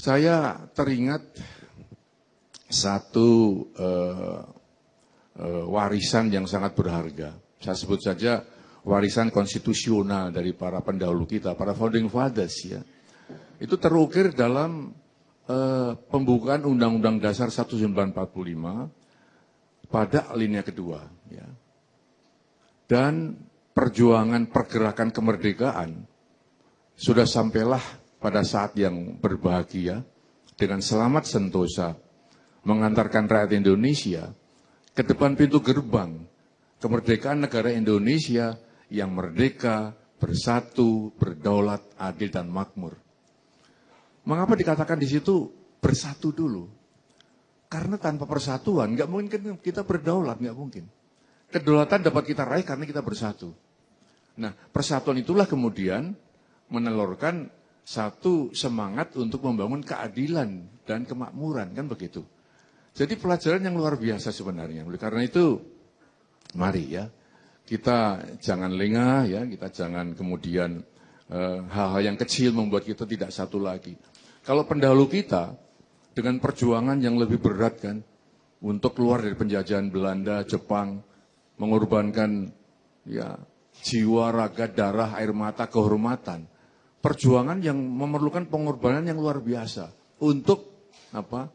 Saya teringat satu warisan yang sangat berharga. Saya sebut saja warisan konstitusional dari para pendahulu kita, para founding fathers ya. Itu terukir dalam pembukaan Undang-Undang Dasar 1945 pada alinea kedua. Ya. Dan perjuangan pergerakan kemerdekaan sudah sampailah pada saat yang berbahagia dengan selamat sentosa mengantarkan rakyat Indonesia ke depan pintu gerbang kemerdekaan negara Indonesia yang merdeka, bersatu, berdaulat, adil dan makmur. Mengapa dikatakan di situ bersatu dulu? Karena tanpa persatuan nggak mungkin kita berdaulat, nggak mungkin. Kedaulatan dapat kita raih karena kita bersatu. Nah, persatuan itulah kemudian menelurkan satu semangat untuk membangun keadilan dan kemakmuran, kan begitu. Jadi pelajaran yang luar biasa sebenarnya. Oleh karena itu, mari ya, kita jangan lengah ya, kita jangan kemudian hal-hal yang kecil membuat kita tidak satu lagi. Kalau pendahulu kita dengan perjuangan yang lebih berat kan, untuk keluar dari penjajahan Belanda, Jepang, mengorbankan ya jiwa, raga, darah, air mata, kehormatan. Perjuangan yang memerlukan pengorbanan yang luar biasa untuk apa?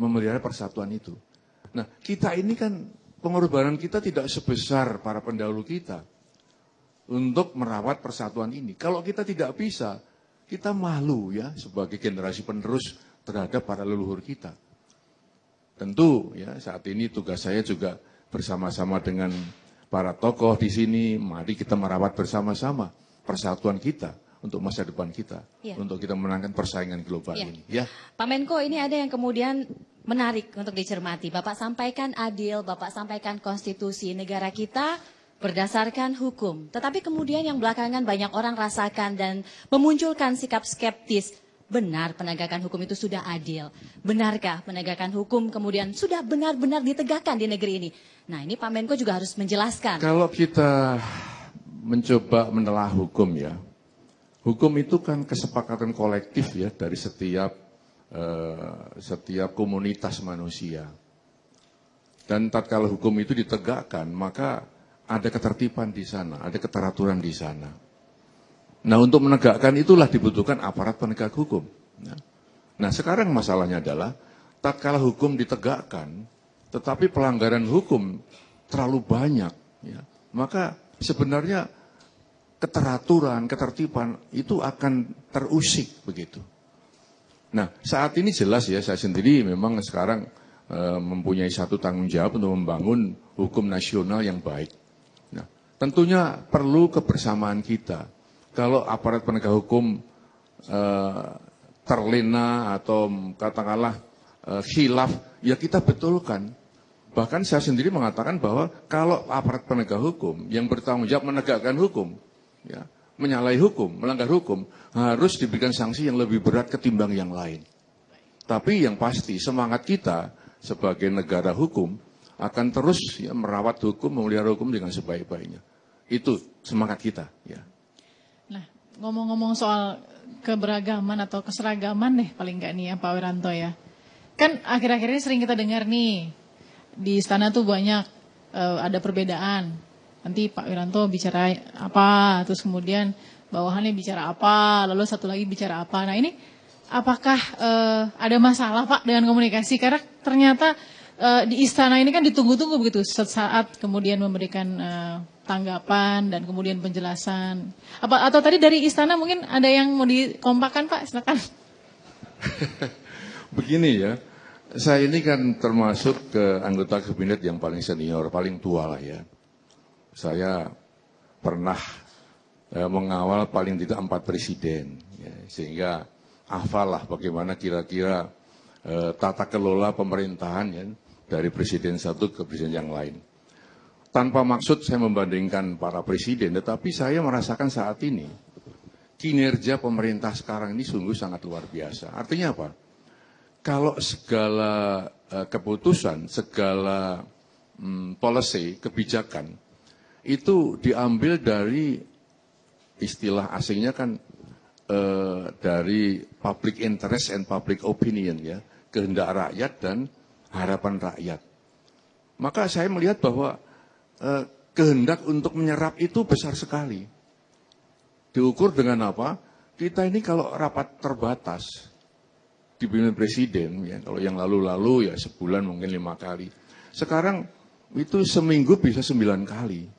Memelihara persatuan itu. Nah, kita ini kan pengorbanan kita tidak sebesar para pendahulu kita untuk merawat persatuan ini. Kalau kita tidak bisa, kita malu ya sebagai generasi penerus terhadap para leluhur kita. Tentu ya saat ini tugas saya juga bersama-sama dengan para tokoh di sini, mari kita merawat bersama-sama persatuan kita untuk masa depan kita, ya. Untuk kita menangkan persaingan global ini. Ya. Pak Menko, ini ada yang kemudian menarik untuk dicermati. Bapak sampaikan adil, Bapak sampaikan konstitusi negara kita berdasarkan hukum. Tetapi kemudian yang belakangan banyak orang rasakan dan memunculkan sikap skeptis. Benar penegakan hukum itu sudah adil? Benarkah penegakan hukum kemudian sudah benar-benar ditegakkan di negeri ini? Nah, ini Pak Menko juga harus menjelaskan. Kalau kita mencoba menelah hukum ya, hukum itu kan kesepakatan kolektif ya dari setiap komunitas manusia. Dan tatkala hukum itu ditegakkan, maka ada ketertiban di sana, ada keteraturan di sana. Nah, untuk menegakkan itulah dibutuhkan aparat penegak hukum. Nah, sekarang masalahnya adalah tatkala hukum ditegakkan, tetapi pelanggaran hukum terlalu banyak, ya, maka sebenarnya keteraturan, ketertiban itu akan terusik begitu. Nah, saat ini jelas ya, saya sendiri memang sekarang mempunyai satu tanggung jawab untuk membangun hukum nasional yang baik. Nah, tentunya perlu kebersamaan kita. Kalau aparat penegak hukum terlena atau katakanlah khilaf, ya kita betulkan. Bahkan saya sendiri mengatakan bahwa kalau aparat penegak hukum yang bertanggung jawab menegakkan hukum, ya, menyalahi hukum, melanggar hukum, harus diberikan sanksi yang lebih berat ketimbang yang lain. Tapi yang pasti semangat kita sebagai negara hukum akan terus ya, merawat hukum, memelihara hukum dengan sebaik-baiknya. Itu semangat kita. Ya. Nah, ngomong-ngomong soal keberagaman atau keseragaman deh paling nggak nih ya Pak Wiranto ya. Kan akhir-akhir ini sering kita dengar nih, di istana tuh banyak ada perbedaan. Nanti Pak Wiranto bicara apa, terus kemudian bawahannya bicara apa, lalu satu lagi bicara apa. Nah ini apakah ada masalah Pak dengan komunikasi? Karena ternyata di istana ini kan ditunggu-tunggu begitu saat kemudian memberikan tanggapan dan kemudian penjelasan. Atau tadi dari istana mungkin ada yang mau dikompakkan Pak, silakan. Begini ya, saya ini kan termasuk ke anggota kabinet yang paling senior, paling tua lah ya. Saya pernah mengawal paling tidak 4 presiden, ya, sehingga hafal lah bagaimana kira-kira tata kelola pemerintahan ya, dari presiden satu ke presiden yang lain. Tanpa maksud saya membandingkan para presiden, tetapi saya merasakan saat ini kinerja pemerintah sekarang ini sungguh sangat luar biasa. Artinya apa? Kalau segala keputusan, segala policy, kebijakan, itu diambil dari istilah asingnya kan dari public interest and public opinion ya, kehendak rakyat dan harapan rakyat. Maka saya melihat bahwa kehendak untuk menyerap itu besar sekali. Diukur dengan apa? Kita ini kalau rapat terbatas dipimpin presiden, ya, kalau yang lalu-lalu ya sebulan mungkin 5 kali. Sekarang itu seminggu bisa 9 kali.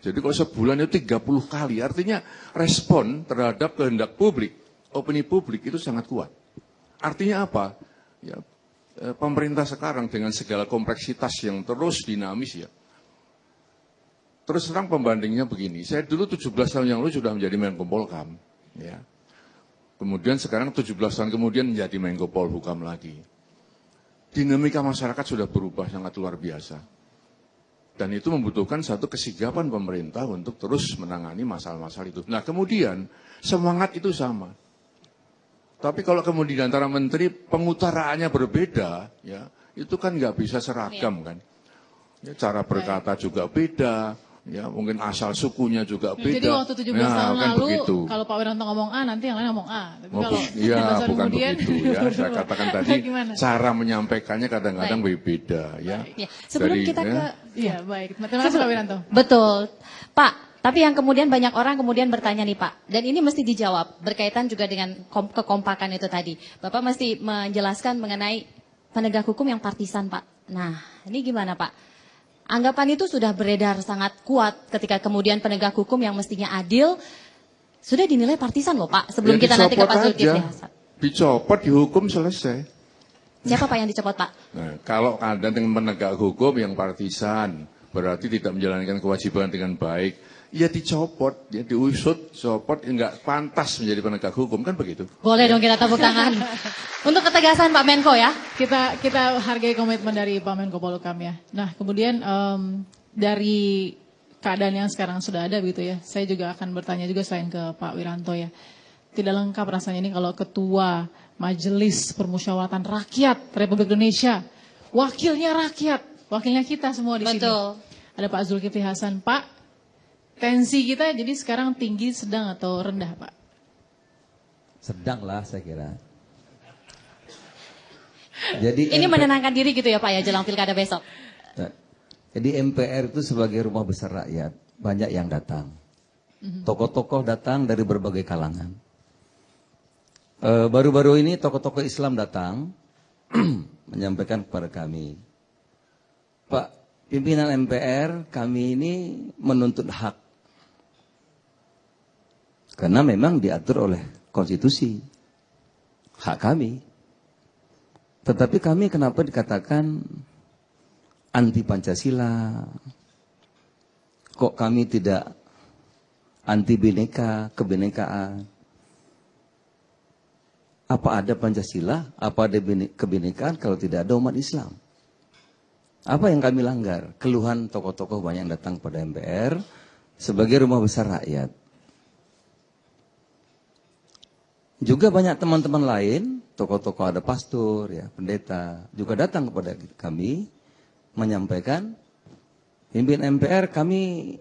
Jadi kalau sebulan itu 30 kali, artinya respon terhadap kehendak publik, opini publik itu sangat kuat. Artinya apa? Ya, pemerintah sekarang dengan segala kompleksitas yang terus dinamis ya. Terus terang pembandingnya begini, saya dulu 17 tahun yang lalu sudah menjadi Menko Polhukam. Ya. Kemudian sekarang 17 tahun kemudian menjadi Menko Polhukam lagi. Dinamika masyarakat sudah berubah sangat luar biasa. Dan itu membutuhkan satu kesigapan pemerintah untuk terus menangani masalah-masalah itu. Nah kemudian semangat itu sama. Tapi kalau kemudian antara menteri pengutaraannya berbeda, ya itu kan nggak bisa seragam kan. Ya, cara berkata juga beda, ya mungkin asal sukunya juga beda. Jadi waktu 17 tahun kan lalu, begitu. kalau Pak Wiranto ngomong A, nanti yang lain ngomong A. Tapi kalau iya, 17 tahun bukan kemudian, begitu ya. Saya katakan tadi, gimana? cara menyampaikannya kadang-kadang beda ya. Ya, sebelum Dari, kita ya, ke... Iya, baik. Terima kasih Pak Wiranto. Betul. Pak, tapi yang kemudian banyak orang kemudian bertanya nih Pak, dan ini mesti dijawab berkaitan juga dengan kekompakan itu tadi. Bapak mesti menjelaskan mengenai penegak hukum yang partisan Pak. Nah, ini gimana Pak? Anggapan itu sudah beredar sangat kuat ketika kemudian penegak hukum yang mestinya adil sudah dinilai partisan loh Pak. Sebelum ya kita nanti ke Pak dicopot Zulkifli aja. Hasan. Dicopot, dihukum, selesai. Siapa Pak yang dicopot Pak? Nah, kalau ada dengan penegak hukum yang partisan, berarti tidak menjalankan kewajiban dengan baik, ya dicopot, ya diusut, copot, nggak pantas menjadi penegak hukum, kan begitu? Boleh dong kita tepuk tangan. Untuk ketegasan Pak Menko ya. Kita hargai komitmen dari Pak Menko Polhukam ya. Nah, kemudian dari keadaan yang sekarang sudah ada begitu ya. Saya juga akan bertanya juga selain ke Pak Wiranto ya. Tidak lengkap rasanya ini kalau Ketua Majelis Permusyawaratan Rakyat Republik Indonesia, wakilnya rakyat, wakilnya kita semua di sini. Betul. Ada Pak Zulkifli Hasan. Pak, tensi kita jadi sekarang tinggi, sedang atau rendah Pak? Sedang lah saya kira. Jadi Ini menenangkan diri gitu ya Pak ya jelang pilkada besok. Jadi MPR itu sebagai rumah besar rakyat, banyak yang datang. Tokoh-tokoh datang dari berbagai kalangan. Baru-baru ini tokoh-tokoh Islam datang menyampaikan kepada kami, Pak, pimpinan MPR kami ini menuntut hak. Karena memang diatur oleh konstitusi. Hak kami. Tetapi kami kenapa dikatakan anti Pancasila? Kok kami tidak anti bineka, kebinekaan? Apa ada Pancasila? Apa ada kebinekaan kalau tidak ada umat Islam? Apa yang kami langgar? Keluhan tokoh-tokoh banyak yang datang pada MPR sebagai rumah besar rakyat. Juga banyak teman-teman lain, tokoh-tokoh ada pastor, ya, pendeta, juga datang kepada kami menyampaikan, pimpinan MPR kami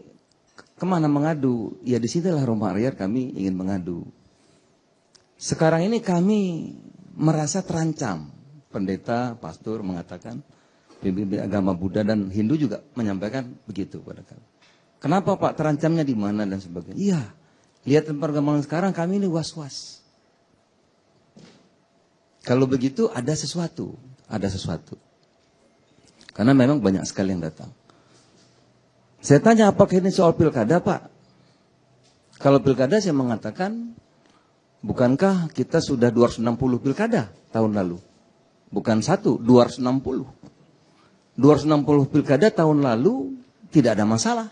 kemana mengadu? Ya disitulah rumah rakyat kami ingin mengadu. Sekarang ini kami merasa terancam. Pendeta, pastor mengatakan, pimpinan agama Buddha dan Hindu juga menyampaikan begitu pada kami. Kenapa Pak, terancamnya di mana dan sebagainya? Iya, lihat perkembangan sekarang kami ini was-was. Kalau begitu ada sesuatu. Karena memang banyak sekali yang datang. Saya tanya apakah ini soal pilkada Pak? Kalau pilkada saya mengatakan, bukankah kita sudah 260 pilkada tahun lalu? Bukan 260. 260 pilkada tahun lalu tidak ada masalah.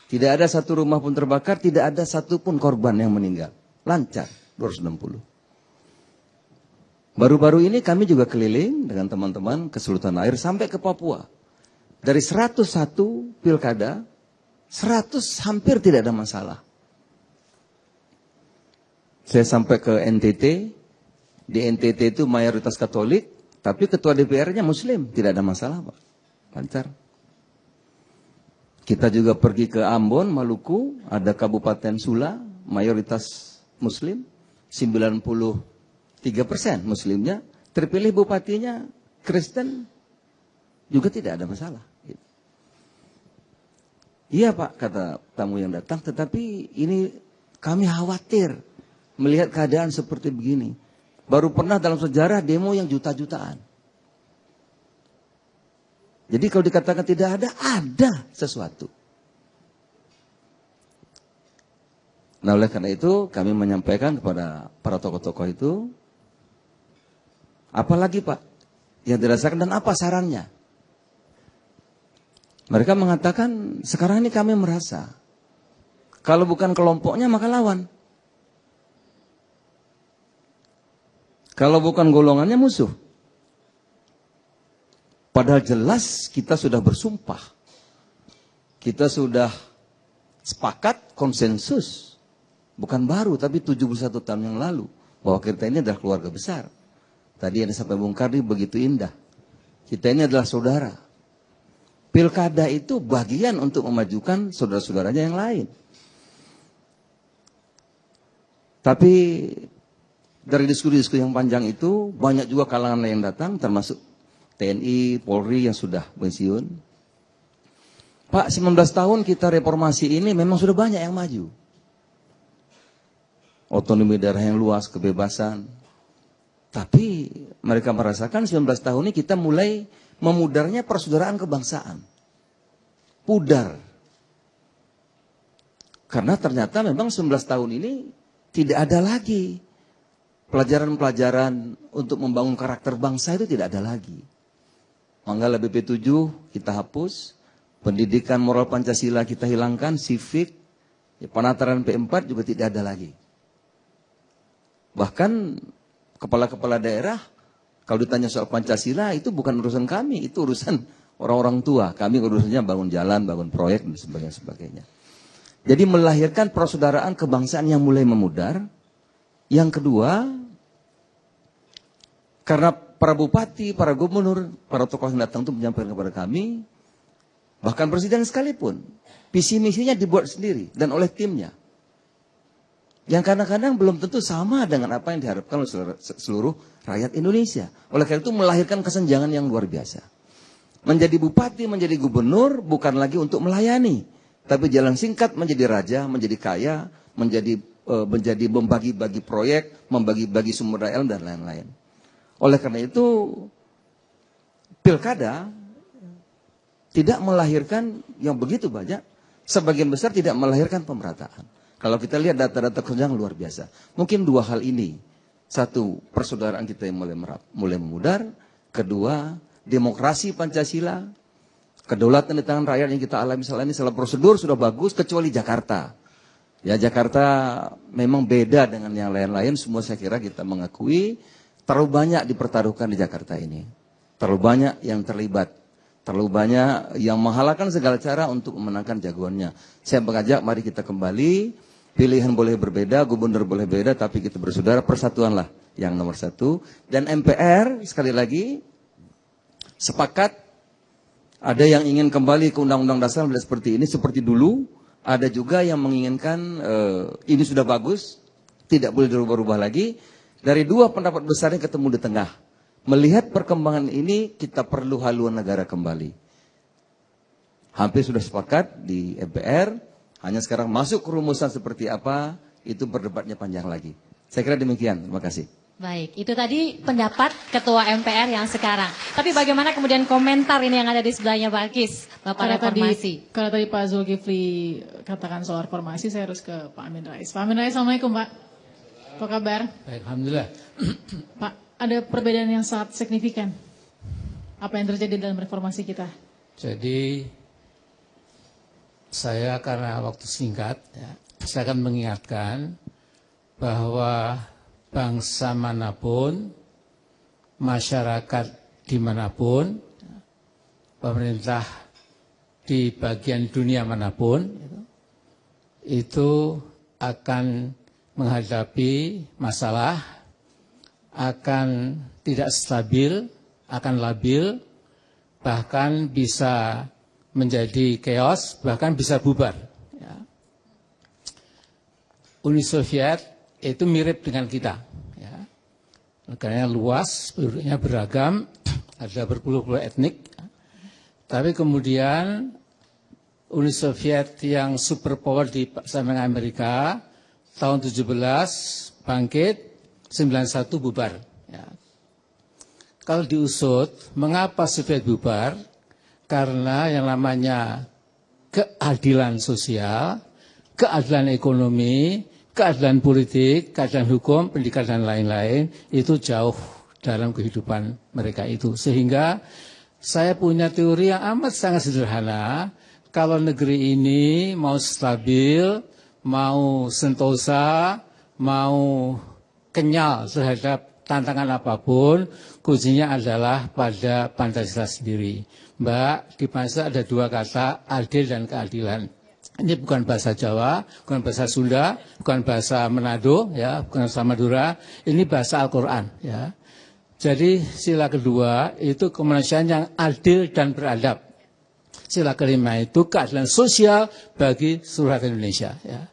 Tidak ada satu rumah pun terbakar, tidak ada satu pun korban yang meninggal. Lancar 260. Baru-baru ini kami juga keliling dengan teman-teman ke Sultan Air sampai ke Papua. Dari 101 pilkada, 100 hampir tidak ada masalah. Saya sampai ke NTT, di NTT itu mayoritas Katolik, tapi ketua DPR-nya Muslim, tidak ada masalah Pak. Lancar. Kita juga pergi ke Ambon, Maluku, ada Kabupaten Sula, mayoritas Muslim, 93% Muslimnya, terpilih bupatinya Kristen, juga tidak ada masalah. Iya Pak, kata tamu yang datang, tetapi ini kami khawatir melihat keadaan seperti begini. Baru pernah dalam sejarah demo yang juta-jutaan. Jadi kalau dikatakan tidak ada sesuatu. Nah oleh karena itu kami menyampaikan kepada para tokoh-tokoh itu, apalagi Pak yang dirasakan dan apa sarannya? Mereka mengatakan sekarang ini kami merasa kalau bukan kelompoknya maka lawan. Kalau bukan golongannya musuh. Padahal jelas kita sudah bersumpah. Kita sudah sepakat konsensus. Bukan baru tapi 71 tahun yang lalu. Bahwa kita ini adalah keluarga besar. Tadi yang disampaikan Bung Kardi begitu indah. Kita ini adalah saudara. Pilkada itu bagian untuk memajukan saudara-saudaranya yang lain. Tapi dari diskusi-diskusi yang panjang itu banyak juga kalangan lain yang datang termasuk TNI, Polri yang sudah pensiun. Pak, 19 tahun kita reformasi ini memang sudah banyak yang maju. Otonomi daerah yang luas, kebebasan. Tapi mereka merasakan 19 tahun ini kita mulai memudarnya persaudaraan kebangsaan. Pudar. Karena ternyata memang 19 tahun ini tidak ada lagi pelajaran-pelajaran untuk membangun karakter bangsa itu tidak ada lagi. Manggala BP7 kita hapus, pendidikan moral Pancasila kita hilangkan, civic, penataran P4 juga tidak ada lagi. Bahkan kepala-kepala daerah kalau ditanya soal Pancasila itu bukan urusan kami, itu urusan orang-orang tua. Kami urusannya bangun jalan, bangun proyek dan sebagainya. Jadi melahirkan persaudaraan kebangsaan yang mulai memudar. Yang kedua, karena para bupati, para gubernur, para tokoh yang datang itu menyampaikan kepada kami, bahkan presiden sekalipun, visi misinya dibuat sendiri dan oleh timnya. Yang kadang-kadang belum tentu sama dengan apa yang diharapkan oleh seluruh rakyat Indonesia. Oleh karena itu melahirkan kesenjangan yang luar biasa. Menjadi bupati, menjadi gubernur bukan lagi untuk melayani. Tapi jalan singkat menjadi raja, menjadi kaya, menjadi membagi-bagi proyek, membagi-bagi sumber daya alam dan lain-lain. Oleh karena itu pilkada tidak melahirkan yang begitu banyak. Sebagian besar tidak melahirkan pemerataan. Kalau kita lihat data-data kesenjangan luar biasa. Mungkin dua hal ini. Satu, persaudaraan kita yang mulai memudar. Kedua, demokrasi Pancasila. Kedaulatan di tangan rakyat yang kita alami saat ini. Setelah prosedur sudah bagus kecuali Jakarta. Ya Jakarta memang beda dengan yang lain-lain. Semua saya kira kita mengakui. Terlalu banyak dipertaruhkan di Jakarta ini. Terlalu banyak yang terlibat. Terlalu banyak yang menghalalkan segala cara untuk memenangkan jagoannya. Saya mengajak mari kita kembali. Pilihan boleh berbeda, gubernur boleh beda, tapi kita bersaudara, persatuanlah yang nomor satu. Dan MPR, sekali lagi, sepakat, ada yang ingin kembali ke Undang-Undang Dasar seperti ini, seperti dulu. Ada juga yang menginginkan, ini sudah bagus, tidak boleh dirubah-rubah lagi. Dari dua pendapat besarnya ketemu di tengah. Melihat perkembangan ini, kita perlu haluan negara kembali. Hampir sudah sepakat di MPR. Hanya sekarang masuk ke rumusan seperti apa, itu berdebatnya panjang lagi. Saya kira demikian, terima kasih. Baik, itu tadi pendapat Ketua MPR yang sekarang. Tapi bagaimana kemudian komentar ini yang ada di sebelahnya Pak Kis, Bapak Reformasi? Kalau tadi Pak Zulkifli katakan soal reformasi, saya harus ke Pak Amin Rais. Pak Amin Rais, Assalamualaikum Pak. Apa kabar? Baik, alhamdulillah. Pak, ada perbedaan yang sangat signifikan. Apa yang terjadi dalam reformasi kita? Jadi saya karena waktu singkat, ya, saya akan mengingatkan bahwa bangsa manapun, masyarakat dimanapun, pemerintah di bagian dunia manapun, itu akan menghadapi masalah, akan tidak stabil, akan labil, bahkan bisa menjadi chaos, bahkan bisa bubar. Ya. Uni Soviet itu mirip dengan kita. Ya. Negaranya luas, penduduknya beragam, ada berpuluh-puluh etnik. Tapi kemudian Uni Soviet yang superpower di samping Amerika tahun 17 bangkit, 91 bubar. Ya. Kalau diusut, mengapa Soviet bubar? Karena yang namanya keadilan sosial, keadilan ekonomi, keadilan politik, keadilan hukum, pendidikan dan lain-lain itu jauh dalam kehidupan mereka itu. Sehingga saya punya teori yang amat sangat sederhana. Kalau negeri ini mau stabil, mau sentosa, mau kenyal terhadap tantangan apapun, kuncinya adalah pada Pancasila sendiri. Mbak, di Pancasila ada dua kata, adil dan keadilan. Ini bukan bahasa Jawa, bukan bahasa Sunda, bukan bahasa Manado, ya, bukan bahasa Madura. Ini bahasa Al-Quran. Ya. Jadi sila kedua itu kemanusiaan yang adil dan beradab. Sila kelima itu keadilan sosial bagi seluruh rakyat Indonesia. Ya.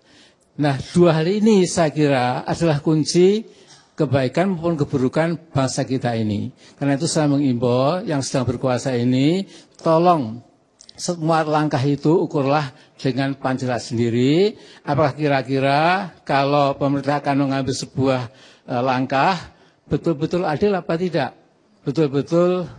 Nah, dua hal ini saya kira adalah kunci kebaikan maupun keburukan bangsa kita ini. Karena itu saya mengimbau yang sedang berkuasa ini, tolong semua langkah itu ukurlah dengan Pancasila sendiri. Apakah kira-kira kalau pemerintah akan mengambil sebuah langkah, betul-betul adil apa tidak? Betul-betul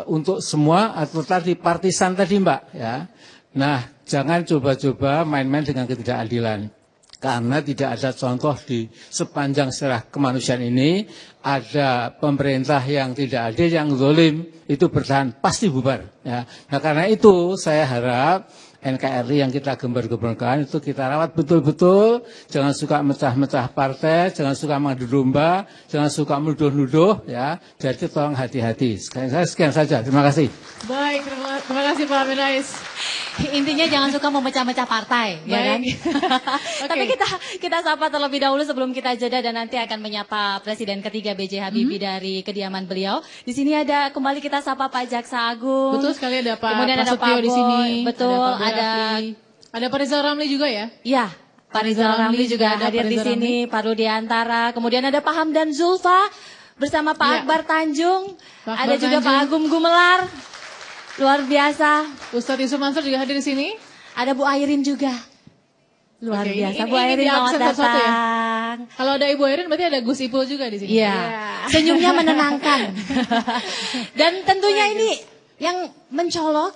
untuk semua atau tadi partisan tadi Mbak ya. Nah, jangan coba-coba main-main dengan ketidakadilan. Karena tidak ada contoh di sepanjang sejarah kemanusiaan ini, ada pemerintah yang tidak adil, yang zalim, itu bertahan, pasti bubar. Ya. Nah karena itu saya harap NKRI yang kita gembar-gemborkan itu kita rawat betul-betul, jangan suka mecah-mecah partai, jangan suka mengadu domba, jangan suka menuduh-nuduh, ya. Jadi tolong hati-hati. Sekian saja, terima kasih. Baik, terima kasih Pak Amin Rais. Intinya jangan suka memecah-mecah partai, ya kan? Okay. Tapi kita sapa terlebih dahulu sebelum kita jeda dan nanti akan menyapa Presiden ketiga B.J. Habibie dari kediaman beliau. Di sini ada kembali kita sapa Pak Jaksa Agung. Betul sekali ada Pak Kemudian ada Prasetyo Pak di sini. Betul, ada Pak Rizal Ramli juga ya? Iya, Pak Rizal Ramli juga hadir di sini, Pak Rudi Antara. Kemudian ada Pak Hamdan Zulfa bersama Pak Akbar Tanjung. Ada juga Pak Agung Gumelar. Luar biasa. Ustadz Yusuf Mansur juga hadir di sini. Ada Bu Airin juga. Luar biasa. Bu Airin selamat datang. Ya? Kalau ada Ibu Airin berarti ada Gus Ipul juga di sini. Iya. Senyumnya menenangkan. Dan tentunya ini yang mencolok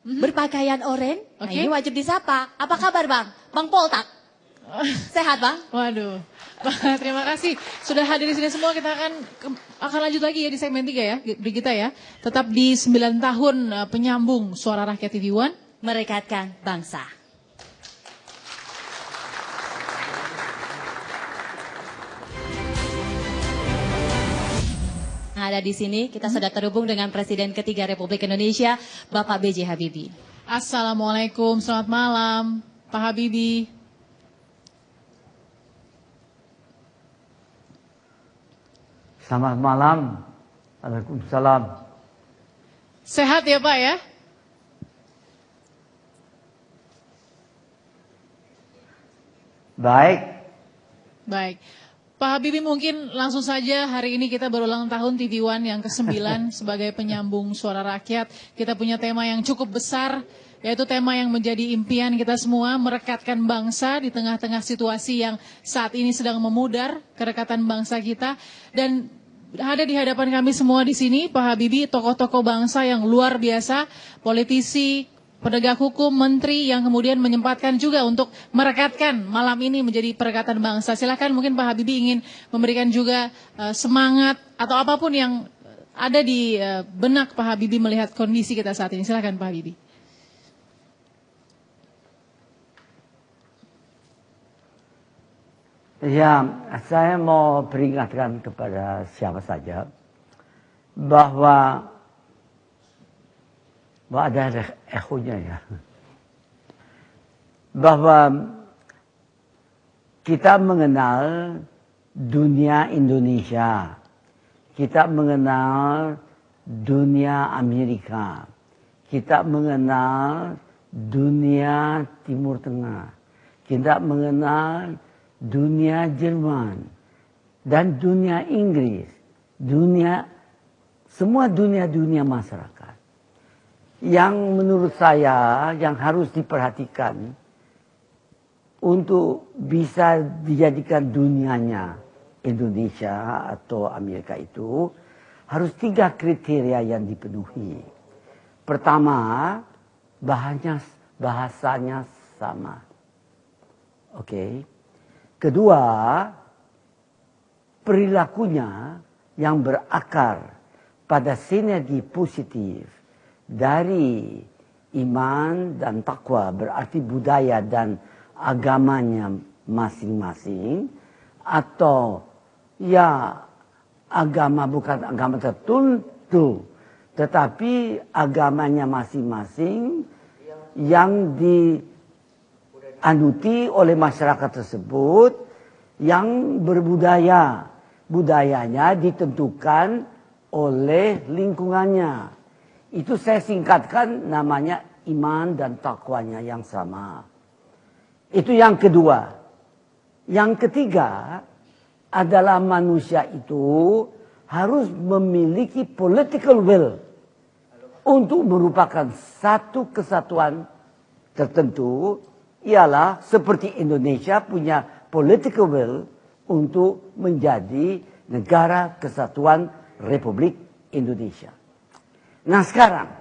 berpakaian oranye. Nah, ini wajib disapa. Apa kabar Bang? Bang Poltak. Sehat Bang? Waduh. Terima kasih sudah hadir di sini semua. Kita akan lanjut lagi ya di segmen 3 ya, di kita ya. Tetap di 9 tahun penyambung Suara Rakyat TV One, merekatkan bangsa. Nah, ada di sini kita sudah terhubung dengan Presiden ketiga Republik Indonesia, Bapak B.J. Habibie. Assalamualaikum, selamat malam, Pak Habibie. Selamat malam. Waalaikumsalam. Sehat ya Pak ya? Baik. Baik. Pak Habibie mungkin langsung saja hari ini kita berulang tahun TV One yang ke-9 sebagai penyambung suara rakyat. Kita punya tema yang cukup besar, yaitu tema yang menjadi impian kita semua, merekatkan bangsa di tengah-tengah situasi yang saat ini sedang memudar kerekatan bangsa kita. Dan ada di hadapan kami semua di sini, Pak Habibie, tokoh-tokoh bangsa yang luar biasa, politisi, penegak hukum, menteri yang kemudian menyempatkan juga untuk merekatkan malam ini menjadi perekatan bangsa. Silakan mungkin Pak Habibie ingin memberikan juga semangat atau apapun yang ada di benak Pak Habibie melihat kondisi kita saat ini. Silakan Pak Habibie. Ya, saya mau peringatkan kepada siapa saja bahwa ada ekonya ya. Bahwa kita mengenal dunia Indonesia, kita mengenal dunia Amerika, kita mengenal dunia Timur Tengah, kita mengenal dunia Jerman, dan dunia Inggris, semua dunia masyarakat. Yang menurut saya yang harus diperhatikan untuk bisa dijadikan dunianya Indonesia atau Amerika itu harus 3 kriteria yang dipenuhi. Pertama, bahasanya sama. Oke. Kedua, perilakunya yang berakar pada sinergi positif dari iman dan takwa, berarti budaya dan agamanya masing-masing, atau ya agama bukan agama tertentu, tetapi agamanya masing-masing yang dianuti oleh masyarakat tersebut yang berbudaya. Budayanya ditentukan oleh lingkungannya. Itu saya singkatkan namanya iman dan takwanya yang sama. Itu yang kedua. Yang ketiga adalah manusia itu harus memiliki political will untuk merupakan satu kesatuan tertentu, ialah seperti Indonesia punya political will untuk menjadi negara kesatuan Republik Indonesia. Nah sekarang,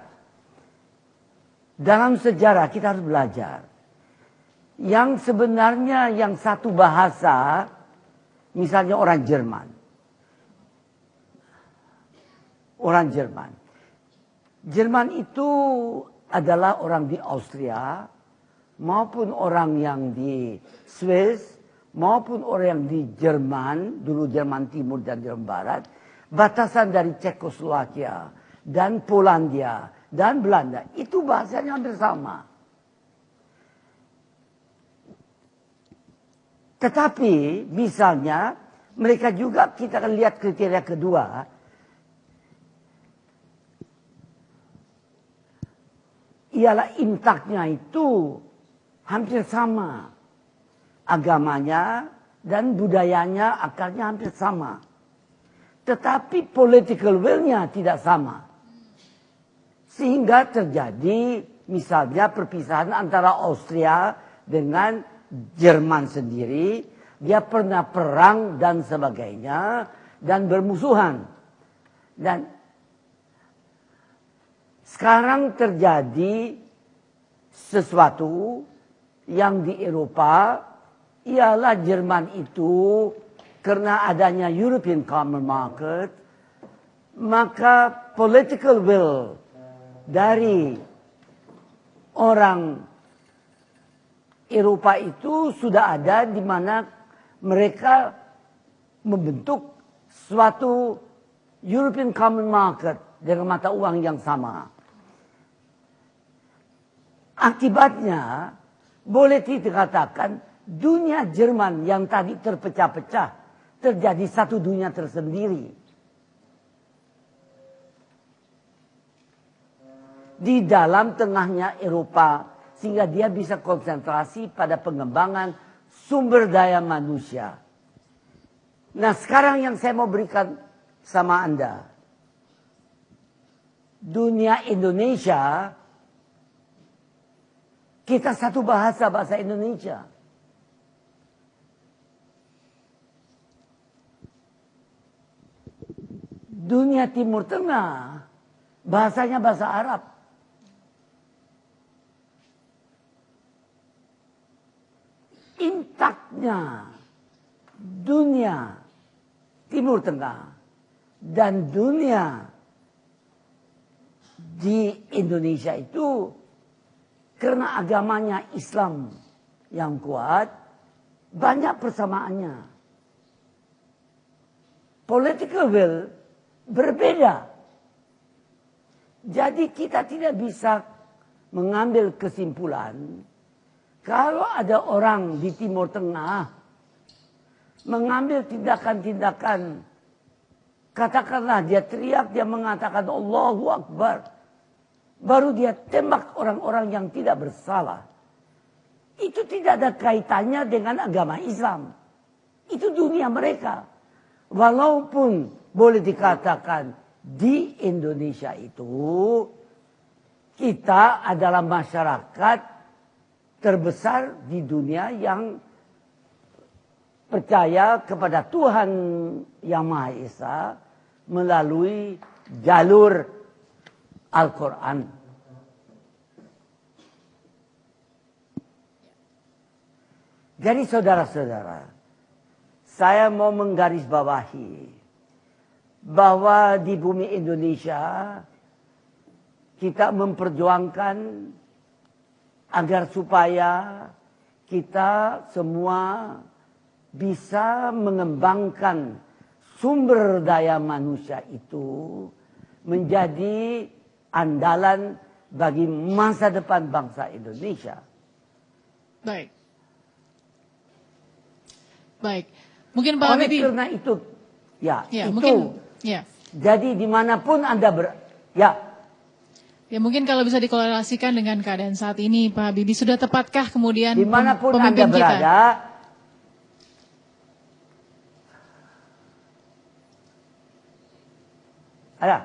dalam sejarah kita harus belajar. Yang sebenarnya yang satu bahasa, misalnya orang Jerman. Orang Jerman. Jerman itu adalah orang di Austria, maupun orang yang di Swiss, maupun orang yang di Jerman, dulu Jerman Timur dan Jerman Barat, batasan dari Cekoslovakia dan Polandia dan Belanda, itu bahasanya hampir sama. Tetapi misalnya mereka juga, kita akan lihat kriteria kedua, ialah intaknya itu hampir sama. Agamanya dan budayanya, akarnya hampir sama. Tetapi political will-nya tidak sama. Sehingga terjadi misalnya perpisahan antara Austria dengan Jerman sendiri. Dia pernah perang dan sebagainya. Dan bermusuhan. Dan sekarang terjadi sesuatu yang di Eropa, ialah Jerman itu karena adanya European Common Market, maka political will dari orang Eropa itu sudah ada, di mana mereka membentuk suatu European Common Market dengan mata uang yang sama. Akibatnya boleh dikatakan dunia Jerman yang tadi terpecah-pecah terjadi satu dunia tersendiri. Di dalam tengahnya Eropa, sehingga dia bisa konsentrasi pada pengembangan sumber daya manusia. Nah sekarang yang saya mau berikan sama Anda, dunia Indonesia, kita satu bahasa Indonesia. Dunia Timur Tengah, bahasanya bahasa Arab. Intaknya dunia Timur Tengah dan dunia di Indonesia itu karena agamanya Islam yang kuat, banyak persamaannya. Political will berbeda. Jadi kita tidak bisa mengambil kesimpulan kalau ada orang di Timur Tengah mengambil tindakan-tindakan, katakanlah dia teriak, dia mengatakan Allahu Akbar, baru dia tembak orang-orang yang tidak bersalah. Itu tidak ada kaitannya dengan agama Islam. Itu dunia mereka. Walaupun boleh dikatakan di Indonesia itu kita adalah masyarakat terbesar di dunia yang percaya kepada Tuhan Yang Maha Esa melalui jalur Al-Quran. Jadi saudara-saudara, saya mau menggarisbawahi bahwa di bumi Indonesia kita memperjuangkan agar supaya kita semua bisa mengembangkan sumber daya manusia itu menjadi andalan bagi masa depan bangsa Indonesia. Baik. Baik. Mungkin Pak Oleh Habibie. karena itu, ya, Ya, itu. mungkin ya. Jadi dimanapun Anda Ya mungkin kalau bisa dikorelasikan dengan keadaan saat ini, Pak Habibie, sudah tepatkah kemudian dimanapun Anda pemimpin kita? berada, ada.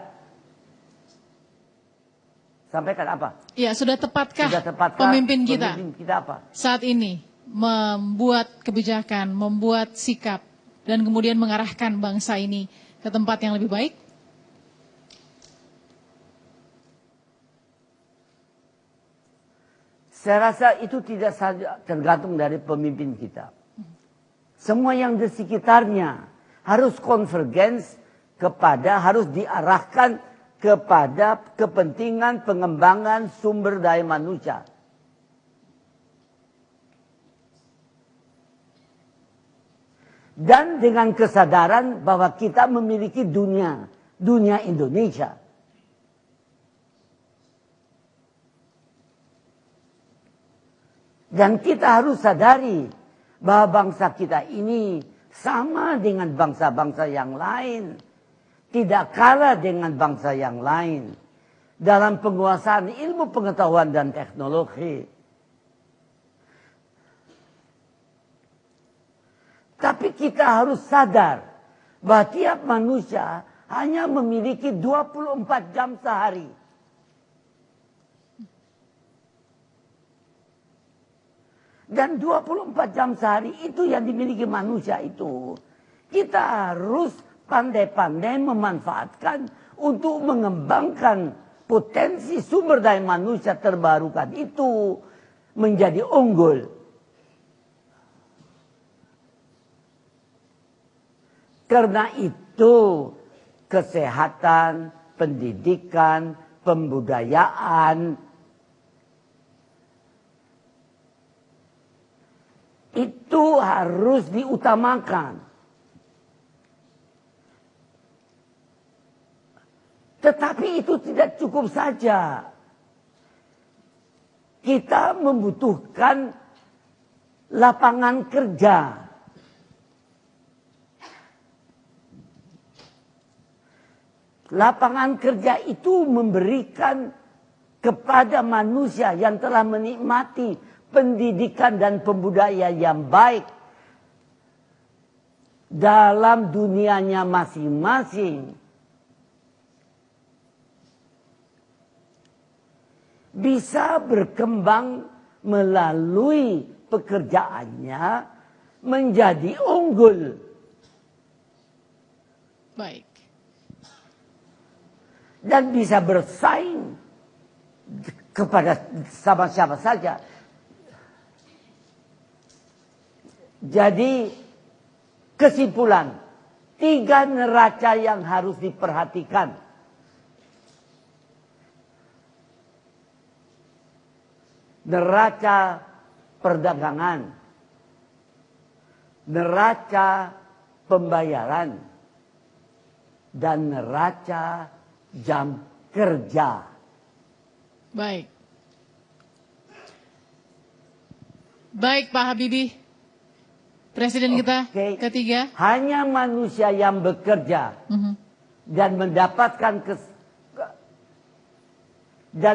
Sampaikan apa? Ya, sudah tepatkah, Sudah tepatkah pemimpin kita apa? saat ini membuat kebijakan, membuat sikap, dan kemudian mengarahkan bangsa ini ke tempat yang lebih baik? Saya rasa itu tidak saja tergantung dari pemimpin kita. Semua yang di sekitarnya harus konvergens harus diarahkan kepada kepentingan pengembangan sumber daya manusia. Dan dengan kesadaran bahwa kita memiliki dunia Indonesia. Dan kita harus sadari bahwa bangsa kita ini sama dengan bangsa-bangsa yang lain. Tidak kalah dengan bangsa yang lain. Dalam penguasaan ilmu pengetahuan dan teknologi. Tapi kita harus sadar bahwa tiap manusia hanya memiliki 24 jam sehari. Dan 24 jam sehari itu yang dimiliki manusia itu. Kita harus pandai-pandai memanfaatkan untuk mengembangkan potensi sumber daya manusia terbarukan itu menjadi unggul. Karena itu kesehatan, pendidikan, pembudayaan itu harus diutamakan. Tetapi itu tidak cukup saja. Kita membutuhkan lapangan kerja. Lapangan kerja itu memberikan kepada manusia yang telah menikmati pendidikan dan pembudayaan yang baik dalam dunianya masing-masing. Bisa berkembang melalui pekerjaannya menjadi unggul. Baik. Dan bisa bersaing kepada sama siapa saja. Jadi kesimpulan, 3 neraca yang harus diperhatikan. Neraca perdagangan, neraca pembayaran, dan neraca jam kerja. Baik. Baik Pak Habibie, Presiden kita ketiga. Hanya manusia yang bekerja dan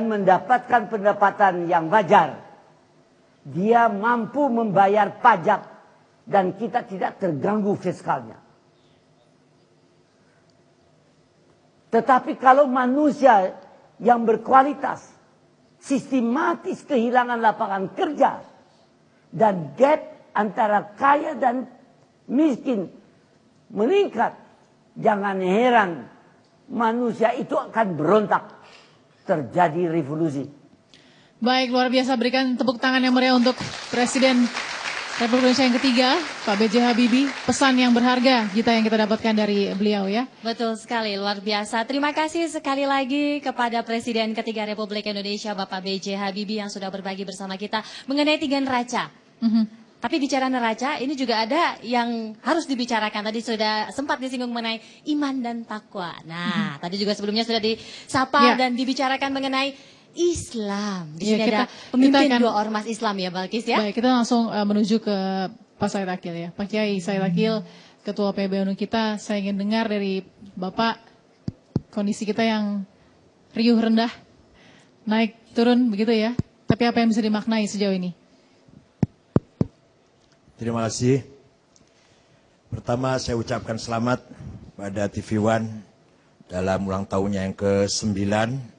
mendapatkan pendapatan yang wajar, dia mampu membayar pajak dan kita tidak terganggu fiskalnya. Tetapi kalau manusia yang berkualitas sistematis kehilangan lapangan kerja dan gap antara kaya dan miskin meningkat, jangan heran manusia itu akan berontak, terjadi revolusi. Baik, luar biasa, berikan tepuk tangan yang meriah untuk Presiden Republik Indonesia yang ketiga, Pak B.J. Habibie. Pesan yang berharga yang kita dapatkan dari beliau ya. Betul sekali, luar biasa. Terima kasih sekali lagi kepada Presiden ketiga Republik Indonesia, Bapak B.J. Habibie yang sudah berbagi bersama kita mengenai 3 neraca. Tapi bicara neraca, ini juga ada yang harus dibicarakan. Tadi sudah sempat disinggung mengenai iman dan takwa. Nah, tadi juga sebelumnya sudah disapa dan dibicarakan mengenai Islam. Di sini ada pemimpin 2 ormas Islam ya, Balkis ya. Baik, kita langsung menuju ke Pak Said Akil ya. Pak Kiai Said Akil, Ketua PBNU kita, saya ingin dengar dari Bapak kondisi kita yang riuh rendah, naik turun begitu ya. Tapi apa yang bisa dimaknai sejauh ini? Terima kasih. Pertama saya ucapkan selamat pada TV One dalam ulang tahunnya yang ke-9.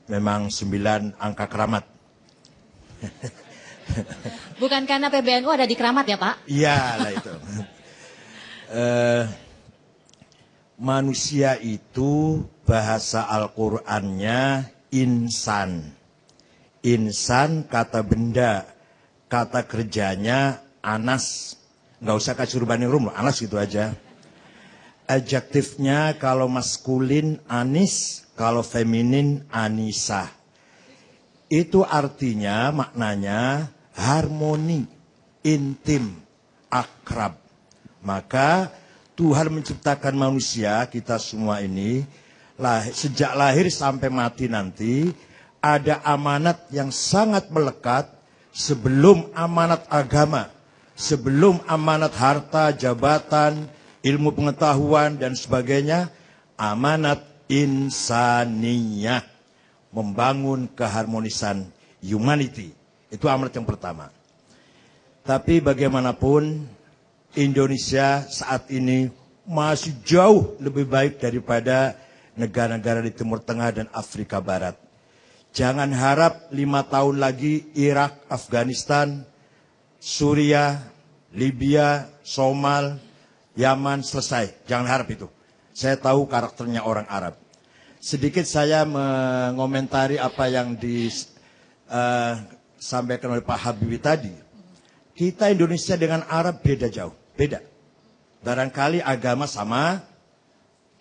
Memang 9 angka keramat. Bukan karena PBNU ada di keramat ya Pak? Iya lah itu. Manusia itu bahasa Al-Qur'annya insan. Insan kata benda, kata kerjanya anas. Nggak usah kasih urbaning room, anas gitu aja. Adjektifnya kalau maskulin anis, kalau feminin anisa. Itu artinya maknanya harmoni, intim, akrab. Maka Tuhan menciptakan manusia, kita semua ini, sejak lahir sampai mati nanti, ada amanat yang sangat melekat sebelum amanat agama, sebelum amanat harta, jabatan, ilmu pengetahuan, dan sebagainya, amanat insaniyah, membangun keharmonisan humanity. Itu amanat yang pertama. Tapi bagaimanapun Indonesia saat ini masih jauh lebih baik daripada negara-negara di Timur Tengah dan Afrika Barat. Jangan harap 5 tahun lagi Irak, Afghanistan, Suriah, Libya, Somal, Yaman selesai. Jangan harap itu. Saya tahu karakternya orang Arab. Sedikit saya mengomentari apa yang disampaikan oleh Pak Habibie tadi. Kita Indonesia dengan Arab beda jauh. Beda. Barangkali agama sama,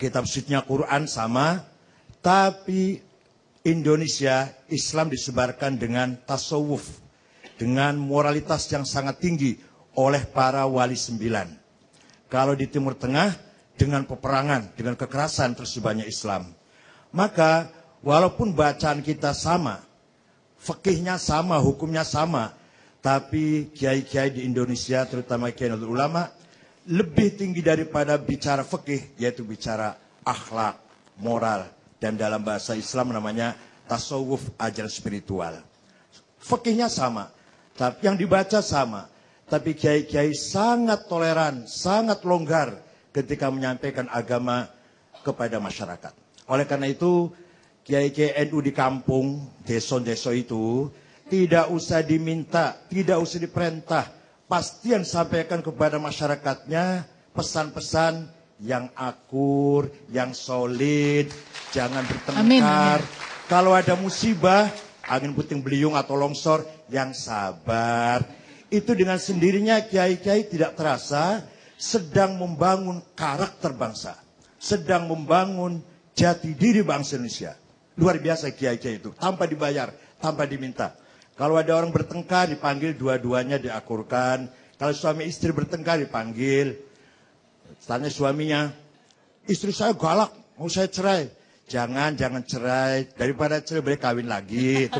kitab sucinya Quran sama, tapi Indonesia Islam disebarkan dengan tasawuf, dengan moralitas yang sangat tinggi oleh para wali 9. Kalau di Timur Tengah, dengan peperangan, dengan kekerasan tersebarnya Islam. Maka walaupun bacaan kita sama, fikihnya sama, hukumnya sama, tapi kiai-kiai di Indonesia, terutama kiai Nahdlatul Ulama, lebih tinggi daripada bicara fikih, yaitu bicara akhlak, moral, dan dalam bahasa Islam namanya tasawuf, ajaran spiritual. Fikihnya sama, tapi yang dibaca sama, tapi kiai-kiai sangat toleran, sangat longgar ketika menyampaikan agama kepada masyarakat. Oleh karena itu, kiai-kiai NU di kampung, desa-desa itu, tidak usah diminta, tidak usah diperintah. Pasti yang disampaikan kepada masyarakatnya, pesan-pesan yang akur, yang solid, jangan bertengkar. Kalau ada musibah, angin puting beliung atau longsor, yang sabar. Itu dengan sendirinya kiai-kiai tidak terasa sedang membangun karakter bangsa, sedang membangun jati diri bangsa Indonesia. Luar biasa kiai-kiai itu, tanpa dibayar, tanpa diminta. Kalau ada orang bertengkar, dipanggil dua-duanya, diakurkan. Kalau suami istri bertengkar, dipanggil. Tanya suaminya, istri saya galak, mau saya cerai. Jangan cerai, daripada cerai boleh kawin lagi. Itu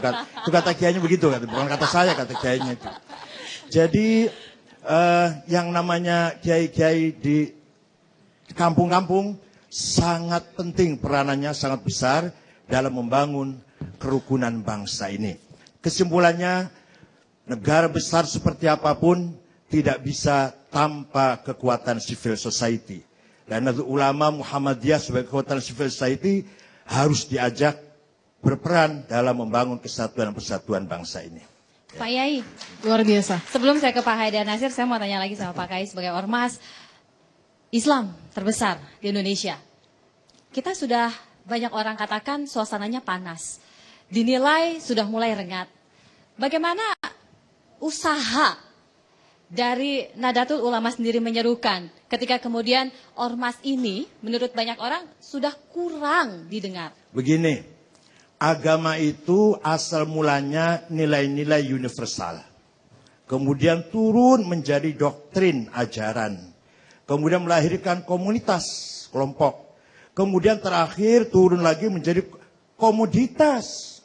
kata kiainya begitu, bukan kata saya, kata kiainya itu. Jadi yang namanya kiai-kiai di kampung-kampung sangat penting, peranannya sangat besar dalam membangun kerukunan bangsa ini. Kesimpulannya, negara besar seperti apapun tidak bisa tanpa kekuatan civil society. Dan Nahdlatul Ulama Muhammadiyah sebagai kekuatan civil society harus diajak berperan dalam membangun kesatuan dan persatuan bangsa ini. Pak Yai, Luar biasa. sebelum saya ke Pak Haidar Nasir, saya mau tanya lagi sama Pak Kai sebagai ormas Islam terbesar di Indonesia. Kita sudah banyak orang katakan suasananya panas, dinilai sudah mulai rengat. Bagaimana usaha dari Nahdlatul Ulama sendiri menyerukan ketika kemudian ormas ini menurut banyak orang sudah kurang didengar? Begini, agama itu asal mulanya nilai-nilai universal. Kemudian turun menjadi doktrin ajaran. Kemudian melahirkan komunitas, kelompok. Kemudian terakhir turun lagi menjadi komoditas.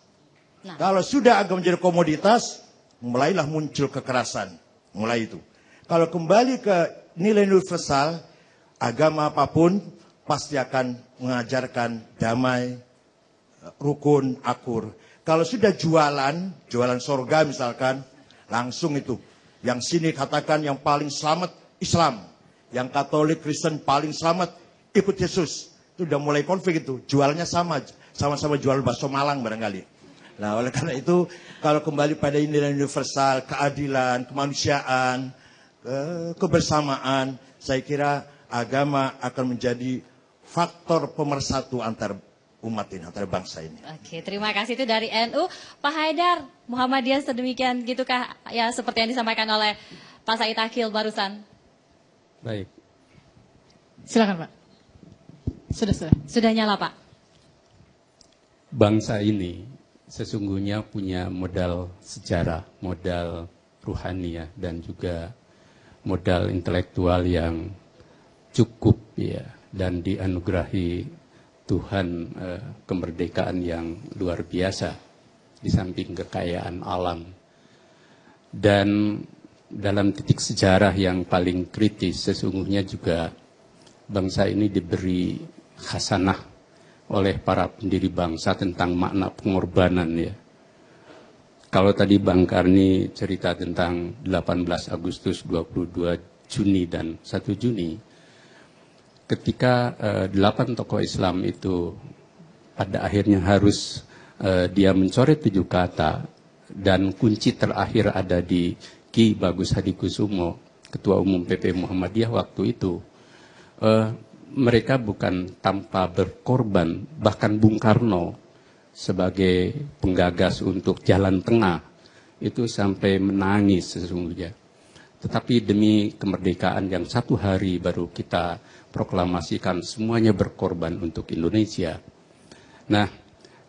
Nah. Kalau sudah agama menjadi komoditas, mulailah muncul kekerasan. Mulai itu. Kalau kembali ke nilai universal, agama apapun pasti akan mengajarkan damai, rukun, akur. Kalau sudah jualan surga misalkan, langsung itu. Yang sini katakan yang paling selamat Islam. Yang Katolik, Kristen paling selamat ikut Yesus. Itu udah mulai konflik itu. Jualnya sama-sama jual bakso Malang barangkali. Nah, oleh karena itu, kalau kembali pada nilai universal, keadilan, kemanusiaan, kebersamaan, saya kira agama akan menjadi faktor pemersatu antar umat ini, antar bangsa ini. Oke, terima kasih itu dari NU. Pak Haidar, Muhammadiyah sedemikian gitukah ya seperti yang disampaikan oleh Pak Said Akil barusan? Baik. Silakan Pak. Sudah. Sudah nyala Pak? Bangsa ini sesungguhnya punya modal sejarah, modal ruhaniah dan juga modal intelektual yang cukup ya, dan dianugerahi Tuhan kemerdekaan yang luar biasa di samping kekayaan alam. Dan dalam titik sejarah yang paling kritis sesungguhnya juga bangsa ini diberi khasanah oleh para pendiri bangsa tentang makna pengorbanan ya. Kalau tadi Bang Karni cerita tentang 18 Agustus, 22 Juni dan 1 Juni, ketika 8 tokoh Islam itu pada akhirnya harus dia mencoret 7 kata dan kunci terakhir ada di Ki Bagus Hadikusumo, Ketua Umum PP Muhammadiyah waktu itu, mereka bukan tanpa berkorban, bahkan Bung Karno sebagai penggagas untuk jalan tengah itu sampai menangis sesungguhnya. Tetapi demi kemerdekaan yang 1 hari baru kita proklamasikan, semuanya berkorban untuk Indonesia. Nah,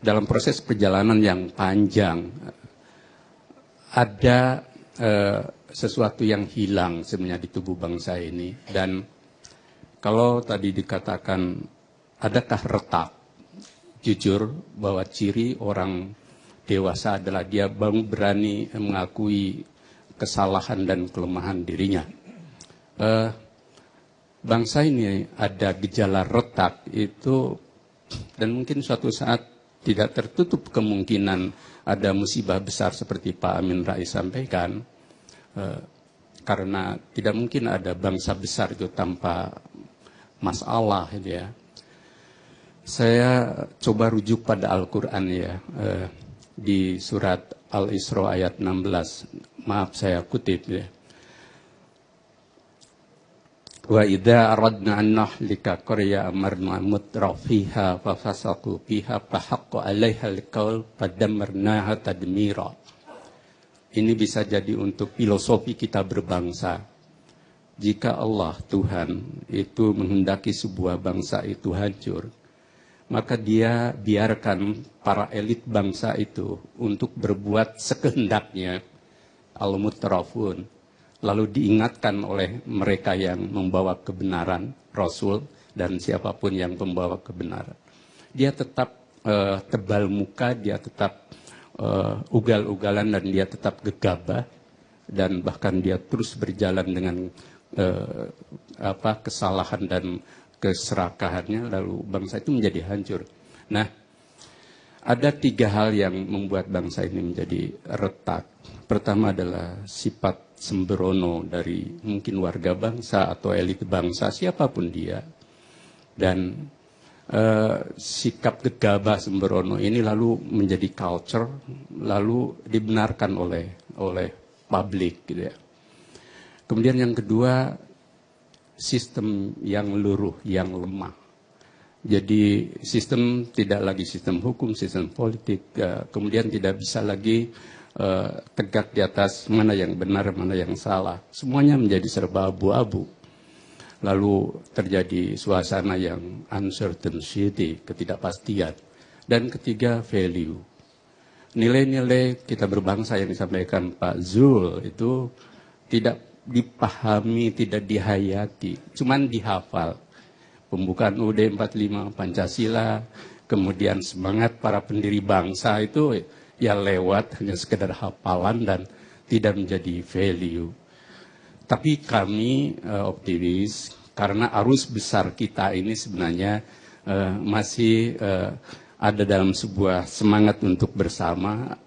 dalam proses perjalanan yang panjang ada sesuatu yang hilang sebenarnya di tubuh bangsa ini. Dan kalau tadi dikatakan adakah retak, jujur bahwa ciri orang dewasa adalah dia berani mengakui kesalahan dan kelemahan dirinya. Bangsa ini ada gejala retak itu, dan mungkin suatu saat tidak tertutup kemungkinan ada musibah besar seperti Pak Amin Rais sampaikan, karena tidak mungkin ada bangsa besar itu tanpa masalah gitu ya. Saya coba rujuk pada Al-Quran ya, di surat Al-Isra ayat 16, maaf saya kutip ya. Wa idza aradna an nahlika qarya amarna mutrafiha fa fasaqu fiha fa haqqa 'alaiha al-qaul fadammarnaha tadmira. Ini bisa jadi untuk filosofi kita berbangsa. Jika Allah Tuhan itu menghendaki sebuah bangsa itu hancur, maka Dia biarkan para elit bangsa itu untuk berbuat sekehendaknya, al-mutrafun. Lalu diingatkan oleh mereka yang membawa kebenaran, Rasul dan siapapun yang membawa kebenaran. Dia tetap tebal muka, dia tetap ugal-ugalan, dan dia tetap gegabah, dan bahkan dia terus berjalan dengan kesalahan dan keserakahannya, lalu bangsa itu menjadi hancur. Nah, Ada 3 hal yang membuat bangsa ini menjadi retak. Pertama adalah sifat sembrono dari mungkin warga bangsa atau elit bangsa, siapapun dia. Dan sikap gegabah sembrono ini lalu menjadi culture, lalu dibenarkan oleh publik gitu ya. Kemudian yang kedua, sistem yang luruh, yang lemah. Jadi sistem tidak lagi sistem hukum, sistem politik, kemudian tidak bisa lagi tegak di atas mana yang benar, mana yang salah. Semuanya menjadi serba abu-abu. Lalu terjadi suasana yang uncertainty, ketidakpastian. Dan ketiga, value. Nilai-nilai kita berbangsa yang disampaikan Pak Zul itu tidak dipahami, tidak dihayati, cuman dihafal. Pembukaan UUD 45, Pancasila, kemudian semangat para pendiri bangsa itu ya lewat hanya sekedar hafalan dan tidak menjadi value. Tapi kami optimis karena arus besar kita ini sebenarnya masih ada dalam sebuah semangat untuk bersama.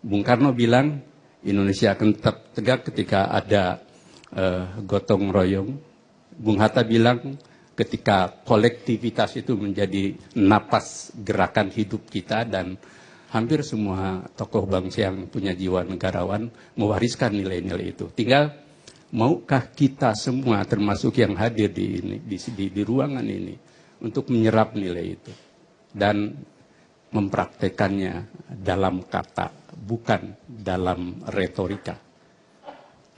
Bung Karno bilang Indonesia akan tetap tegak ketika ada gotong royong. Bung Hatta bilang ketika kolektivitas itu menjadi napas gerakan hidup kita, dan hampir semua tokoh bangsa yang punya jiwa negarawan mewariskan nilai-nilai itu. Tinggal maukah kita semua termasuk yang hadir di ruangan ini untuk menyerap nilai itu dan mempraktekannya dalam kata, bukan dalam retorika.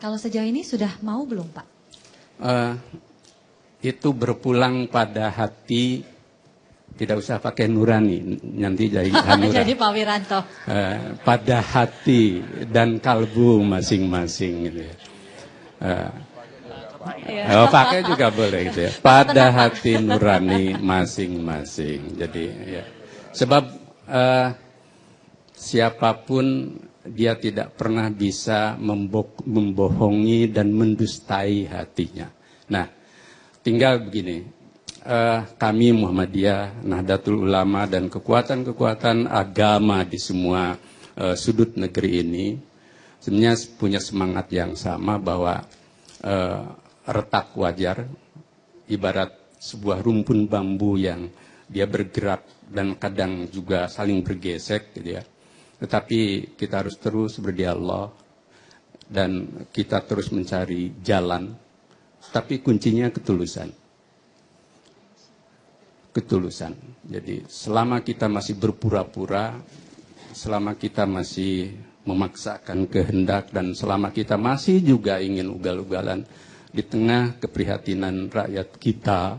Kalau sejauh ini sudah mau belum Pak? Itu berpulang pada hati, tidak usah pakai nurani, nanti jadi hanura. Jadi Pak Wiranto. Pada hati dan kalbu masing-masing gitu ya. Pakai juga boleh gitu ya. Pada hati nurani masing-masing. Jadi ya. Sebab siapapun dia tidak pernah bisa membohongi dan mendustai hatinya. Nah, tinggal begini, kami Muhammadiyah, Nahdlatul Ulama, dan kekuatan-kekuatan agama di semua sudut negeri ini sebenarnya punya semangat yang sama bahwa retak wajar, ibarat sebuah rumpun bambu yang dia bergerak dan kadang juga saling bergesek gitu ya. Tetapi kita harus terus berdialog dan kita terus mencari jalan. Tapi kuncinya ketulusan. Ketulusan. Jadi selama kita masih berpura-pura, selama kita masih memaksakan kehendak, dan selama kita masih juga ingin ugal-ugalan di tengah keprihatinan rakyat kita,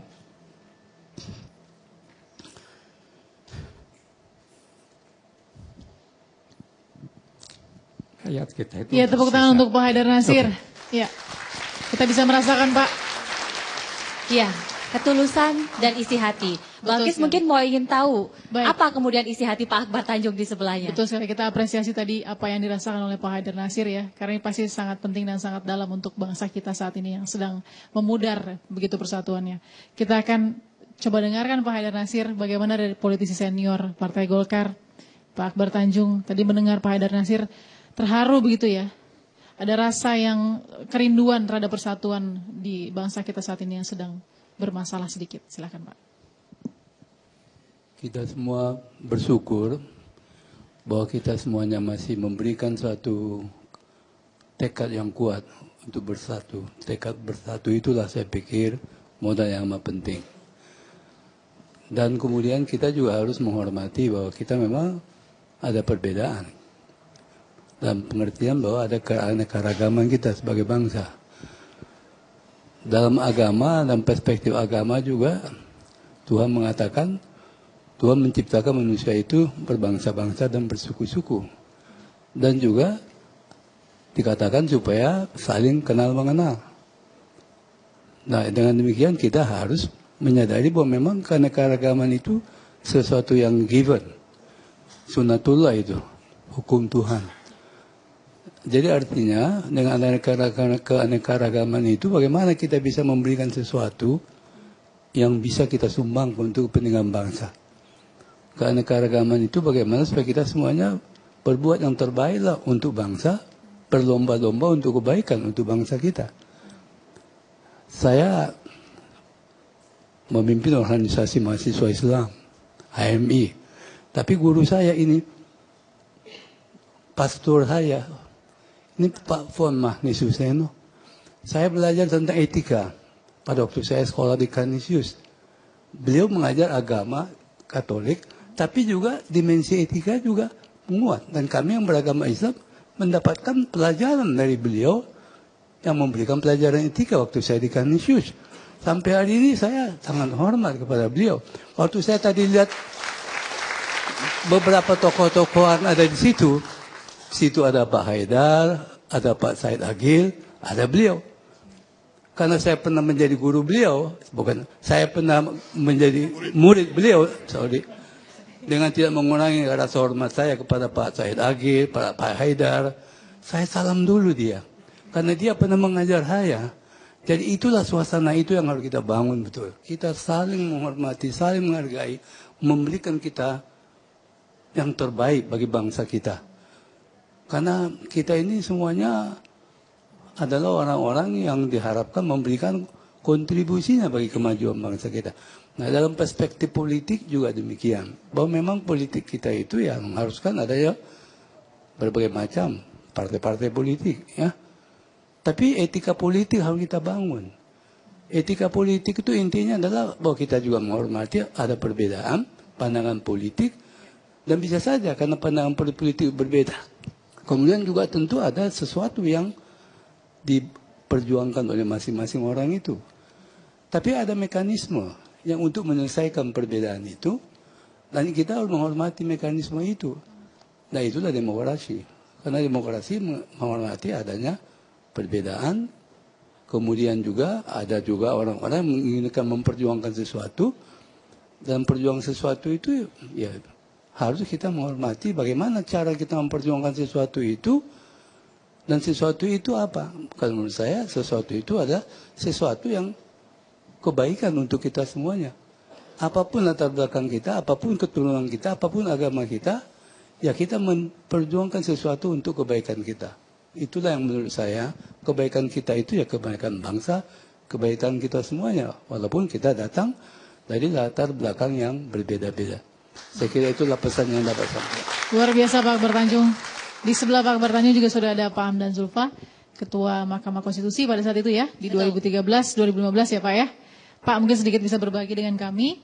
rakyat kita itu. Ya, tepuk tangan untuk Pak Haidar Nasir. Ya, kita bisa merasakan Pak. Ya, ketulusan dan isi hati. Bang Kis mungkin mau ingin tahu apa kemudian isi hati Pak Akbar Tanjung di sebelahnya. Betul sekali, kita apresiasi tadi apa yang dirasakan oleh Pak Haidar Nasir ya. Karena ini pasti sangat penting dan sangat dalam untuk bangsa kita saat ini yang sedang memudar begitu persatuannya. Kita akan coba dengarkan Pak Haidar Nasir bagaimana dari politisi senior Partai Golkar, Pak Akbar Tanjung. Tadi mendengar Pak Haidar Nasir terharu begitu ya. Ada rasa yang kerinduan terhadap persatuan di bangsa kita saat ini yang sedang bermasalah sedikit. Silakan Pak. Kita semua bersyukur bahwa kita semuanya masih memberikan suatu tekad yang kuat untuk bersatu. Tekad bersatu itulah saya pikir modal yang amat penting. Dan kemudian kita juga harus menghormati bahwa kita memang ada perbedaan. Dalam pengertian bahwa ada keanekaragaman kita sebagai bangsa. Dalam agama, dalam perspektif agama juga, Tuhan mengatakan, Tuhan menciptakan manusia itu berbangsa-bangsa dan bersuku-suku. Dan juga dikatakan supaya saling kenal mengenal. Nah, dengan demikian kita harus menyadari bahwa memang keanekaragaman itu sesuatu yang given. Sunnatullah itu, hukum Tuhan. Jadi artinya dengan keanekaragaman itu bagaimana kita bisa memberikan sesuatu yang bisa kita sumbang untuk kepentingan bangsa. keanekaragaman itu bagaimana supaya kita semuanya berbuat yang terbaik lah untuk bangsa, berlomba-lomba untuk kebaikan untuk bangsa kita. Saya memimpin organisasi mahasiswa Islam, HMI. Tapi guru saya ini, pastor saya, ini Pak Fon Mahnisuseno. Saya belajar tentang etika pada waktu saya sekolah di Canisius. Beliau mengajar agama Katolik, tapi juga dimensi etika juga menguat. Dan kami yang beragama Islam mendapatkan pelajaran dari beliau yang memberikan pelajaran etika waktu saya di Canisius. Sampai hari ini saya sangat hormat kepada beliau. Waktu saya tadi lihat beberapa tokoh-tokohan ada di situ. Situ ada Pak Haidar, ada Pak Said Agil, ada beliau. Karena saya pernah menjadi guru beliau, saya pernah menjadi murid beliau, dengan tidak mengurangi rasa hormat saya kepada Pak Said Agil, Pak Haidar, saya salam dulu dia. Karena dia pernah mengajar saya. Jadi itulah suasana itu yang harus kita bangun betul. Kita saling menghormati, saling menghargai, memberikan kita yang terbaik bagi bangsa kita. Karena kita ini semuanya adalah orang-orang yang diharapkan memberikan kontribusinya bagi kemajuan bangsa kita. Nah, dalam perspektif politik juga demikian. Bahwa memang politik kita itu yang mengharuskan adanya berbagai macam partai-partai politik, ya. Tapi etika politik harus kita bangun. Etika politik itu intinya adalah bahwa kita juga menghormati ada perbedaan pandangan politik, dan bisa saja karena pandangan politik berbeda. Kemudian juga tentu ada sesuatu yang diperjuangkan oleh masing-masing orang itu. Tapi ada mekanisme yang untuk menyelesaikan perbedaan itu, dan kita harus menghormati mekanisme itu. Nah, itulah demokrasi. Karena demokrasi menghormati adanya perbedaan, kemudian juga ada juga orang-orang yang menginginkan memperjuangkan sesuatu, dan perjuangan sesuatu itu ya harus kita menghormati bagaimana cara kita memperjuangkan sesuatu itu, dan sesuatu itu apa? Kalau menurut saya sesuatu itu adalah sesuatu yang kebaikan untuk kita semuanya. Apapun latar belakang kita, apapun keturunan kita, apapun agama kita, ya kita memperjuangkan sesuatu untuk kebaikan kita. Itulah yang menurut saya kebaikan kita itu ya kebaikan bangsa, kebaikan kita semuanya. Walaupun kita datang dari latar belakang yang berbeda-beda. Saya kira itulah pesan yang dapat sampaikan. Luar biasa Pak Akbar Tanjung. Di sebelah Pak Akbar Tanjung juga sudah ada Pak Hamdan Zulfa, Ketua Mahkamah Konstitusi pada saat itu ya, di 2013-2015 ya Pak ya. Pak mungkin sedikit bisa berbagi dengan kami.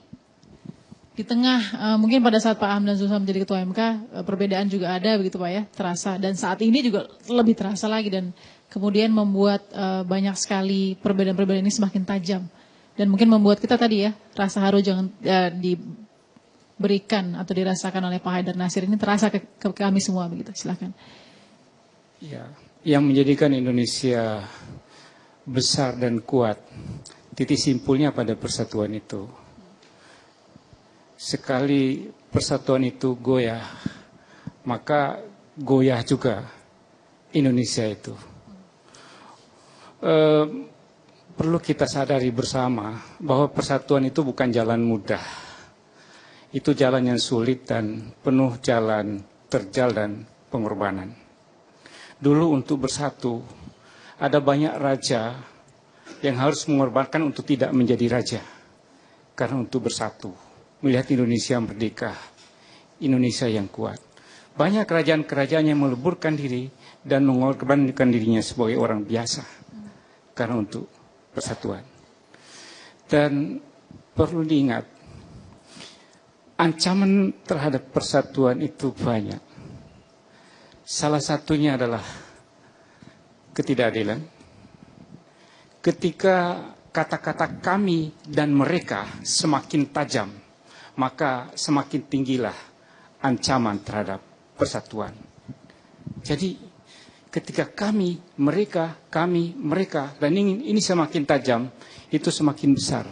Di tengah mungkin pada saat Pak Hamdan Zulfa menjadi Ketua MK, perbedaan juga ada begitu Pak ya, terasa. Dan saat ini juga lebih terasa lagi, dan kemudian membuat banyak sekali perbedaan-perbedaan ini semakin tajam. Dan mungkin membuat kita tadi ya, rasa haru jangan diberikan atau dirasakan oleh Pak Haidar Nasir ini terasa ke kami semua begitu. Silakan. Ya, yang menjadikan Indonesia besar dan kuat, titik simpulnya pada persatuan itu. Sekali persatuan itu goyah, maka goyah juga Indonesia itu. Perlu kita sadari bersama bahwa persatuan itu bukan jalan mudah. Itu jalan yang sulit dan penuh jalan terjal dan pengorbanan. Dulu untuk bersatu, ada banyak raja yang harus mengorbankan untuk tidak menjadi raja. Karena untuk bersatu, melihat Indonesia merdeka, Indonesia yang kuat. Banyak kerajaan-kerajaan yang meleburkan diri dan mengorbankan dirinya sebagai orang biasa. Karena untuk persatuan. Dan perlu diingat, ancaman terhadap persatuan itu banyak. Salah satunya adalah ketidakadilan. Ketika kata-kata kami dan mereka semakin tajam, maka semakin tinggilah ancaman terhadap persatuan. Jadi ketika kami, mereka, dan ini semakin tajam, itu semakin besar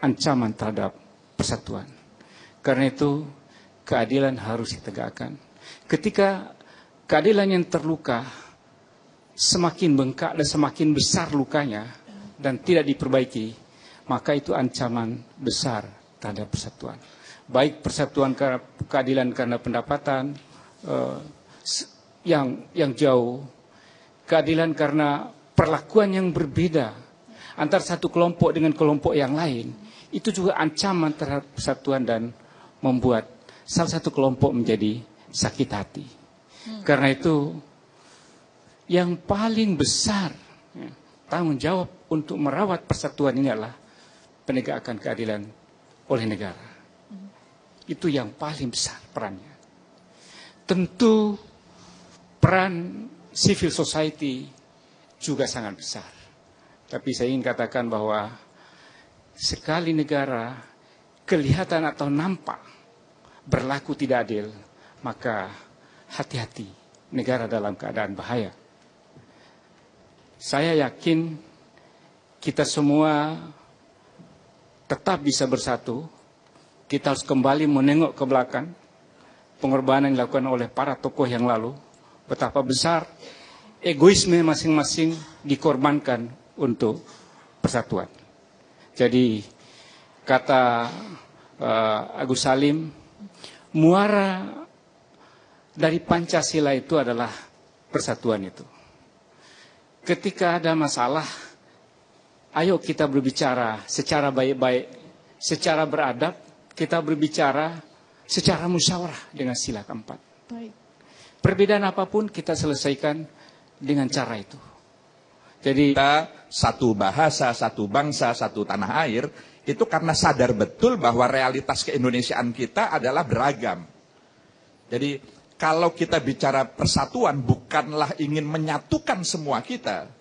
ancaman terhadap persatuan. Karena itu keadilan harus ditegakkan. Ketika keadilan yang terluka semakin bengkak dan semakin besar lukanya dan tidak diperbaiki, maka itu ancaman besar terhadap persatuan. baik persatuan keadilan karena pendapatan yang jauh, keadilan karena perlakuan yang berbeda antar satu kelompok dengan kelompok yang lain, itu juga ancaman terhadap persatuan dan membuat salah satu kelompok menjadi sakit hati. Karena itu yang paling besar tanggung jawab untuk merawat persatuan ini adalah penegakan keadilan oleh negara. Itu yang paling besar perannya. Tentu peran civil society juga sangat besar. Tapi saya ingin katakan bahwa sekali negara kelihatan atau nampak berlaku tidak adil, maka hati-hati, negara dalam keadaan bahaya. Saya yakin kita semua tetap bisa bersatu. Kita harus kembali menengok ke belakang pengorbanan yang dilakukan oleh para tokoh yang lalu. Betapa besar egoisme masing-masing dikorbankan untuk persatuan. Jadi kata Agus Salim, muara dari Pancasila itu adalah persatuan itu. Ketika ada masalah, ayo kita berbicara secara baik-baik, secara beradab, kita berbicara secara musyawarah dengan sila keempat. Baik. Perbedaan apapun kita selesaikan dengan cara itu. Jadi kita satu bahasa, satu bangsa, satu tanah air, itu karena sadar betul bahwa realitas keindonesiaan kita adalah beragam. Jadi kalau kita bicara persatuan bukanlah ingin menyatukan semua kita.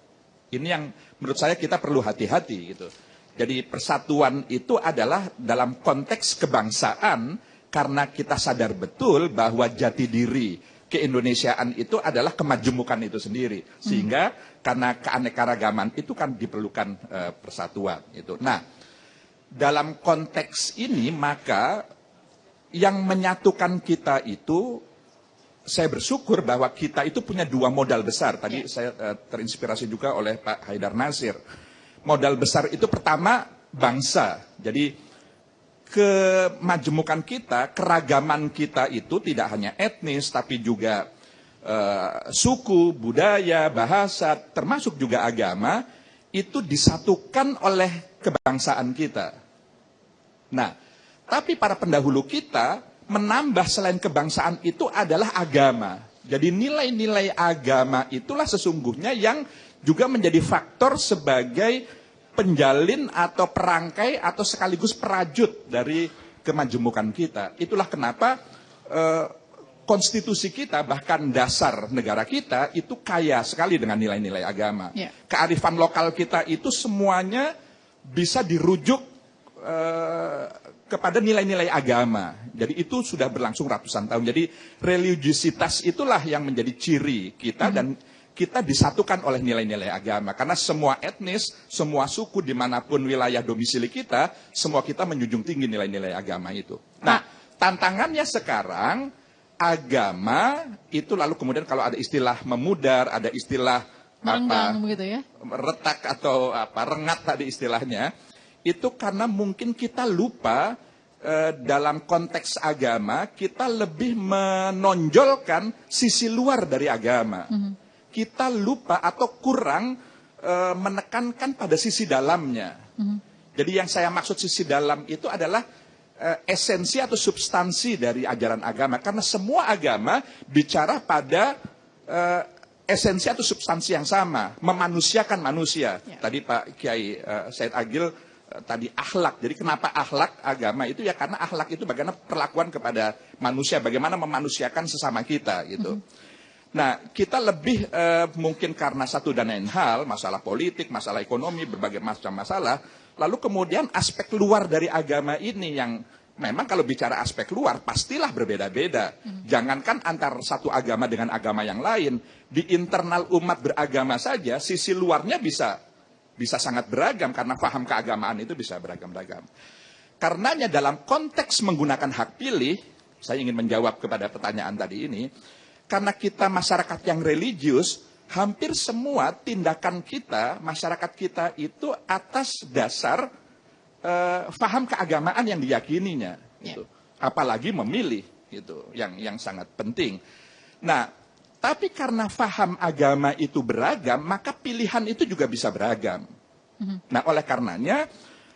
Ini yang menurut saya kita perlu hati-hati gitu. Jadi persatuan itu adalah dalam konteks kebangsaan karena kita sadar betul bahwa jati diri keindonesiaan itu adalah kemajemukan itu sendiri. Sehingga karena keanekaragaman itu kan diperlukan persatuan itu. Nah, dalam konteks ini maka yang menyatukan kita itu, saya bersyukur bahwa kita itu punya dua modal besar. Tadi saya terinspirasi juga oleh Pak Haidar Nasir. Modal besar itu pertama bangsa. Jadi kemajemukan kita, keragaman kita itu tidak hanya etnis tapi juga suku, budaya, bahasa, termasuk juga agama, itu disatukan oleh kebangsaan kita. Nah, tapi para pendahulu kita menambah selain kebangsaan itu adalah agama. Jadi nilai-nilai agama itulah sesungguhnya yang juga menjadi faktor sebagai penjalin atau perangkai atau sekaligus perajut dari kemajemukan kita. Itulah kenapa konstitusi kita, bahkan dasar negara kita itu kaya sekali dengan nilai-nilai agama. Kearifan lokal kita itu semuanya bisa dirujuk kepada nilai-nilai agama. Jadi itu sudah berlangsung ratusan tahun. Jadi religiusitas itulah yang menjadi ciri kita dan kita disatukan oleh nilai-nilai agama. Karena semua etnis, semua suku dimanapun wilayah domisili kita, semua kita menjunjung tinggi nilai-nilai agama itu. Nah, tantangannya sekarang agama itu lalu kemudian kalau ada istilah memudar, ada istilah begitu ya? Retak atau rengat tadi istilahnya, itu karena mungkin kita lupa dalam konteks agama kita lebih menonjolkan sisi luar dari agama. Kita lupa atau kurang menekankan pada sisi dalamnya. Jadi yang saya maksud sisi dalam itu adalah esensi atau substansi dari ajaran agama. Karena semua agama bicara pada esensi atau substansi yang sama, memanusiakan manusia. Tadi Pak Kiai Said Agil tadi akhlak. Jadi kenapa akhlak agama itu ya karena akhlak itu bagaimana perlakuan kepada manusia, bagaimana memanusiakan sesama kita gitu. Nah, kita lebih mungkin karena satu dan lain hal, masalah politik, masalah ekonomi, berbagai macam masalah, lalu kemudian aspek luar dari agama ini yang memang kalau bicara aspek luar pastilah berbeda-beda. Jangankan antar satu agama dengan agama yang lain, di internal umat beragama saja sisi luarnya bisa sangat beragam karena paham keagamaan itu bisa beragam-ragam. Karenanya dalam konteks menggunakan hak pilih, saya ingin menjawab kepada pertanyaan tadi ini, karena kita masyarakat yang religius, hampir semua tindakan kita, masyarakat kita itu atas dasar paham keagamaan yang diyakininya. Gitu. apalagi memilih, gitu, yang sangat penting. Nah, tapi karena faham agama itu beragam, maka pilihan itu juga bisa beragam. Nah, oleh karenanya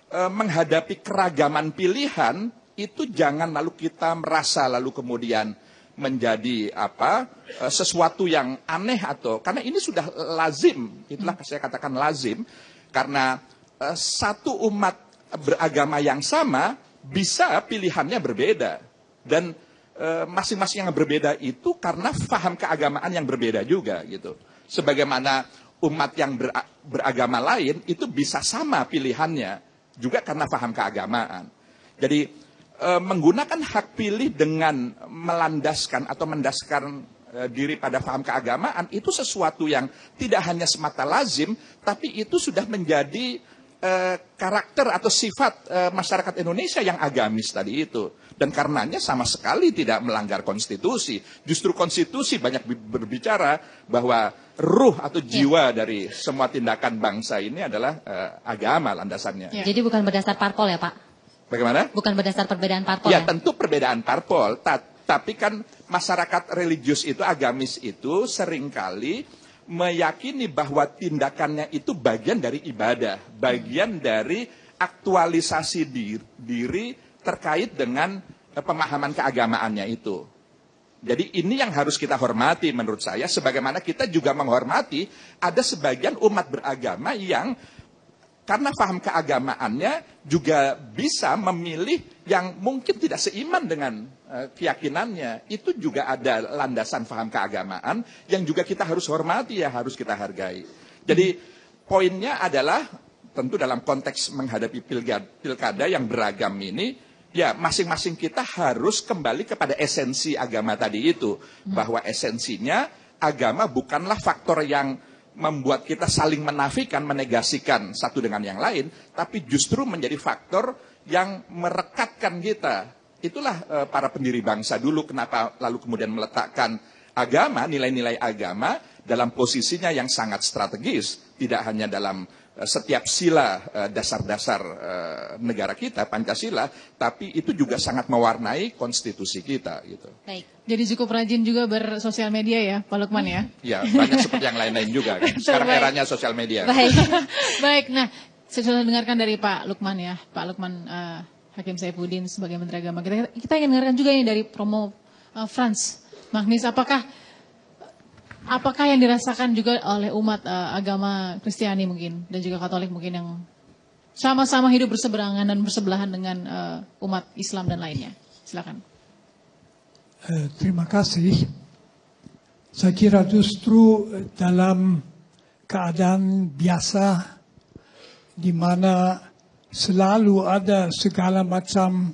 menghadapi keragaman pilihan itu jangan lalu kita merasa lalu kemudian menjadi sesuatu yang aneh, atau karena ini sudah lazim, itulah saya katakan lazim, karena satu umat beragama yang sama bisa pilihannya berbeda, dan masing-masing yang berbeda itu karena faham keagamaan yang berbeda juga, gitu. Sebagaimana umat yang beragama lain itu bisa sama pilihannya juga karena faham keagamaan. Jadi menggunakan hak pilih dengan melandaskan atau mendasarkan diri pada faham keagamaan itu sesuatu yang tidak hanya semata lazim, tapi itu sudah menjadi karakter atau sifat masyarakat Indonesia yang agamis tadi itu. Dan karenanya sama sekali tidak melanggar konstitusi. Justru konstitusi banyak berbicara bahwa ruh atau jiwa dari semua tindakan bangsa ini adalah agama landasannya. Jadi bukan berdasar parpol ya Pak? Bagaimana? Bukan berdasar perbedaan parpol ya? Tentu perbedaan parpol, tapi kan masyarakat religius itu, agamis itu seringkali meyakini bahwa tindakannya itu bagian dari ibadah, bagian dari aktualisasi diri terkait dengan pemahaman keagamaannya itu. Jadi ini yang harus kita hormati menurut saya, sebagaimana kita juga menghormati ada sebagian umat beragama yang karena paham keagamaannya juga bisa memilih yang mungkin tidak seiman dengan keyakinannya. Itu juga ada landasan paham keagamaan yang juga kita harus hormati, ya harus kita hargai. Jadi poinnya adalah tentu dalam konteks menghadapi pilkada yang beragam ini, ya masing-masing kita harus kembali kepada esensi agama tadi itu. Bahwa esensinya agama bukanlah faktor yang membuat kita saling menafikan, menegasikan satu dengan yang lain, tapi justru menjadi faktor yang merekatkan kita. Itulah para pendiri bangsa dulu kenapa lalu kemudian meletakkan agama, nilai-nilai agama dalam posisinya yang sangat strategis, tidak hanya dalam setiap sila dasar-dasar negara kita, Pancasila, tapi itu juga sangat mewarnai konstitusi kita. Gitu. Baik. Jadi cukup rajin juga bersosial media ya, Pak Lukman ya? Ya, banyak seperti yang lain-lain juga. Kan. Sekarang eranya sosial media. Baik, baik. Nah, saya sudah dengarkan dari Pak Lukman ya, Pak Lukman Hakim Saifuddin sebagai Menteri Agama. Kita ingin dengarkan juga ini dari Romo Frans Magnis, apakah yang dirasakan juga oleh umat agama Kristiani mungkin dan juga Katolik mungkin yang sama-sama hidup berseberangan dan bersebelahan dengan umat Islam dan lainnya? Silakan. Terima kasih. Saya kira justru dalam keadaan biasa di mana selalu ada segala macam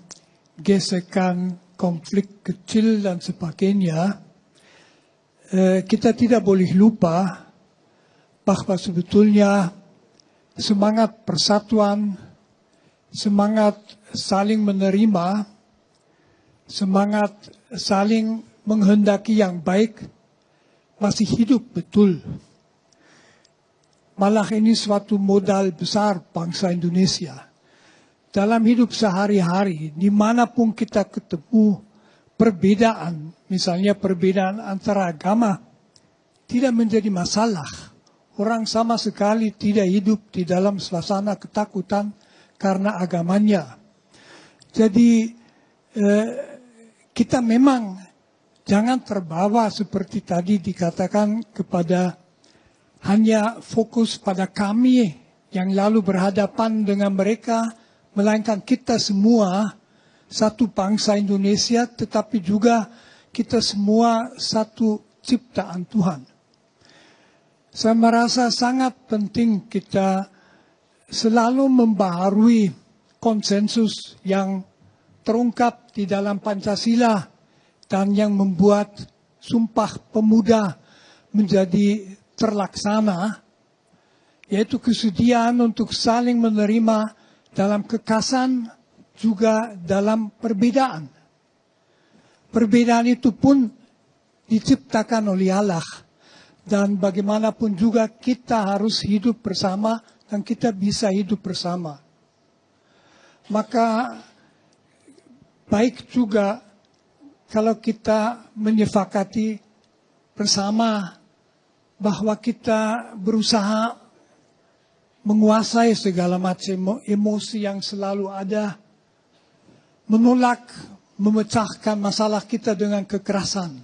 gesekan, konflik kecil dan sebagainya, kita tidak boleh lupa bahwa sebetulnya semangat persatuan, semangat saling menerima, semangat saling menghendaki yang baik masih hidup betul. Malah ini suatu modal besar bangsa Indonesia. Dalam hidup sehari-hari, dimanapun kita ketemu perbedaan, misalnya perbedaan antara agama, tidak menjadi masalah. Orang sama sekali tidak hidup di dalam suasana ketakutan karena agamanya. Jadi kita memang jangan terbawa seperti tadi dikatakan kepada hanya fokus pada kami yang lalu berhadapan dengan mereka, melainkan kita semua satu bangsa Indonesia, tetapi juga kita semua satu ciptaan Tuhan. Saya merasa sangat penting kita selalu membaharui konsensus yang terungkap di dalam Pancasila dan yang membuat Sumpah Pemuda menjadi terlaksana, yaitu kesediaan untuk saling menerima dalam kekasan juga dalam perbedaan. Perbedaan itu pun diciptakan oleh Allah, dan bagaimanapun juga kita harus hidup bersama dan kita bisa hidup bersama. Maka baik juga kalau kita menyepakati bersama bahwa kita berusaha menguasai segala macam emosi yang selalu ada, menolak, memecahkan masalah kita dengan kekerasan.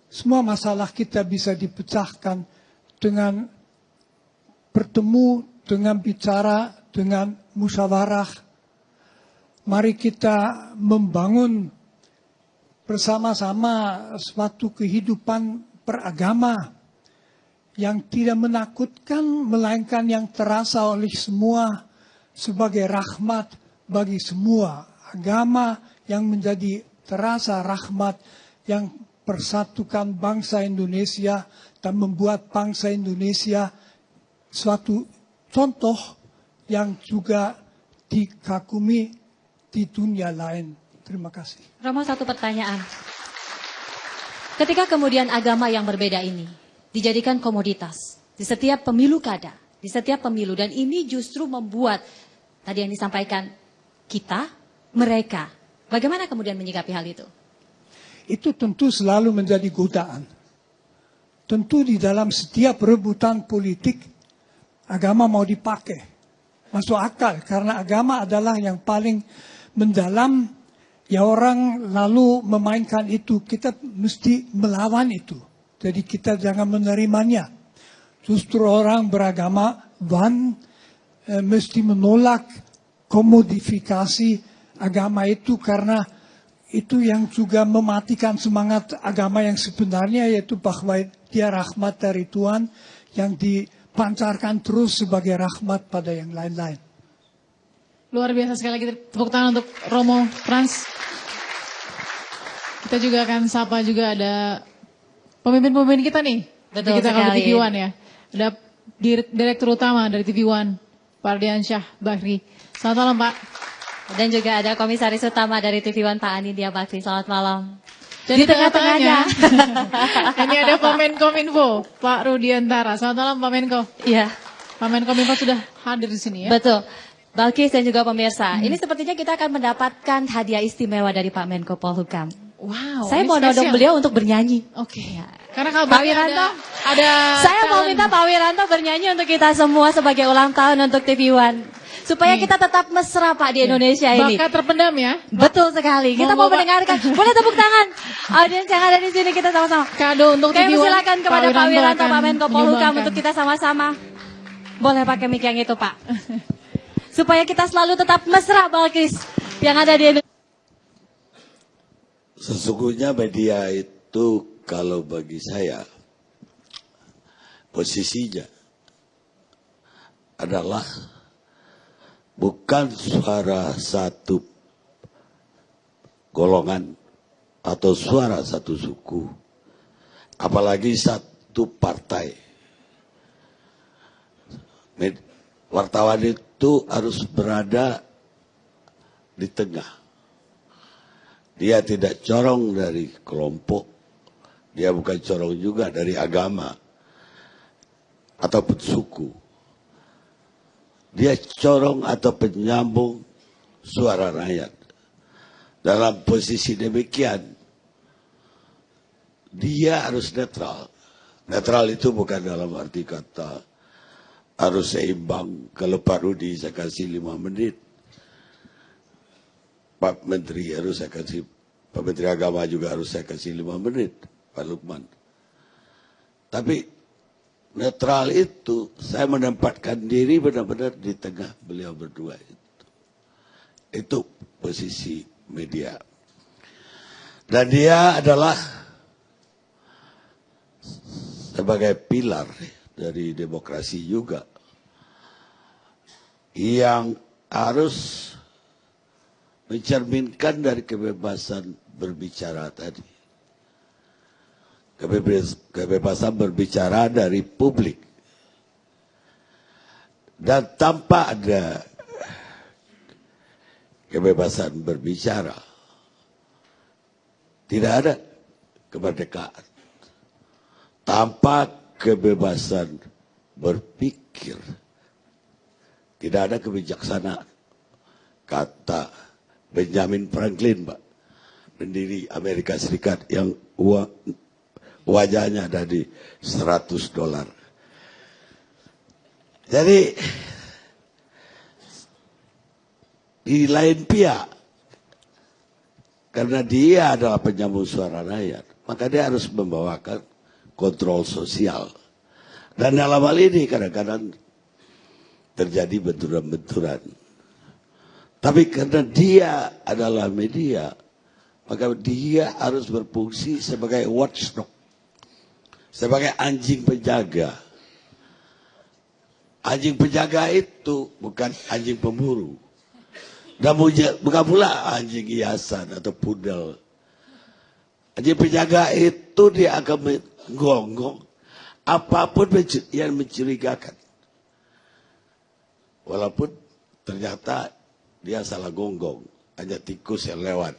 Semua masalah kita bisa dipecahkan dengan bertemu, dengan bicara, dengan musyawarah. Mari kita membangun bersama-sama suatu kehidupan beragama yang tidak menakutkan, melainkan yang terasa oleh semua sebagai rahmat bagi semua. Agama yang menjadi terasa rahmat yang persatukan bangsa Indonesia dan membuat bangsa Indonesia suatu contoh yang juga dikagumi di dunia lain. Terima kasih. Romo, satu pertanyaan. Ketika kemudian agama yang berbeda ini dijadikan komoditas di setiap pemilu kada, di setiap pemilu, dan ini justru membuat tadi yang disampaikan kita, mereka, bagaimana kemudian menyikapi hal itu? Itu tentu selalu menjadi godaan. Tentu di dalam setiap rebutan politik agama mau dipakai. Masuk akal karena agama adalah yang paling mendalam. Ya orang lalu memainkan itu, kita mesti melawan itu. Jadi kita jangan menerimanya. Justru orang beragama mesti menolak komodifikasi agama itu karena itu yang juga mematikan semangat agama yang sebenarnya, yaitu bahwa dia rahmat dari Tuhan yang dipancarkan terus sebagai rahmat pada yang lain-lain. Luar biasa sekali lagi, tepuk tangan untuk Romo Frans. Kita juga akan sapa juga ada pemimpin-pemimpin kita nih. Betul kita sekali. Kalau di TV One ya. Ada Direktur Utama dari TV One, Pak Ardiansyah Bahri. Selamat malam Pak. Dan juga ada Komisaris Utama dari TV One, Pak Anindya Bakri. Selamat malam. Dan di tengah-tengahnya ini ada Pak Menkominfo, Pak Rudiantara. Selamat malam Pak Menko. Iya. Pak Menkominfo sudah hadir di sini ya. Betul. Balkis dan juga pemirsa, ini sepertinya kita akan mendapatkan hadiah istimewa dari Pak Menko Polhukam. Wow. Saya mau nodong beliau untuk bernyanyi. Oke. Ya. Karena Pak Wiranto, saya mau minta Pak Wiranto bernyanyi untuk kita semua sebagai ulang tahun untuk TV One. Supaya kita tetap mesra Pak di Indonesia ini. Bakat terpendam ya. Betul sekali. Kita mau mendengarkan. Boleh tepuk tangan. Audiens yang ada di sini kita sama-sama. Kado untuk TV One. Silakan kepada Pak Wiranto, Pak Menko Polhukam untuk kita sama-sama. Boleh pakai mic yang itu Pak. Supaya kita selalu tetap mesra Balkis yang ada di Indonesia. Sesungguhnya media itu kalau bagi saya posisinya adalah bukan suara satu golongan atau suara satu suku, apalagi satu partai. Wartawan itu harus berada di tengah. Dia tidak corong dari kelompok, dia bukan corong juga dari agama ataupun suku. Dia corong atau penyambung suara rakyat. Dalam posisi demikian, dia harus netral. Netral itu bukan dalam arti kata harus seimbang. Kalau Pak Rudi saya kasih 5 menit. Pak Menteri harus saya kasih, Pak Menteri Agama juga harus saya kasih 5 menit, Pak Lukman. Tapi netral itu saya menempatkan diri benar-benar di tengah beliau berdua itu. Itu posisi media. Dan dia adalah sebagai pilar dari demokrasi juga yang harus mencerminkan dari kebebasan berbicara tadi. Kebebasan berbicara dari publik. Dan tanpa ada kebebasan berbicara, tidak ada kemerdekaan. Tanpa kebebasan berpikir, tidak ada kebijaksanaan. Kata Benjamin Franklin, Pak. pendiri Amerika Serikat yang wajahnya ada di $100. Jadi di lain pihak, karena dia adalah penyambung suara rakyat, maka dia harus membawakan kontrol sosial. Dan dalam hal ini kadang-kadang terjadi benturan-benturan. Tapi karena dia adalah media, maka dia harus berfungsi sebagai watchdog, sebagai anjing penjaga. Anjing penjaga itu bukan anjing pemburu. Dan bukan pula anjing hiasan atau pudel. Anjing penjaga itu dia akan menggonggong apapun yang mencurigakan. Walaupun ternyata dia salah gonggong, hanya tikus yang lewat,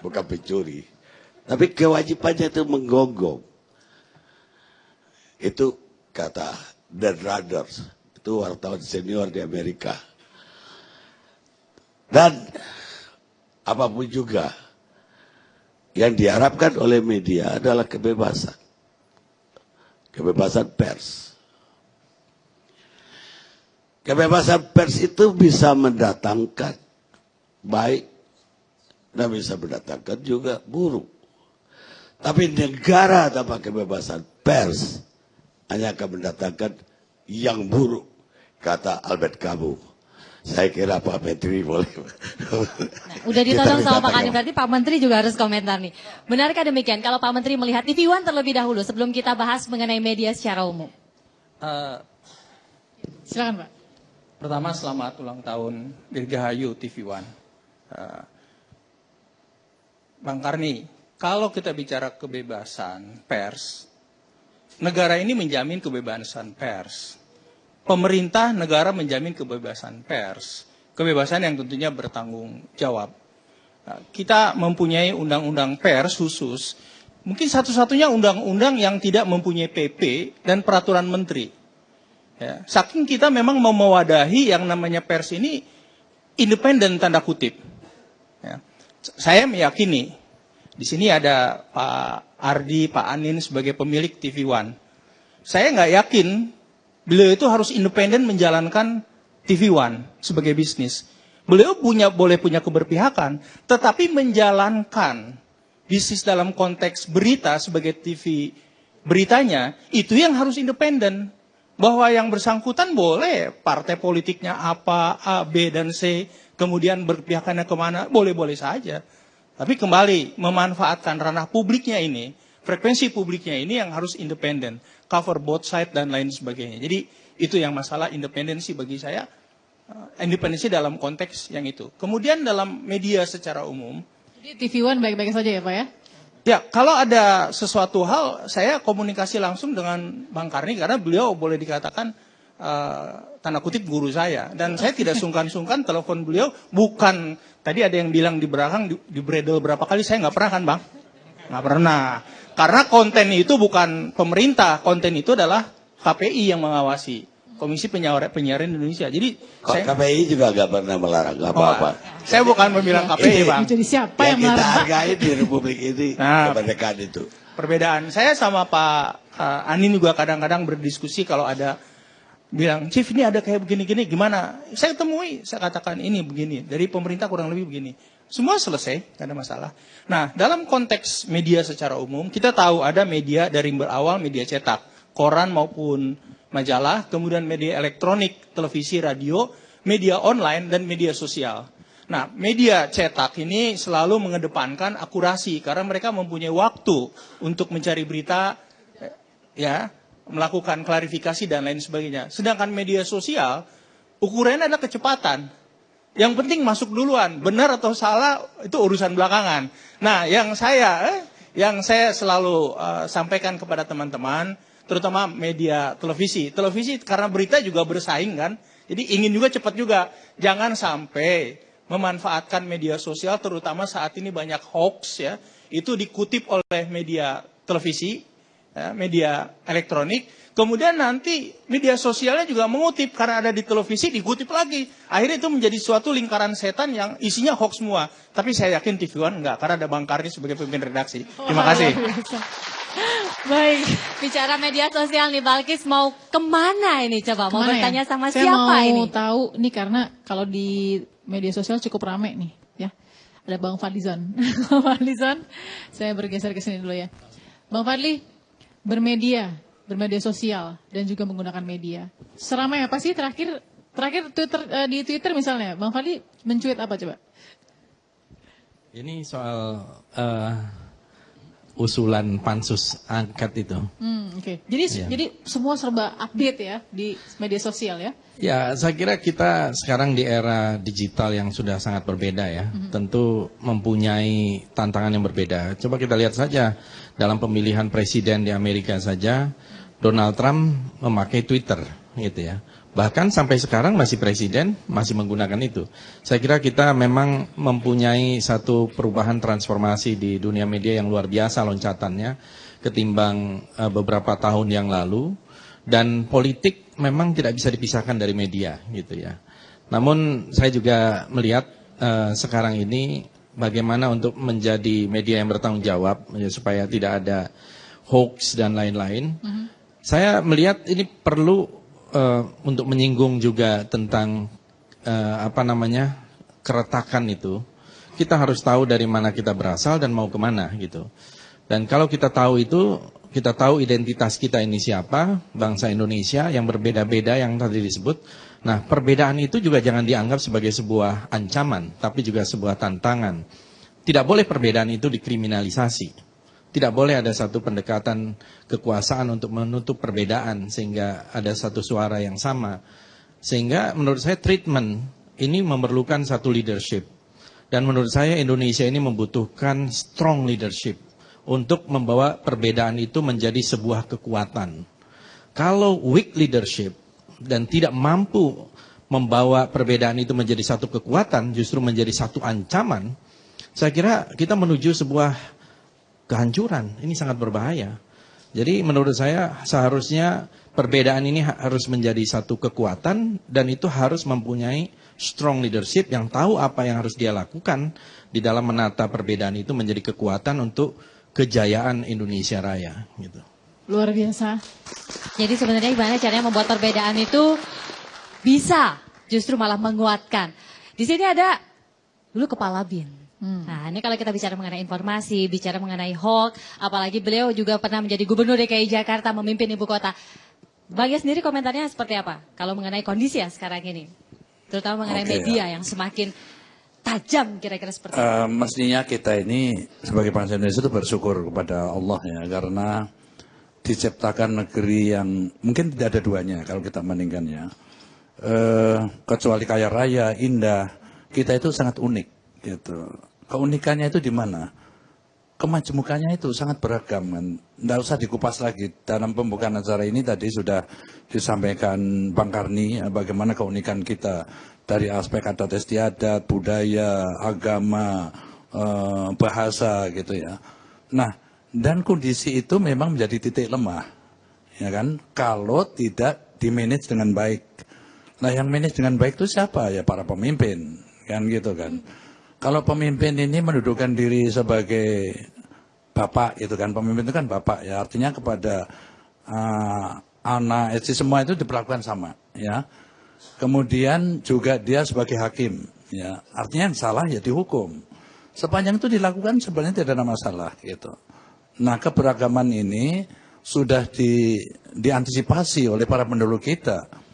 bukan pencuri. Tapi kewajibannya itu menggonggong. Itu kata Dan Rogers, itu wartawan senior di Amerika. Dan apapun juga yang diharapkan oleh media adalah kebebasan. Kebebasan pers. Kebebasan pers itu bisa mendatangkan baik dan bisa mendatangkan juga buruk. Tapi negara tanpa kebebasan pers hanya akan mendatangkan yang buruk, kata Albert Camus. Saya kira Pak Menteri boleh. Nah, udah ditodong sama Pak Kani, berarti Pak Menteri juga harus komentar nih. Benarkah demikian kalau Pak Menteri melihat TV One terlebih dahulu sebelum kita bahas mengenai media secara umum? Silakan Pak. Pertama, selamat ulang tahun Dirgahayu TV One. Bang Karni, kalau kita bicara kebebasan pers, negara ini menjamin kebebasan pers. Pemerintah negara menjamin kebebasan pers. Kebebasan yang tentunya bertanggung jawab. Nah, kita mempunyai undang-undang pers khusus. Mungkin satu-satunya undang-undang yang tidak mempunyai PP dan peraturan menteri. Ya, saking kita memang mau mewadahi yang namanya pers ini independen tanda kutip. Ya, saya meyakini di sini ada Pak Ardi, Pak Anin sebagai pemilik TV One. Saya nggak yakin beliau itu harus independen menjalankan TV One sebagai bisnis. Beliau boleh punya keberpihakan, tetapi menjalankan bisnis dalam konteks berita sebagai TV beritanya, itu yang harus independen. Bahwa yang bersangkutan boleh partai politiknya apa, A, B, dan C, kemudian berpihakannya kemana, boleh-boleh saja. Tapi kembali, memanfaatkan ranah publiknya ini, frekuensi publiknya ini yang harus independen. Cover both side dan lain sebagainya. Jadi itu yang masalah independensi bagi saya. Independensi dalam konteks yang itu. Kemudian dalam media secara umum. Jadi TV One baik-baik saja ya Pak ya? Ya, kalau ada sesuatu hal, saya komunikasi langsung dengan Bang Karni. Karena beliau boleh dikatakan tanda kutip guru saya. Dan saya tidak sungkan-sungkan telepon beliau. Bukan, tadi ada yang bilang di belakang di bredel berapa kali. Saya nggak pernah kan Bang? Nggak pernah. Karena konten itu bukan pemerintah, konten itu adalah KPI yang mengawasi, Komisi Penyiaran Indonesia. Jadi KPI juga nggak pernah melarang apa-apa. Saya bukan membilang KPI, Bang. Jadi siapa yang kita melarang? hargai di Republik ini kemerdekaan itu. Perbedaan saya sama Pak Anin juga kadang-kadang berdiskusi kalau ada bilang, Chief ini ada kayak begini-gini, gimana? Saya temui, saya katakan ini begini, dari pemerintah kurang lebih begini. Semua selesai, tidak ada masalah. Nah, dalam konteks media secara umum, kita tahu ada media dari berawal media cetak, koran maupun majalah, kemudian media elektronik, televisi, radio, media online, dan media sosial. Nah, media cetak ini selalu mengedepankan akurasi, karena mereka mempunyai waktu untuk mencari berita, ya, melakukan klarifikasi, dan lain sebagainya. Sedangkan media sosial, ukurannya adalah kecepatan. Yang penting masuk duluan, benar atau salah itu urusan belakangan. Nah, yang saya selalu sampaikan kepada teman-teman, terutama media televisi. Televisi karena berita juga bersaing kan, jadi ingin juga cepat juga. Jangan sampai memanfaatkan media sosial, terutama saat ini banyak hoax ya, itu dikutip oleh media televisi, ya, media elektronik. Kemudian nanti media sosialnya juga mengutip, karena ada di televisi dikutip lagi. Akhirnya itu menjadi suatu lingkaran setan yang isinya hoax semua. Tapi saya yakin TV One enggak, karena ada Bang Karni sebagai pemimpin redaksi. Terima kasih. Baik, bicara media sosial nih, Balkis mau kemana ini coba? Mau Kemana bertanya ya? sama Saya siapa mau ini? tahu nih, karena kalau di media sosial cukup rame nih ya. Ada Bang Fadlizon. Bang Fadlizon, saya bergeser ke sini dulu ya. Bang Fadli, bermedia sosial dan juga menggunakan media. Seramai apa sih terakhir Twitter, di Twitter misalnya, Bang Fadli mencuit apa coba? Ini soal usulan pansus angket itu. Oke. Jadi semua serba update ya di media sosial ya? Ya, saya kira kita sekarang di era digital yang sudah sangat berbeda ya. Tentu mempunyai tantangan yang berbeda. Coba kita lihat saja dalam pemilihan presiden di Amerika saja, Donald Trump memakai Twitter gitu ya. Bahkan sampai sekarang masih presiden, masih menggunakan itu. Saya kira kita memang mempunyai satu perubahan transformasi di dunia media yang luar biasa loncatannya ketimbang beberapa tahun yang lalu. Dan politik memang tidak bisa dipisahkan dari media gitu ya. Namun saya juga melihat sekarang ini bagaimana untuk menjadi media yang bertanggung jawab ya, supaya tidak ada hoax dan lain-lain. Saya melihat ini perlu untuk menyinggung juga tentang keretakan itu. Kita harus tahu dari mana kita berasal dan mau kemana gitu. Dan kalau kita tahu itu, kita tahu identitas kita ini siapa, bangsa Indonesia yang berbeda-beda yang tadi disebut. Nah, perbedaan itu juga jangan dianggap sebagai sebuah ancaman, tapi juga sebuah tantangan. Tidak boleh perbedaan itu dikriminalisasi. Tidak boleh ada satu pendekatan kekuasaan untuk menutup perbedaan sehingga ada satu suara yang sama. Sehingga menurut saya treatment ini memerlukan satu leadership. Dan menurut saya Indonesia ini membutuhkan strong leadership untuk membawa perbedaan itu menjadi sebuah kekuatan. Kalau weak leadership dan tidak mampu membawa perbedaan itu menjadi satu kekuatan, justru menjadi satu ancaman, saya kira kita menuju sebuah kehancuran. Ini sangat berbahaya. Jadi menurut saya seharusnya perbedaan ini harus menjadi satu kekuatan dan itu harus mempunyai strong leadership yang tahu apa yang harus dia lakukan di dalam menata perbedaan itu menjadi kekuatan untuk kejayaan Indonesia Raya gitu. Luar biasa. Jadi sebenarnya gimana caranya membuat perbedaan itu bisa justru malah menguatkan. Di sini ada dulu Kepala BIN. Nah, ini kalau kita bicara mengenai informasi, bicara mengenai hoax, apalagi beliau juga pernah menjadi Gubernur DKI Jakarta, memimpin ibu kota. Bagja sendiri komentarnya seperti apa kalau mengenai kondisi ya sekarang ini? Terutama mengenai media yang semakin tajam kira-kira seperti itu. Mestinya kita ini sebagai bangsa Indonesia itu bersyukur kepada Allah ya, karena diciptakan negeri yang mungkin tidak ada duanya kalau kita bandingkannya. Kecuali kaya raya, indah, kita itu sangat unik gitu. Keunikannya itu di mana? Kemajemukannya itu sangat beragam kan. Tidak usah dikupas lagi. Dalam pembukaan acara ini tadi sudah disampaikan Bang Karni ya, bagaimana keunikan kita dari aspek adat istiadat, budaya, agama, bahasa gitu ya. Nah, dan kondisi itu memang menjadi titik lemah, ya kan? Kalau tidak dimanage dengan baik. Nah, yang manage dengan baik itu siapa? Ya para pemimpin, kan gitu kan. Kalau pemimpin ini mendudukkan diri sebagai bapak, gitu kan, pemimpin itu kan bapak ya, artinya kepada anak, istri semua itu diperlakukan sama, ya. Kemudian juga dia sebagai hakim, ya, artinya yang salah ya dihukum. Sepanjang itu dilakukan sebenarnya tidak ada masalah, gitu. Nah, keberagaman ini sudah diantisipasi oleh para pendahulu kita.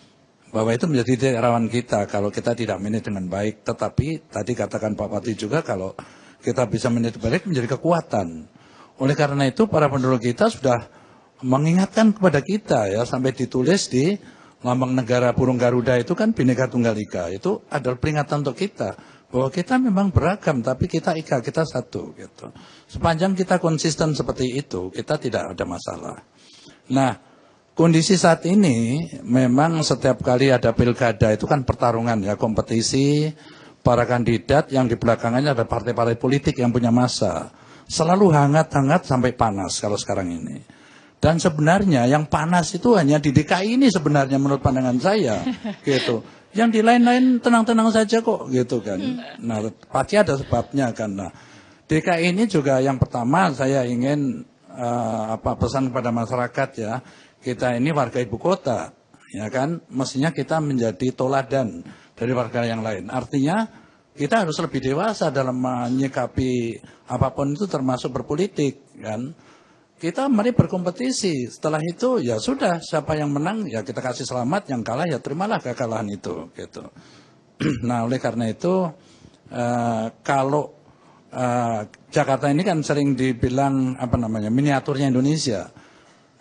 Bahwa itu menjadi titik rawan kita kalau kita tidak manage dengan baik. Tetapi tadi katakan Pak Pati juga kalau kita bisa manage baik menjadi kekuatan. Oleh karena itu para pendahulu kita sudah mengingatkan kepada kita ya, sampai ditulis di lambang negara burung Garuda itu kan Bhinneka Tunggal Ika. Itu adalah peringatan untuk kita bahwa kita memang beragam tapi kita ika, kita satu gitu. Sepanjang kita konsisten seperti itu, kita tidak ada masalah. Nah, kondisi saat ini memang setiap kali ada pilkada itu kan pertarungan ya, kompetisi para kandidat yang di belakangnya ada partai-partai politik yang punya massa. Selalu hangat-hangat sampai panas kalau sekarang ini. Dan sebenarnya yang panas itu hanya di DKI ini sebenarnya menurut pandangan saya, gitu. Yang di lain-lain tenang-tenang saja kok, gitu kan. Nah, pasti ada sebabnya kan. Nah, DKI ini juga yang pertama saya ingin pesan kepada masyarakat ya, kita ini warga ibu kota, ya kan. Mestinya kita menjadi toladan dari warga yang lain. Artinya kita harus lebih dewasa dalam menyikapi apapun itu termasuk berpolitik, kan. Kita mari berkompetisi. Setelah itu ya sudah, siapa yang menang ya kita kasih selamat, yang kalah ya terimalah kekalahan itu, gitu. Nah, oleh karena itu kalau Jakarta ini kan sering dibilang miniaturnya Indonesia.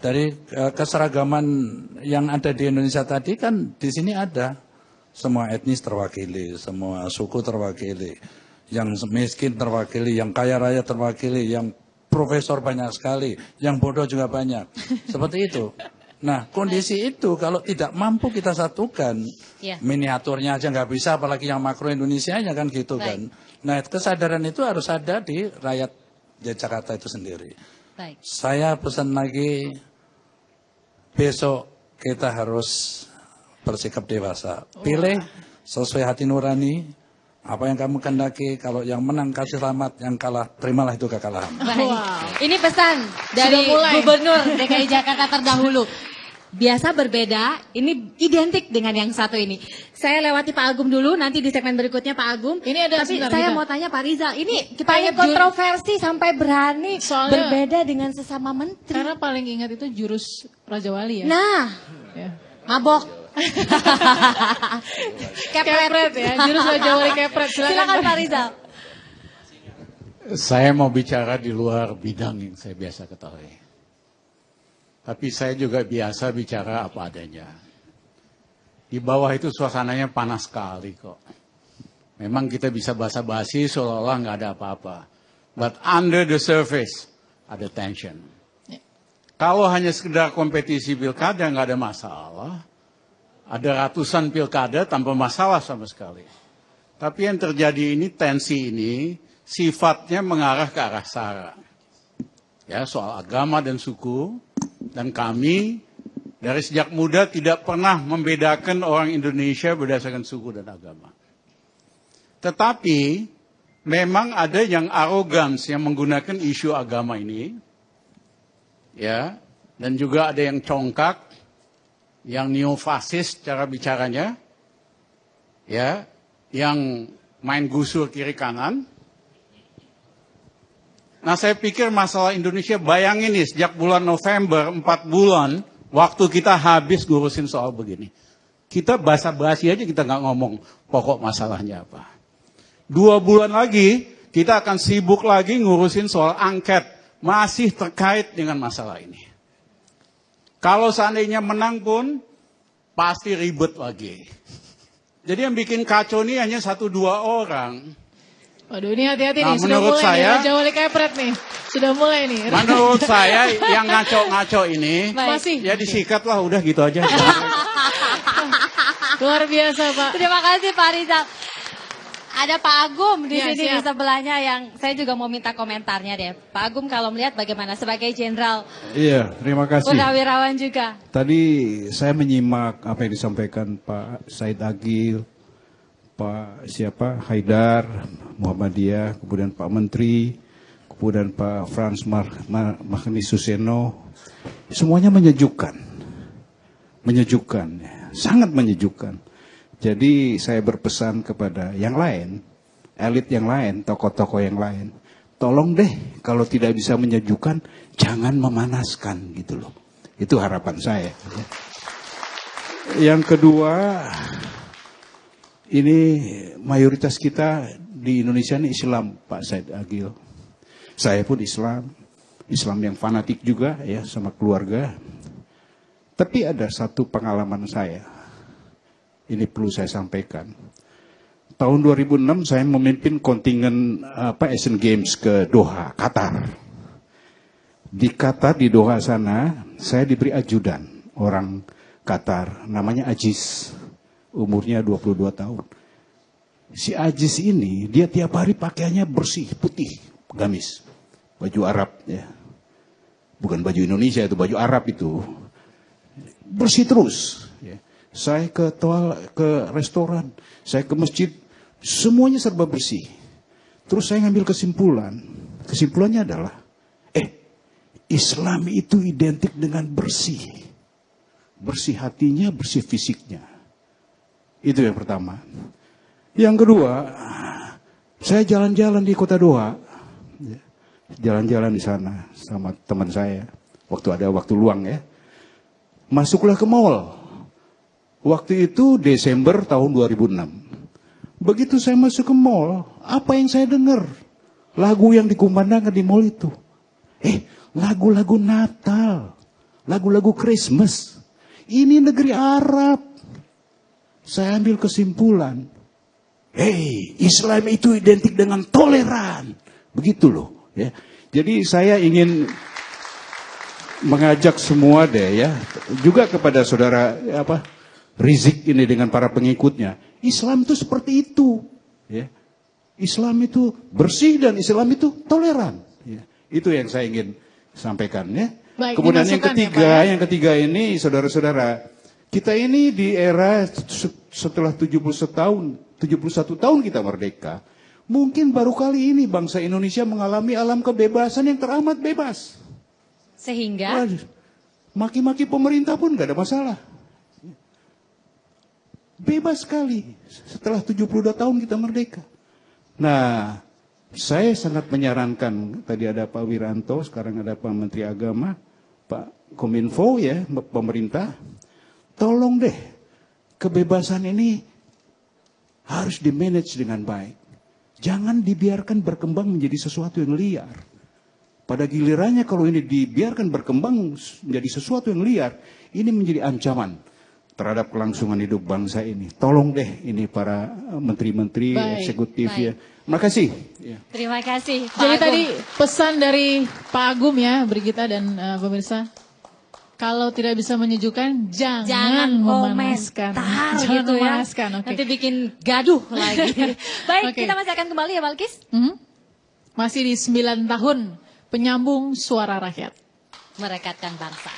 Dari keseragaman yang ada di Indonesia tadi kan di sini ada semua etnis terwakili, semua suku terwakili, yang miskin terwakili, yang kaya raya terwakili, yang profesor banyak sekali, yang bodoh juga banyak. Seperti itu. Nah, kondisi itu kalau tidak mampu kita satukan, miniaturnya aja nggak bisa, apalagi yang makro Indonesia-nya kan gitu kan. Nah, kesadaran itu harus ada di rakyat Jakarta itu sendiri. Baik. Saya pesan lagi, besok kita harus bersikap dewasa. Pilih sesuai hati nurani. Apa yang kamu kehendaki, kalau yang menang kasih selamat, yang kalah terimalah itu kekalahan. Baik. Ini pesan dari Gubernur DKI Jakarta terdahulu. Biasa berbeda, ini identik dengan yang satu ini. Saya lewati Pak Agum dulu, nanti di segmen berikutnya Pak Agum. Ini ada tapi saya mau tanya Pak Rizal, ini kita paling kontroversi sampai berani soalnya, berbeda dengan sesama menteri. Karena paling ingat itu jurus Raja Wali ya. Nah, mabok. Kepret ya, jurus Raja Wali kepret. Silakan Pak Rizal. Saya mau bicara di luar bidang yang saya biasa ketahui. Tapi saya juga biasa bicara apa adanya. Di bawah itu suasananya panas sekali kok. Memang kita bisa basa-basi seolah-olah nggak ada apa-apa. But under the surface ada tension. Kalau hanya sekedar kompetisi pilkada nggak ada masalah. Ada ratusan pilkada tanpa masalah sama sekali. Tapi yang terjadi ini, tensi ini, sifatnya mengarah ke arah sara. Ya, soal agama dan suku. Dan kami dari sejak muda tidak pernah membedakan orang Indonesia berdasarkan suku dan agama. Tetapi memang ada yang arogans yang menggunakan isu agama ini. Ya, dan juga ada yang congkak, yang neofasis cara bicaranya. Ya, yang main gusur kiri kanan. Nah, saya pikir masalah Indonesia, bayangin nih, sejak bulan November, 4 bulan, waktu kita habis ngurusin soal begini. Kita basa-basi aja, kita nggak ngomong pokok masalahnya apa. 2 bulan lagi, kita akan sibuk lagi ngurusin soal angket, masih terkait dengan masalah ini. Kalau seandainya menang pun, pasti ribet lagi. Jadi yang bikin kacau ini hanya 1-2 orang. Waduh, ini hati-hati nih, sudah mulai nih, Raja Wali kepret nih. Sudah mulai nih. Menurut saya yang ngaco-ngaco ini, masih ya disikatlah, udah gitu aja. Luar biasa Pak. Terima kasih Pak Rizal. Ada Pak Agum di sini siap. di sebelahnya yang saya juga mau minta komentarnya deh. Pak Agum kalau melihat bagaimana sebagai jenderal. Iya, terima kasih. Purnawirawan juga. Tadi saya menyimak apa yang disampaikan Pak Said Agil, Pak Haidar, Muhammadiyah, kemudian Pak Menteri, kemudian Pak Frans Maghni Suseno. Semuanya menyejukkan. Sangat menyejukkan. Jadi saya berpesan kepada yang lain, elit yang lain, tokoh-tokoh yang lain, tolong deh kalau tidak bisa menyejukkan, jangan memanaskan gitu loh. Itu harapan saya. Yang kedua, ini mayoritas kita di Indonesia ini Islam, Pak Said Agil. Saya pun Islam yang fanatik juga ya sama keluarga. Tapi ada satu pengalaman saya. Ini perlu saya sampaikan. Tahun 2006 saya memimpin kontingen Asian Games ke Doha, Qatar. Di Qatar, di Doha sana, saya diberi ajudan orang Qatar, namanya Aziz. Umurnya 22 tahun. Si Aziz ini, dia tiap hari pakaiannya bersih, putih, gamis. Baju Arab ya. bukan baju Indonesia, itu baju Arab itu. Bersih terus. Ya. Saya ke restoran, saya ke masjid, semuanya serba bersih. Terus saya ngambil kesimpulan. Kesimpulannya adalah, Islam itu identik dengan bersih. Bersih hatinya, bersih fisiknya. Itu yang pertama. Yang kedua, saya jalan-jalan di kota Doha. Jalan-jalan di sana sama teman saya. Waktu luang ya. Masuklah ke mall. Waktu itu Desember tahun 2006. Begitu saya masuk ke mall, apa yang saya dengar? Lagu yang dikumandangkan di mall itu. Lagu-lagu Natal. Lagu-lagu Christmas. Ini negeri Arab. Saya ambil kesimpulan. Islam itu identik dengan toleran. Begitu loh. Ya. Jadi saya ingin mengajak semua deh ya. Juga kepada saudara Rizik ini dengan para pengikutnya. Islam itu seperti itu. Ya. Islam itu bersih dan Islam itu toleran. Ya. Itu yang saya ingin sampaikan ya. Baik, kemudian yang ketiga ini saudara-saudara, kita ini di era setelah 71 tahun kita merdeka, mungkin baru kali ini bangsa Indonesia mengalami alam kebebasan yang teramat bebas. Sehingga maki-maki pemerintah pun gak ada masalah. Bebas sekali setelah 72 tahun kita merdeka. Nah, saya sangat menyarankan, tadi ada Pak Wiranto, sekarang ada Pak Menteri Agama, Pak Kominfo ya, pemerintah, tolong deh kebebasan ini harus dimanage dengan baik. Jangan dibiarkan berkembang menjadi sesuatu yang liar. Pada gilirannya kalau ini dibiarkan berkembang menjadi sesuatu yang liar, ini menjadi ancaman terhadap kelangsungan hidup bangsa ini. Tolong deh ini para menteri-menteri eksekutif ya. Terima kasih. Ya. Terima kasih Pak Jadi Agung. tadi pesan dari Pak Agung ya, Brigita dan pemirsa. Kalau tidak bisa menyejukkan, jangan memanaskan. Jangan gitu ya. memanaskan. Okay. Nanti bikin gaduh lagi. Baik, kita masih akan kembali ya Balkis. Masih di 9 tahun penyambung suara rakyat. Merekatkan bangsa.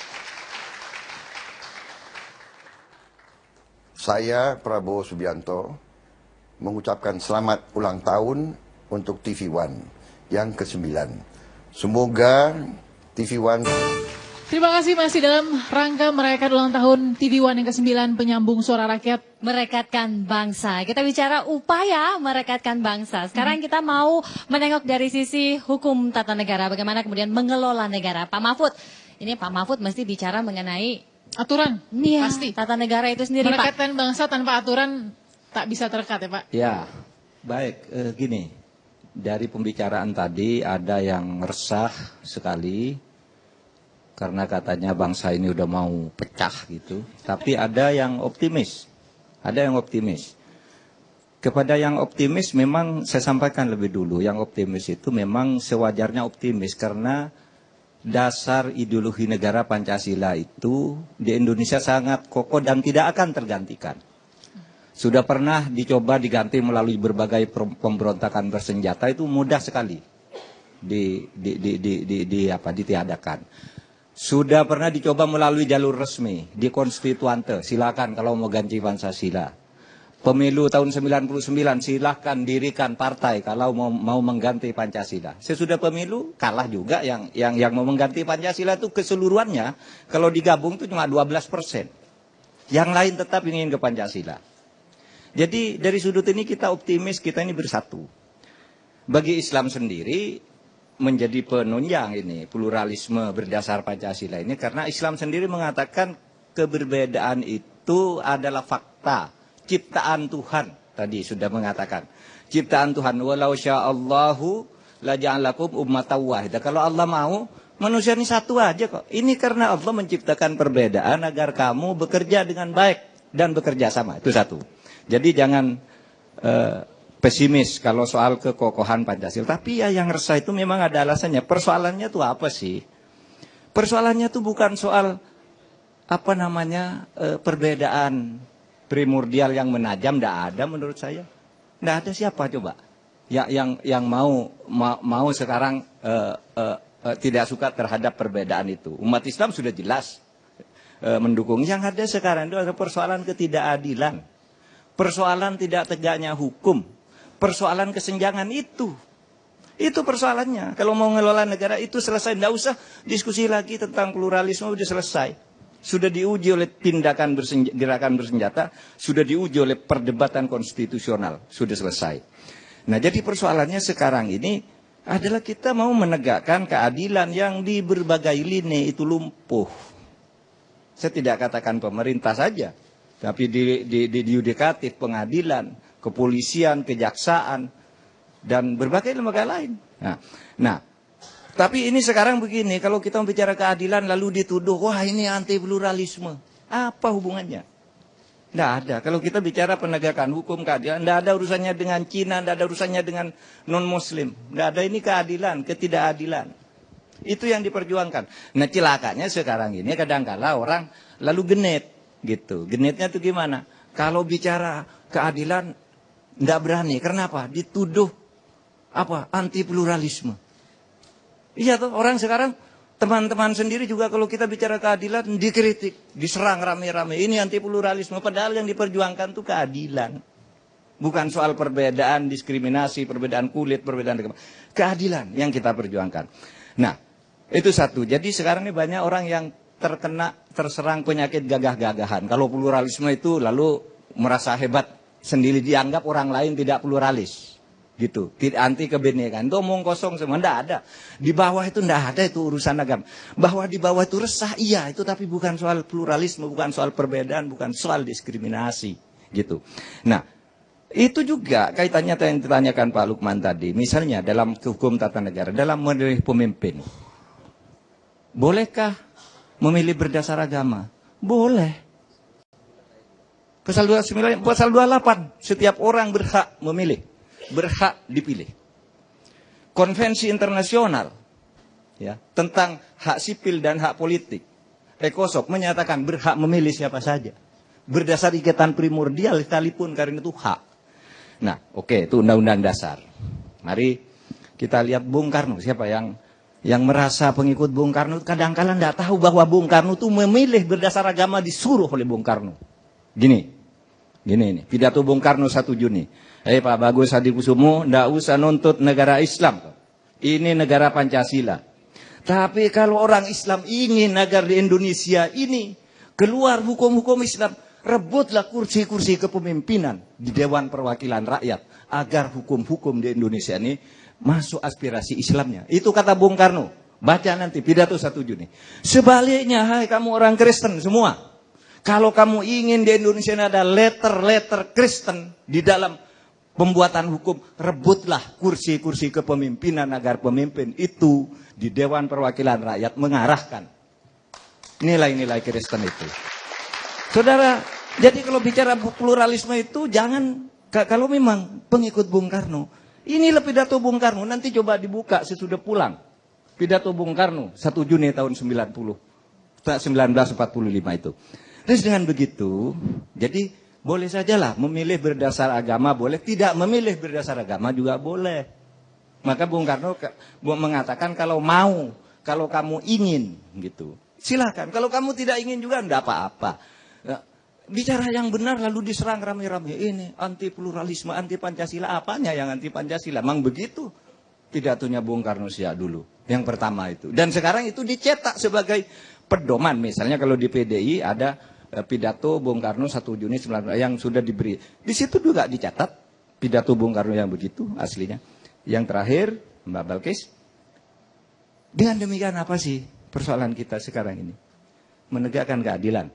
Saya Prabowo Subianto mengucapkan selamat ulang tahun untuk TV One yang ke-9. Semoga TV One... Terima kasih masih dalam rangka merayakan ulang tahun TV One yang ke-9 penyambung suara rakyat. Merekatkan bangsa. Kita bicara upaya merekatkan bangsa. Sekarang kita mau menengok dari sisi hukum tata negara. Bagaimana kemudian mengelola negara. Pak Mahfud, ini Pak Mahfud mesti bicara mengenai aturan. Iya, pasti. Tata negara itu sendiri merekatkan bangsa tanpa aturan tak bisa terekat ya Pak. Ya, baik. Gini, dari pembicaraan tadi ada yang resah sekali karena katanya bangsa ini udah mau pecah gitu. Tapi ada yang optimis. Ada yang optimis. Kepada yang optimis memang saya sampaikan lebih dulu. Yang optimis itu memang sewajarnya optimis karena dasar ideologi negara Pancasila itu di Indonesia sangat kokoh dan tidak akan tergantikan. Sudah pernah dicoba diganti melalui berbagai pemberontakan bersenjata, itu mudah sekali ditiadakan. Sudah pernah dicoba melalui jalur resmi di konstituante, silakan kalau mau ganti Pancasila. Pemilu tahun 99 silahkan dirikan partai kalau mau mengganti Pancasila. Sesudah pemilu kalah juga yang mau mengganti Pancasila itu keseluruhannya kalau digabung itu cuma 12%. Yang lain tetap ingin ke Pancasila. Jadi dari sudut ini kita optimis, kita ini bersatu. Bagi Islam sendiri menjadi penunjang ini pluralisme berdasar Pancasila ini karena Islam sendiri mengatakan keberbedaan itu adalah fakta. Ciptaan Tuhan tadi sudah mengatakan ciptaan Tuhan walau sya'allahu la ja'alakum ummatan wahidah. Kalau Allah mau manusia ini satu aja kok. Ini karena Allah menciptakan perbedaan agar kamu bekerja dengan baik dan bekerja sama. Itu satu. Jadi jangan pesimis kalau soal kekokohan Pancasila. Tapi ya yang resah itu memang ada alasannya. Persoalannya tuh apa sih? Persoalannya tuh bukan soal perbedaan primordial yang menajam, tidak ada menurut saya. Tidak ada siapa coba yang mau sekarang tidak suka terhadap perbedaan itu. Umat Islam sudah jelas mendukung. Yang ada sekarang itu ada persoalan ketidakadilan, persoalan tidak tegaknya hukum, persoalan kesenjangan itu. Itu persoalannya. Kalau mau ngelola negara itu selesai. Tidak usah diskusi lagi tentang pluralisme, sudah selesai. Sudah diuji oleh tindakan gerakan bersenjata, sudah diuji oleh perdebatan konstitusional, sudah selesai. Nah, jadi persoalannya sekarang ini adalah kita mau menegakkan keadilan yang di berbagai lini itu lumpuh. Saya tidak katakan pemerintah saja, tapi di yudikatif, pengadilan, kepolisian, kejaksaan, dan berbagai lembaga lain. Nah, tapi ini sekarang begini, kalau kita bicara keadilan lalu dituduh, wah ini anti pluralisme. Apa hubungannya? Tidak ada. Kalau kita bicara penegakan hukum keadilan, tidak ada urusannya dengan Cina, tidak ada urusannya dengan non-muslim. Tidak ada, ini keadilan, ketidakadilan. Itu yang diperjuangkan. Nah, celakanya sekarang ini kadang-kala orang lalu genit gitu. Genitnya itu gimana? Kalau bicara keadilan tidak berani. Kenapa? Dituduh anti pluralisme. Iya tuh, orang sekarang teman-teman sendiri juga kalau kita bicara keadilan dikritik, diserang rame-rame. Ini anti pluralisme, padahal yang diperjuangkan itu keadilan. Bukan soal perbedaan, diskriminasi, perbedaan kulit, perbedaan agama. Keadilan yang kita perjuangkan. Nah, itu satu. Jadi sekarang ini banyak orang yang terserang penyakit gagah-gagahan. Kalau pluralisme itu lalu merasa hebat sendiri, dianggap orang lain tidak pluralis. Gitu, anti kebenekaan, itu omong kosong semua, enggak ada. Di bawah itu enggak ada itu urusan agama. Bahwa di bawah itu resah, iya, itu tapi bukan soal pluralisme, bukan soal perbedaan, bukan soal diskriminasi, gitu. Nah, itu juga kaitannya yang ditanyakan Pak Lukman tadi. Misalnya dalam hukum tata negara, dalam memilih pemimpin, bolehkah memilih berdasar agama? Boleh. Pasal 29, pasal 28, setiap orang berhak memilih, berhak dipilih. Konvensi internasional ya tentang hak sipil dan hak politik, ECOSOC menyatakan berhak memilih siapa saja berdasar ikatan primordial sekalipun karena itu hak. Nah, oke, itu undang-undang dasar. Mari kita lihat Bung Karno. Siapa yang merasa pengikut Bung Karno kadang-kadang tidak tahu bahwa Bung Karno itu memilih berdasar agama disuruh oleh Bung Karno. Gini ini pidato Bung Karno 1 Juni. Pak Bagus Hadikusumo, tidak usah nuntut negara Islam. Ini negara Pancasila. Tapi kalau orang Islam ingin agar di Indonesia ini keluar hukum-hukum Islam, rebutlah kursi-kursi kepemimpinan di Dewan Perwakilan Rakyat. Agar hukum-hukum di Indonesia ini masuk aspirasi Islamnya. Itu kata Bung Karno. Baca nanti pidato 1 Juni. Sebaliknya, hai kamu orang Kristen semua. Kalau kamu ingin di Indonesia ini ada letter Kristen di dalam pembuatan hukum, rebutlah kursi-kursi kepemimpinan agar pemimpin itu di Dewan Perwakilan Rakyat mengarahkan nilai-nilai Kristen itu. Saudara, jadi kalau bicara pluralisme itu jangan, kalau memang pengikut Bung Karno, inilah pidato Bung Karno, nanti coba dibuka sesudah pulang. Pidato Bung Karno 1 Juni tahun 1945 itu. Terus dengan begitu, jadi boleh sajalah memilih berdasar agama boleh, tidak memilih berdasar agama juga boleh. Maka Bung Karno mengatakan kalau kamu ingin gitu, silakan. Kalau kamu tidak ingin juga enggak apa-apa. Bicara yang benar lalu diserang rame-rame. Ini anti pluralisme, anti Pancasila. Apanya yang anti Pancasila? Memang begitu pidatonya Bung Karno sejak dulu. Yang pertama itu. Dan sekarang itu dicetak sebagai pedoman. Misalnya kalau di PDI ada pidato Bung Karno 1 Juni 19 yang sudah diberi. Di situ juga dicatat pidato Bung Karno yang begitu aslinya. Yang terakhir, Mbak Balkis, dengan demikian apa sih persoalan kita sekarang ini? Menegakkan keadilan,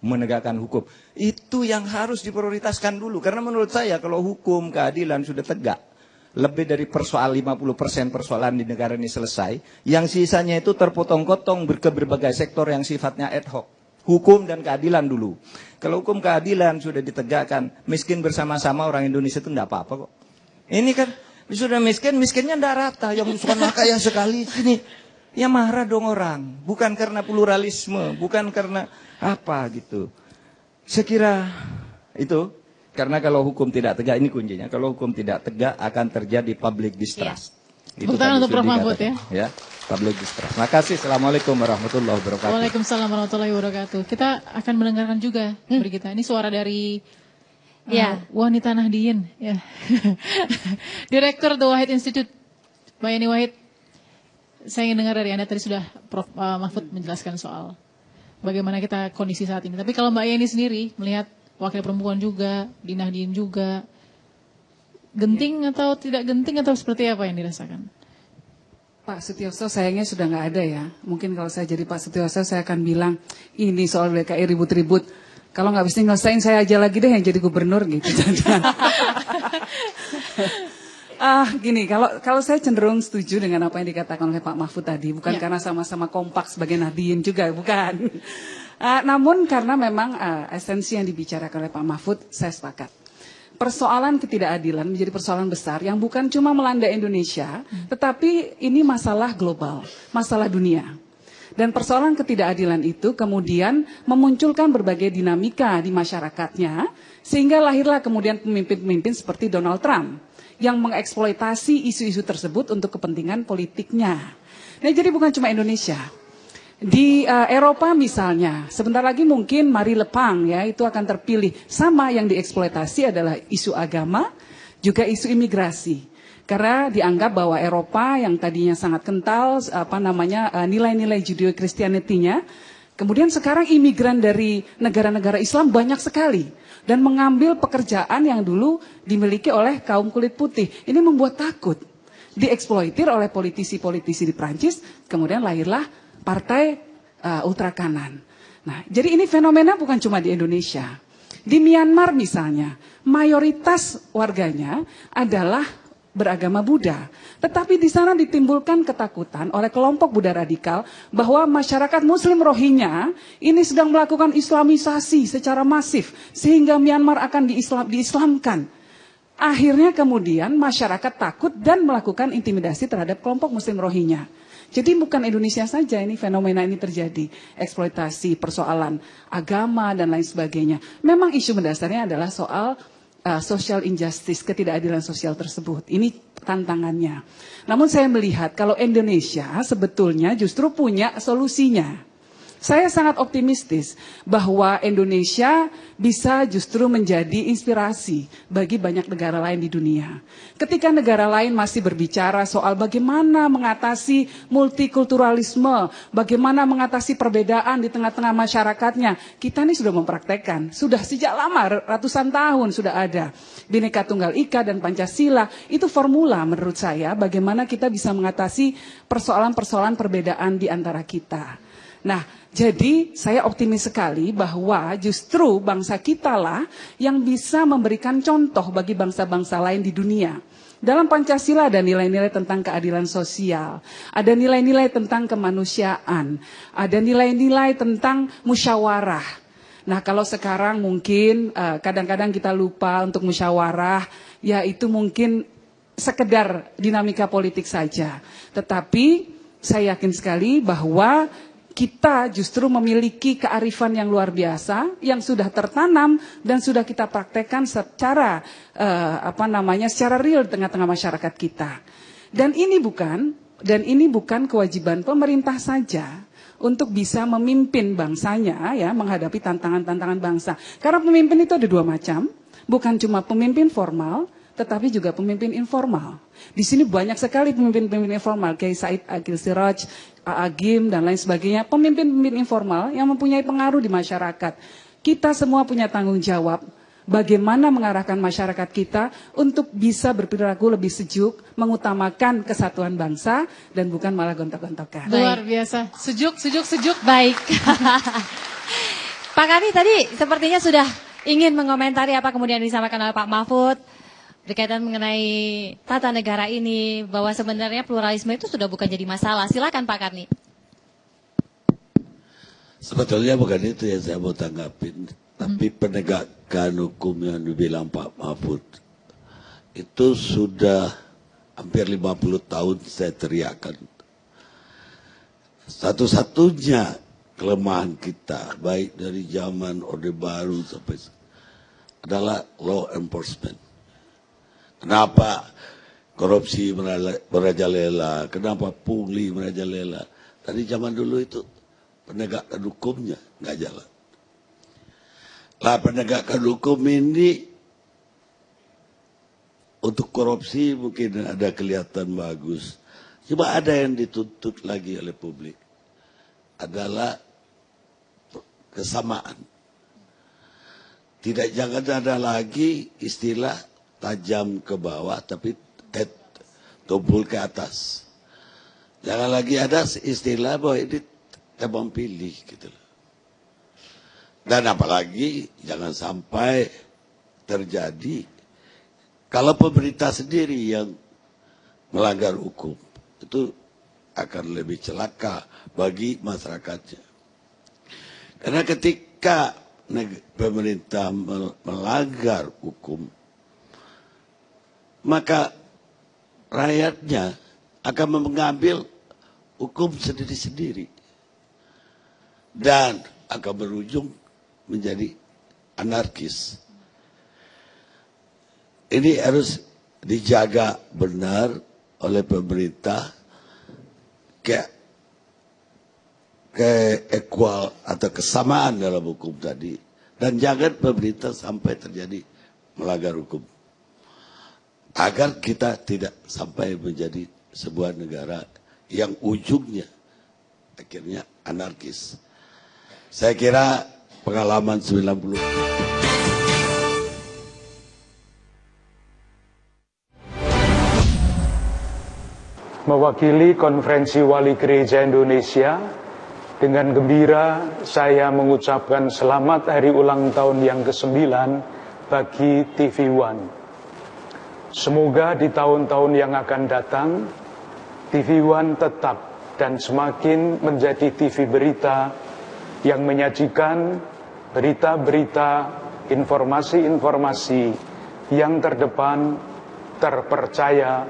menegakkan hukum. Itu yang harus diprioritaskan dulu. Karena menurut saya kalau hukum, keadilan sudah tegak, lebih dari 50% persoalan di negara ini selesai. Yang sisanya itu terpotong-potong ke berbagai sektor yang sifatnya ad hoc. Hukum dan keadilan dulu. Kalau hukum keadilan sudah ditegakkan, miskin bersama-sama orang Indonesia itu tidak apa-apa kok. Ini kan sudah miskinnya tidak rata. Yang suka kaya sekali sini, ya marah dong orang. Bukan karena pluralisme, bukan karena apa gitu. Saya kira itu, karena kalau hukum tidak tegak, ini kuncinya. Kalau hukum tidak tegak akan terjadi public distrust. Tepuk tangan untuk Prof. Mahfud ya. public distrust. Terima kasih. Assalamualaikum warahmatullahi wabarakatuh. Waalaikumsalam warahmatullahi wabarakatuh. Kita akan mendengarkan juga berita. Ini suara dari wanita Nahdien, ya. Direktur The Wahid Institute, Mbak Yeni Wahid. Saya ingin dengar dari Anda, tadi sudah Prof. Mahfud menjelaskan soal bagaimana kita kondisi saat ini. Tapi kalau Mbak Yeni sendiri melihat wakil perempuan juga, di Nahdien juga, genting atau tidak genting atau seperti apa yang dirasakan? Pak Sutioso sayangnya sudah nggak ada ya. Mungkin kalau saya jadi Pak Sutioso saya akan bilang ini soal DKI ribut-ribut. Kalau nggak bisa nyelesain saya aja lagi deh yang jadi gubernur gitu. Gini, kalau saya cenderung setuju dengan apa yang dikatakan oleh Pak Mahfud tadi, bukan karena sama-sama kompak sebagai Nahdien juga, bukan. Namun karena memang esensi yang dibicarakan oleh Pak Mahfud, saya sepakat. Persoalan ketidakadilan menjadi persoalan besar yang bukan cuma melanda Indonesia, tetapi ini masalah global, masalah dunia. Dan persoalan ketidakadilan itu kemudian memunculkan berbagai dinamika di masyarakatnya, sehingga lahirlah kemudian pemimpin-pemimpin seperti Donald Trump yang mengeksploitasi isu-isu tersebut untuk kepentingan politiknya. Nah, jadi bukan cuma Indonesia. Di Eropa misalnya, sebentar lagi mungkin Marie Le Pen ya itu akan terpilih. Sama yang dieksploitasi adalah isu agama, juga isu imigrasi. Karena dianggap bahwa Eropa yang tadinya sangat kental nilai-nilai Judeo-Christianity-nya, kemudian sekarang imigran dari negara-negara Islam banyak sekali dan mengambil pekerjaan yang dulu dimiliki oleh kaum kulit putih. Ini membuat takut. Dieksploitir oleh politisi-politisi di Prancis, kemudian lahirlah partai ultra kanan. Nah, jadi ini fenomena bukan cuma di Indonesia. Di Myanmar misalnya, mayoritas warganya adalah beragama Buddha. Tetapi di sana ditimbulkan ketakutan oleh kelompok Buddha radikal bahwa masyarakat Muslim Rohingya ini sedang melakukan islamisasi secara masif sehingga Myanmar akan diislamkan. Akhirnya kemudian masyarakat takut dan melakukan intimidasi terhadap kelompok Muslim Rohingya. Jadi bukan Indonesia saja ini fenomena ini terjadi, eksploitasi persoalan agama dan lain sebagainya. Memang isu mendasarnya adalah soal social injustice, ketidakadilan sosial tersebut. Ini tantangannya. Namun saya melihat kalau Indonesia sebetulnya justru punya solusinya. Saya sangat optimistis bahwa Indonesia bisa justru menjadi inspirasi bagi banyak negara lain di dunia. Ketika negara lain masih berbicara soal bagaimana mengatasi multikulturalisme, bagaimana mengatasi perbedaan di tengah-tengah masyarakatnya, kita ini sudah mempraktekkan, sudah sejak lama, ratusan tahun sudah ada. Bhinneka Tunggal Ika dan Pancasila, itu formula menurut saya bagaimana kita bisa mengatasi persoalan-persoalan perbedaan di antara kita. Nah, jadi saya optimis sekali bahwa justru bangsa kita lah yang bisa memberikan contoh bagi bangsa-bangsa lain di dunia. Dalam Pancasila ada nilai-nilai tentang keadilan sosial, ada nilai-nilai tentang kemanusiaan, ada nilai-nilai tentang musyawarah. Nah, kalau sekarang mungkin kadang-kadang kita lupa untuk musyawarah, ya itu mungkin sekedar dinamika politik saja. Tetapi saya yakin sekali bahwa kita justru memiliki kearifan yang luar biasa yang sudah tertanam dan sudah kita praktekkan secara secara real di tengah-tengah masyarakat kita. Dan ini bukan kewajiban pemerintah saja untuk bisa memimpin bangsanya ya menghadapi tantangan-tantangan bangsa. Karena pemimpin itu ada dua macam, bukan cuma pemimpin formal tetapi juga pemimpin informal. Di sini banyak sekali pemimpin-pemimpin informal, Kiai Said Agil Siraj, Agim dan lain sebagainya, pemimpin-pemimpin informal yang mempunyai pengaruh di masyarakat. Kita semua punya tanggung jawab bagaimana mengarahkan masyarakat kita untuk bisa berperilaku lebih sejuk, mengutamakan kesatuan bangsa dan bukan malah gontok-gontokan. Luar biasa, sejuk. Baik. Pak Kani tadi sepertinya sudah ingin mengomentari apa kemudian disampaikan oleh Pak Mahfud berkaitan mengenai tata negara ini, bahwa sebenarnya pluralisme itu sudah bukan jadi masalah. Silakan Pak Karni. Sebetulnya bukan itu yang saya mau tanggapin, tapi penegakan hukum yang dibilang Pak Mahfud itu sudah hampir 50 tahun saya teriakan. Satu-satunya kelemahan kita, baik dari zaman Orde Baru sampai adalah law enforcement. Kenapa korupsi merajalela, kenapa pungli merajalela. Tadi zaman dulu itu penegakan hukumnya nggak jalan. Lah penegakan hukum ini untuk korupsi mungkin ada kelihatan bagus. Cuma ada yang dituntut lagi oleh publik adalah kesamaan. Tidak jangan ada lagi istilah tajam ke bawah tapi tumpul ke atas. Jangan lagi ada istilah bahwa ini tebang pilih gitu. Dan apalagi jangan sampai terjadi kalau pemerintah sendiri yang melanggar hukum, itu akan lebih celaka bagi masyarakatnya. Karena ketika pemerintah melanggar hukum, maka rakyatnya akan mengambil hukum sendiri-sendiri. Dan akan berujung menjadi anarkis. Ini harus dijaga benar oleh pemerintah ke equal atau kesamaan dalam hukum tadi. Dan jangan pemerintah sampai terjadi melanggar hukum. Agar kita tidak sampai menjadi sebuah negara yang ujungnya akhirnya anarkis. Saya kira pengalaman 90. Mewakili Konferensi Wali Gereja Indonesia, dengan gembira saya mengucapkan selamat hari ulang tahun yang ke-9 bagi TV One. Semoga di tahun-tahun yang akan datang, TV One tetap dan semakin menjadi TV berita yang menyajikan berita-berita, informasi-informasi yang terdepan, terpercaya,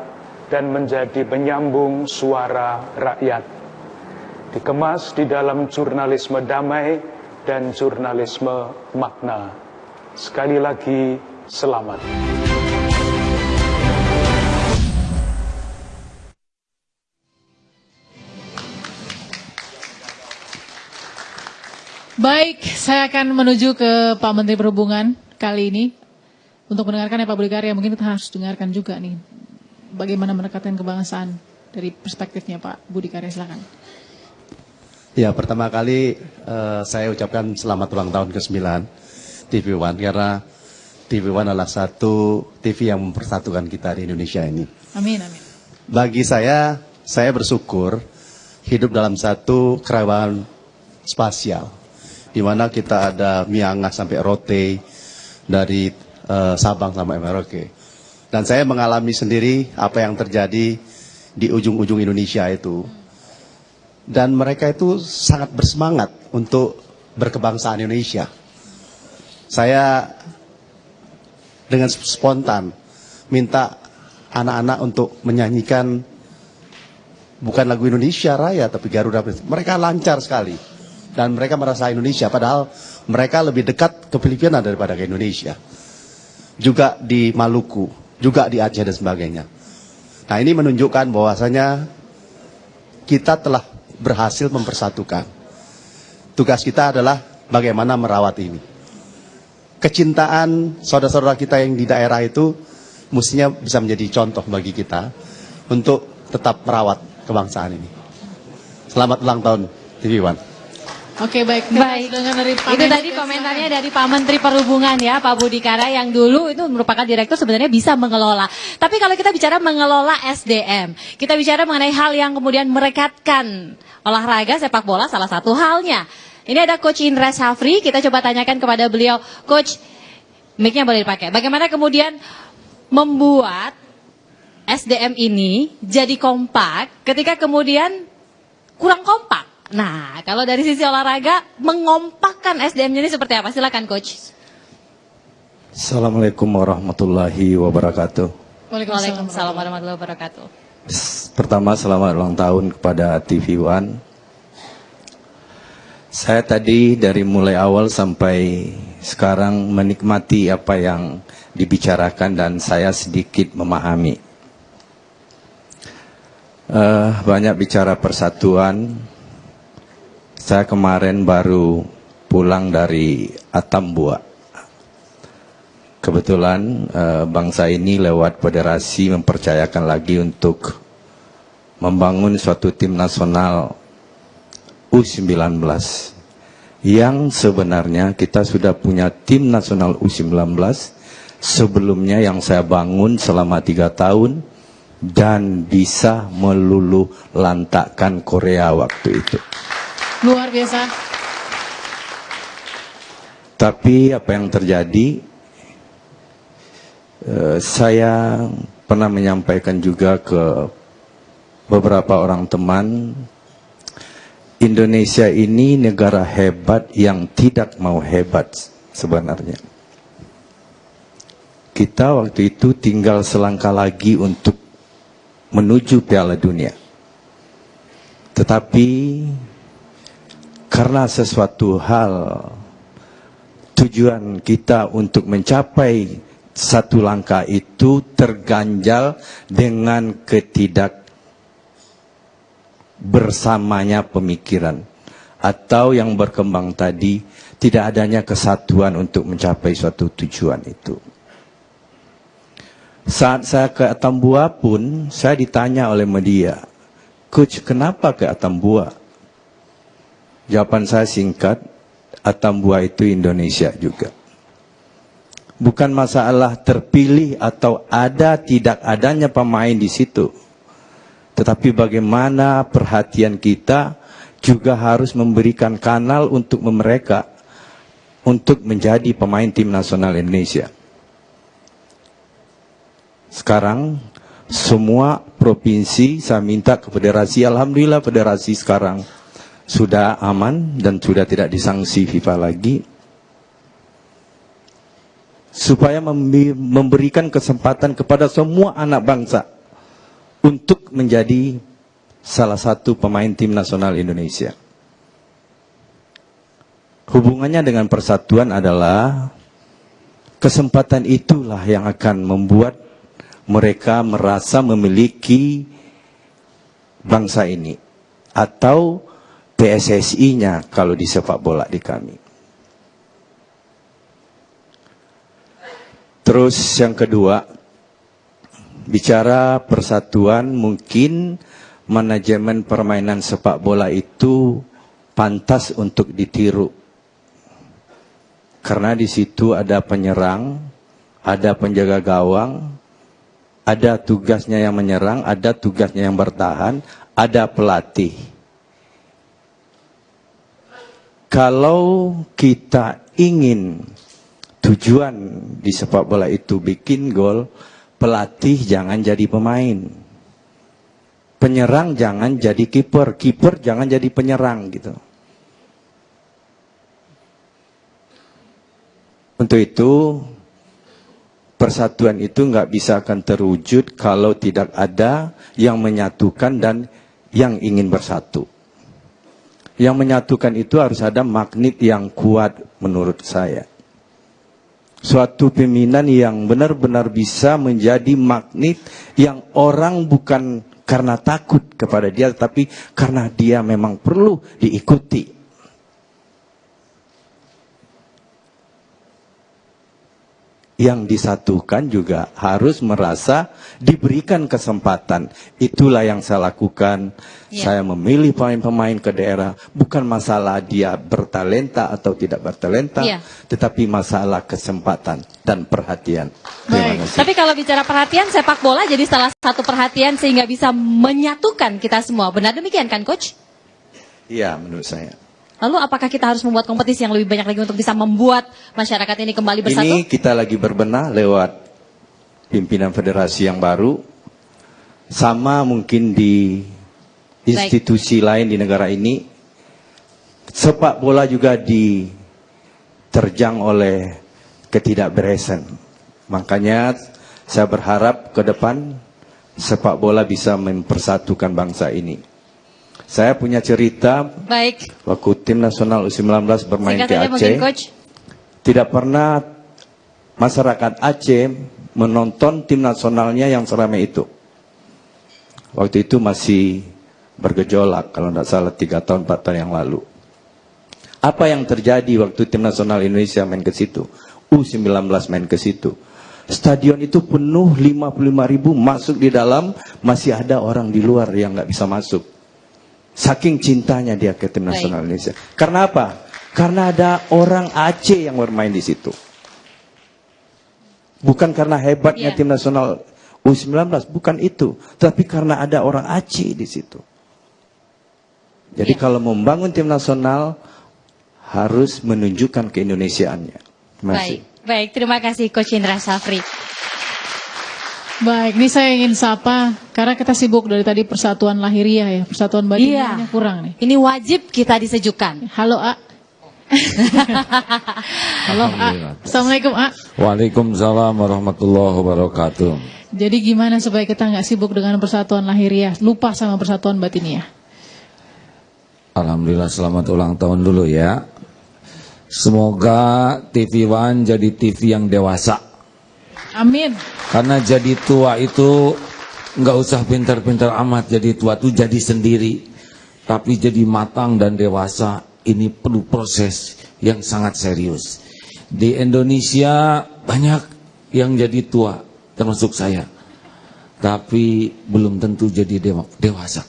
dan menjadi penyambung suara rakyat. Dikemas di dalam jurnalisme damai dan jurnalisme makna. Sekali lagi, selamat. Baik, saya akan menuju ke Pak Menteri Perhubungan kali ini untuk mendengarkan ya Pak Budi Karya. Mungkin kita harus dengarkan juga nih bagaimana mendekatkan kebangsaan dari perspektifnya Pak Budi Karya, silakan. Ya, pertama kali saya ucapkan selamat ulang tahun ke-9 TV One, karena TV One adalah satu TV yang mempersatukan kita di Indonesia ini. Amin, amin. Bagi saya bersyukur hidup dalam satu keragaman spasial, di mana kita ada Miangas sampai Rote, dari Sabang sampai Merauke. Dan saya mengalami sendiri apa yang terjadi di ujung-ujung Indonesia itu. Dan mereka itu sangat bersemangat untuk berkebangsaan Indonesia. Saya dengan spontan minta anak-anak untuk menyanyikan bukan lagu Indonesia Raya, tapi Garuda. Mereka lancar sekali. Dan mereka merasa Indonesia, padahal mereka lebih dekat ke Filipina daripada ke Indonesia. Juga di Maluku, juga di Aceh dan sebagainya. Nah, ini menunjukkan bahwasanya kita telah berhasil mempersatukan. Tugas kita adalah bagaimana merawat ini. Kecintaan saudara-saudara kita yang di daerah itu mestinya bisa menjadi contoh bagi kita untuk tetap merawat kebangsaan ini. Selamat ulang tahun TV One. Oke, baik. Dengan dari Itu tadi komentarnya dari Pak Menteri Perhubungan ya, Pak Budi Karya, yang dulu itu merupakan direktur sebenarnya bisa mengelola. Tapi kalau kita bicara mengelola SDM, kita bicara mengenai hal yang kemudian merekatkan olahraga sepak bola, salah satu halnya. Ini ada Coach Indra Safri, kita coba tanyakan kepada beliau. Coach, mic-nya boleh dipakai. Bagaimana kemudian membuat SDM ini jadi kompak ketika kemudian kurang kompak? Nah, kalau dari sisi olahraga, mengompakkan SDM ini seperti apa? Silakan, Coach. Assalamualaikum warahmatullahi wabarakatuh. Waalaikumsalam warahmatullahi wabarakatuh. Pertama, selamat ulang tahun kepada TV One. Saya tadi dari mulai awal sampai sekarang menikmati apa yang dibicarakan dan saya sedikit memahami. Banyak bicara persatuan. Saya kemarin baru pulang dari Atambua. Kebetulan bangsa ini lewat federasi mempercayakan lagi untuk membangun suatu tim nasional U19. Yang sebenarnya kita sudah punya tim nasional U19 sebelumnya yang saya bangun selama 3 tahun dan bisa meluluh lantakkan Korea waktu itu. Luar biasa. Tapi apa yang terjadi, saya pernah menyampaikan juga ke beberapa orang teman, Indonesia ini negara hebat yang tidak mau hebat sebenarnya. Kita waktu itu tinggal selangkah lagi untuk menuju Piala Dunia. Tetapi karena sesuatu hal tujuan kita untuk mencapai satu langkah itu terganjal dengan bersamanya pemikiran atau yang berkembang tadi tidak adanya kesatuan untuk mencapai suatu tujuan itu. Saat saya ke Atambua pun saya ditanya oleh media, Coach, kenapa ke Atambua? Jawaban saya singkat, Atambua itu Indonesia juga. Bukan masalah terpilih atau ada tidak adanya pemain di situ. Tetapi bagaimana perhatian kita juga harus memberikan kanal untuk mereka untuk menjadi pemain tim nasional Indonesia. Sekarang semua provinsi saya minta ke federasi, alhamdulillah federasi sekarang sudah aman dan sudah tidak disangsi FIFA lagi. Supaya memberikan kesempatan kepada semua anak bangsa untuk menjadi salah satu pemain tim nasional Indonesia. Hubungannya dengan persatuan adalah kesempatan itulah yang akan membuat mereka merasa memiliki bangsa ini atau PSSI-nya kalau di sepak bola di kami. Terus yang kedua, bicara persatuan, mungkin manajemen permainan sepak bola itu pantas untuk ditiru. Karena di situ ada penyerang, ada penjaga gawang, ada tugasnya yang menyerang, ada tugasnya yang bertahan, ada pelatih. Kalau kita ingin tujuan di sepak bola itu bikin gol, pelatih jangan jadi pemain. Penyerang jangan jadi kiper, kiper jangan jadi penyerang gitu. Untuk itu persatuan itu nggak bisa akan terwujud kalau tidak ada yang menyatukan dan yang ingin bersatu. Yang menyatukan itu harus ada magnet yang kuat menurut saya. Suatu pimpinan yang benar-benar bisa menjadi magnet yang orang bukan karena takut kepada dia, tapi karena dia memang perlu diikuti. Yang disatukan juga harus merasa diberikan kesempatan. Itulah yang saya lakukan. Saya memilih pemain-pemain ke daerah. Bukan masalah dia bertalenta atau tidak bertalenta, tetapi masalah kesempatan dan perhatian. Baik. Tapi kalau bicara perhatian, sepak bola jadi salah satu perhatian sehingga bisa menyatukan kita semua. Benar demikian kan, Coach? Iya, menurut saya. Lalu apakah kita harus membuat kompetisi yang lebih banyak lagi untuk bisa membuat masyarakat ini kembali bersatu? Ini kita lagi berbenah lewat pimpinan federasi yang baru. Sama mungkin di institusi lain di negara ini. Sepak bola juga diterjang oleh ketidakberesan. Makanya saya berharap ke depan sepak bola bisa mempersatukan bangsa ini. Saya punya cerita. Baik. Waktu tim nasional U19 bermain ke Aceh. Tidak pernah masyarakat Aceh menonton tim nasionalnya yang seramai itu. Waktu itu masih bergejolak, kalau tidak salah 3 tahun, 4 tahun yang lalu. Apa yang terjadi waktu tim nasional Indonesia main ke situ? U19 main ke situ. Stadion itu penuh, 55.000 masuk di dalam, masih ada orang di luar yang nggak bisa masuk. Saking cintanya dia ke tim nasional Indonesia. Karena apa? Karena ada orang Aceh yang bermain di situ. Bukan karena hebatnya tim nasional U19, bukan itu. Tapi karena ada orang Aceh di situ. Jadi kalau membangun tim nasional, harus menunjukkan keindonesiaannya. Terima kasih. Baik, terima kasih Coach Indra Syafri. Baik, ini saya ingin sapa, karena kita sibuk dari tadi persatuan lahiriah ya, persatuan batiniahnya kurang nih. Ini wajib kita disejukkan. Halo A. Halo A. Assalamualaikum A. Waalaikumsalam warahmatullahi wabarakatuh. Jadi gimana supaya kita nggak sibuk dengan persatuan lahiriah, lupa sama persatuan batiniah? Alhamdulillah, selamat ulang tahun dulu ya. Semoga TV One jadi TV yang dewasa. Amin. Karena jadi tua itu nggak usah pintar-pintar amat, jadi tua itu jadi sendiri. Tapi jadi matang dan dewasa ini perlu proses yang sangat serius. Di Indonesia banyak yang jadi tua, termasuk saya. Tapi belum tentu jadi dewasa.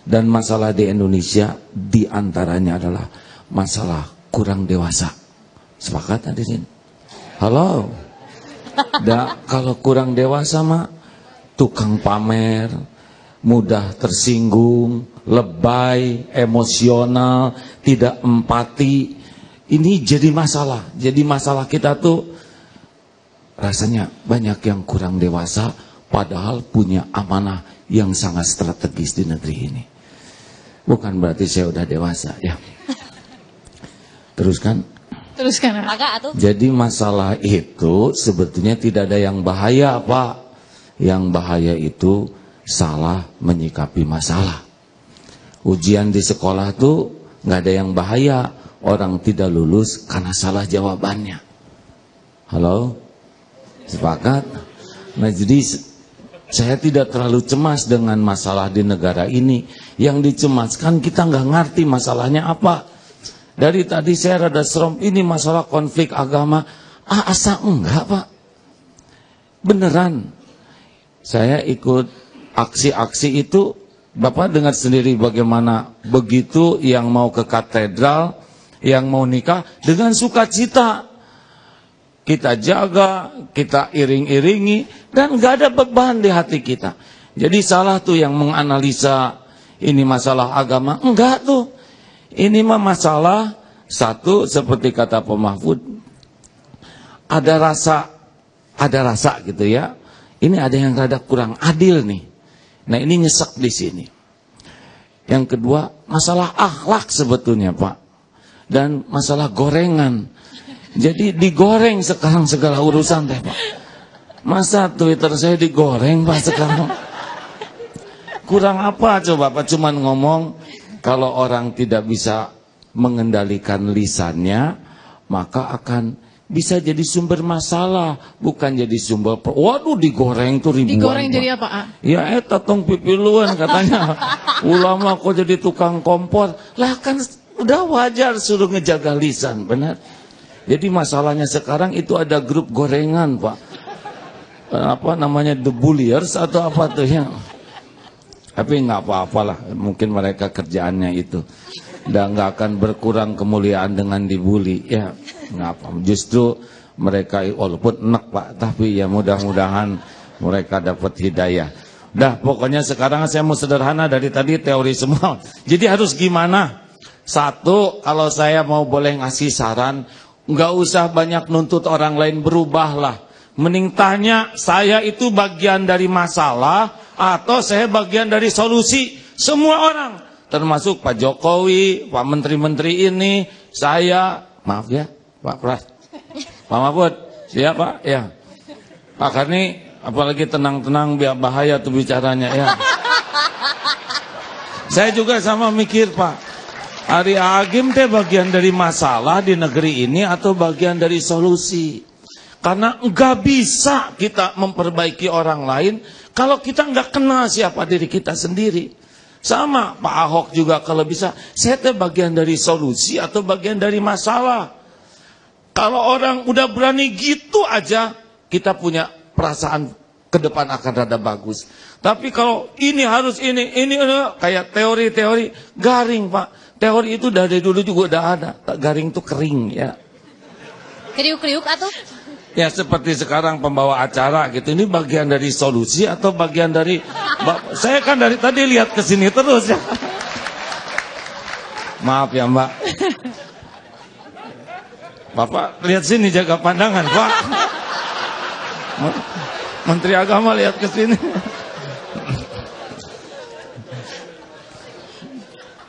Dan masalah di Indonesia diantaranya adalah masalah kurang dewasa. Sepakat hadirin? Halo? Kalau kurang dewasa mah tukang pamer, mudah tersinggung, lebay, emosional, tidak empati. Ini jadi masalah. Jadi masalah kita tuh rasanya banyak yang kurang dewasa padahal punya amanah yang sangat strategis di negeri ini. Bukan berarti saya udah dewasa ya. Teruskan. Jadi masalah itu sebetulnya tidak ada yang bahaya, Pak. Yang bahaya itu salah menyikapi masalah. Ujian di sekolah tuh nggak ada yang bahaya. Orang tidak lulus karena salah jawabannya. Halo? Sepakat? Nah jadi saya tidak terlalu cemas dengan masalah di negara ini. Yang dicemaskan kita nggak ngerti masalahnya apa. Dari tadi saya rada serem, ini masalah konflik agama. Asa enggak Pak. Beneran. Saya ikut aksi-aksi itu, Bapak dengar sendiri bagaimana begitu yang mau ke katedral, yang mau nikah dengan sukacita. Kita jaga, kita iring-iringi, dan nggak ada beban di hati kita. Jadi salah tuh yang menganalisa ini masalah agama. Enggak tuh. Ini mah masalah satu seperti kata Pak Mahfud, ada rasa gitu ya. Ini ada yang rada kurang adil nih. Nah ini nyesek di sini. Yang kedua masalah akhlak sebetulnya Pak, dan masalah gorengan. Jadi digoreng sekarang segala urusan teh Pak. Masa Twitter saya digoreng Pak sekarang? Kurang apa coba Pak? Cuman ngomong. Kalau orang tidak bisa mengendalikan lisannya, maka akan bisa jadi sumber masalah, bukan jadi sumber. Waduh, digoreng tuh ribuan. Digoreng jadi apa? A? Ya tong pipiluan katanya. Ulama kok jadi tukang kompor. Lah kan udah wajar suruh ngejaga lisan, benar. Jadi masalahnya sekarang itu ada grup gorengan, Pak. Apa namanya, the bulliers atau apa tuh ya? Tapi nggak apa-apalah, mungkin mereka kerjaannya itu. Dan nggak akan berkurang kemuliaan dengan dibully. Ya, nggak apa. Justru mereka walaupun enak Pak, tapi ya mudah-mudahan mereka dapat hidayah. Dah, pokoknya sekarang saya mau sederhana, dari tadi teori semua. Jadi harus gimana? Satu, kalau saya mau boleh ngasih saran, nggak usah banyak nuntut orang lain, berubahlah. Mending tanya, saya itu bagian dari masalah atau saya bagian dari solusi? Semua orang, termasuk Pak Jokowi, Pak Menteri-Menteri ini, saya, maaf ya Pak Pras, Pak Mahfud, siap Pak? Ya, Pak Karni, apalagi tenang-tenang, biar bahaya tuh bicaranya ya. Saya juga sama mikir Pak, Ari Agim teh bagian dari masalah di negeri ini atau bagian dari solusi? Karena nggak bisa kita memperbaiki orang lain kalau kita nggak kenal siapa diri kita sendiri. Sama Pak Ahok juga kalau bisa, saya tuh bagian dari solusi atau bagian dari masalah. Kalau orang udah berani gitu aja, kita punya perasaan ke depan akan rada bagus. Tapi kalau ini harus ini kayak teori-teori garing Pak. Teori itu dari dulu juga udah ada. Garing itu kering ya. Kriuk-kriuk atau? Ya seperti sekarang pembawa acara gitu. Ini bagian dari solusi atau bagian dari... Saya kan dari tadi lihat ke sini terus ya. Maaf ya Mbak. Bapak lihat sini jaga pandangan Pak. Menteri Agama lihat ke sini.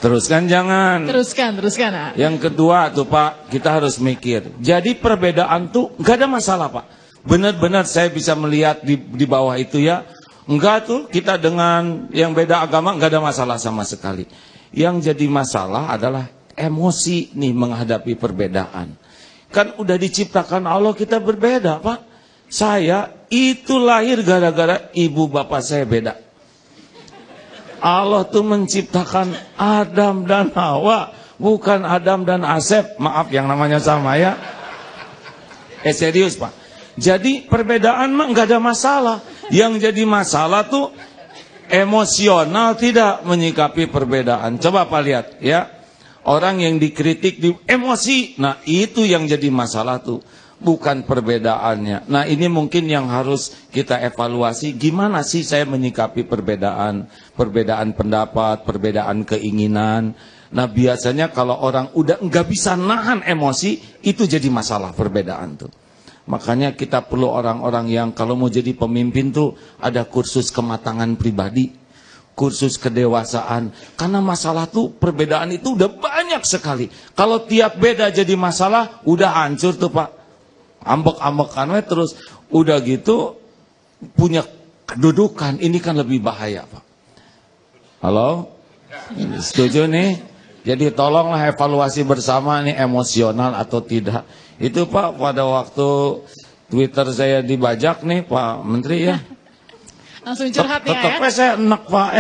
Teruskan jangan. Teruskan. Ah. Yang kedua tuh Pak, kita harus mikir. Jadi perbedaan tuh nggak ada masalah Pak. Benar-benar saya bisa melihat di bawah itu ya. Enggak tuh kita dengan yang beda agama nggak ada masalah sama sekali. Yang jadi masalah adalah emosi nih menghadapi perbedaan. Kan udah diciptakan Allah kita berbeda Pak. Saya itu lahir gara-gara ibu bapak saya beda. Allah tuh menciptakan Adam dan Hawa, bukan Adam dan Asep. Maaf yang namanya sama ya. Serius Pak. Jadi perbedaan mah nggak ada masalah. Yang jadi masalah tuh emosional tidak menyikapi perbedaan. Coba Pak lihat ya. Orang yang dikritik di emosi. Nah itu yang jadi masalah tuh. Bukan perbedaannya. Nah ini mungkin yang harus kita evaluasi. Gimana sih saya menyikapi perbedaan. Perbedaan pendapat, perbedaan keinginan. Nah biasanya kalau orang udah nggak bisa nahan emosi. Itu jadi masalah perbedaan tuh. Makanya kita perlu orang-orang yang kalau mau jadi pemimpin tuh. Ada kursus kematangan pribadi. Kursus kedewasaan. Karena masalah tuh perbedaan itu udah banyak sekali. Kalau tiap beda jadi masalah. Udah hancur tuh Pak. Ambek-ambekan terus udah gitu punya kedudukan ini kan lebih bahaya Pak. Halo? Setuju nih? Jadi tolonglah evaluasi bersama nih emosional atau tidak. Itu Pak pada waktu Twitter saya dibajak nih Pak Menteri ya. Langsung curhat ya. Tetepnya saya enak Pak.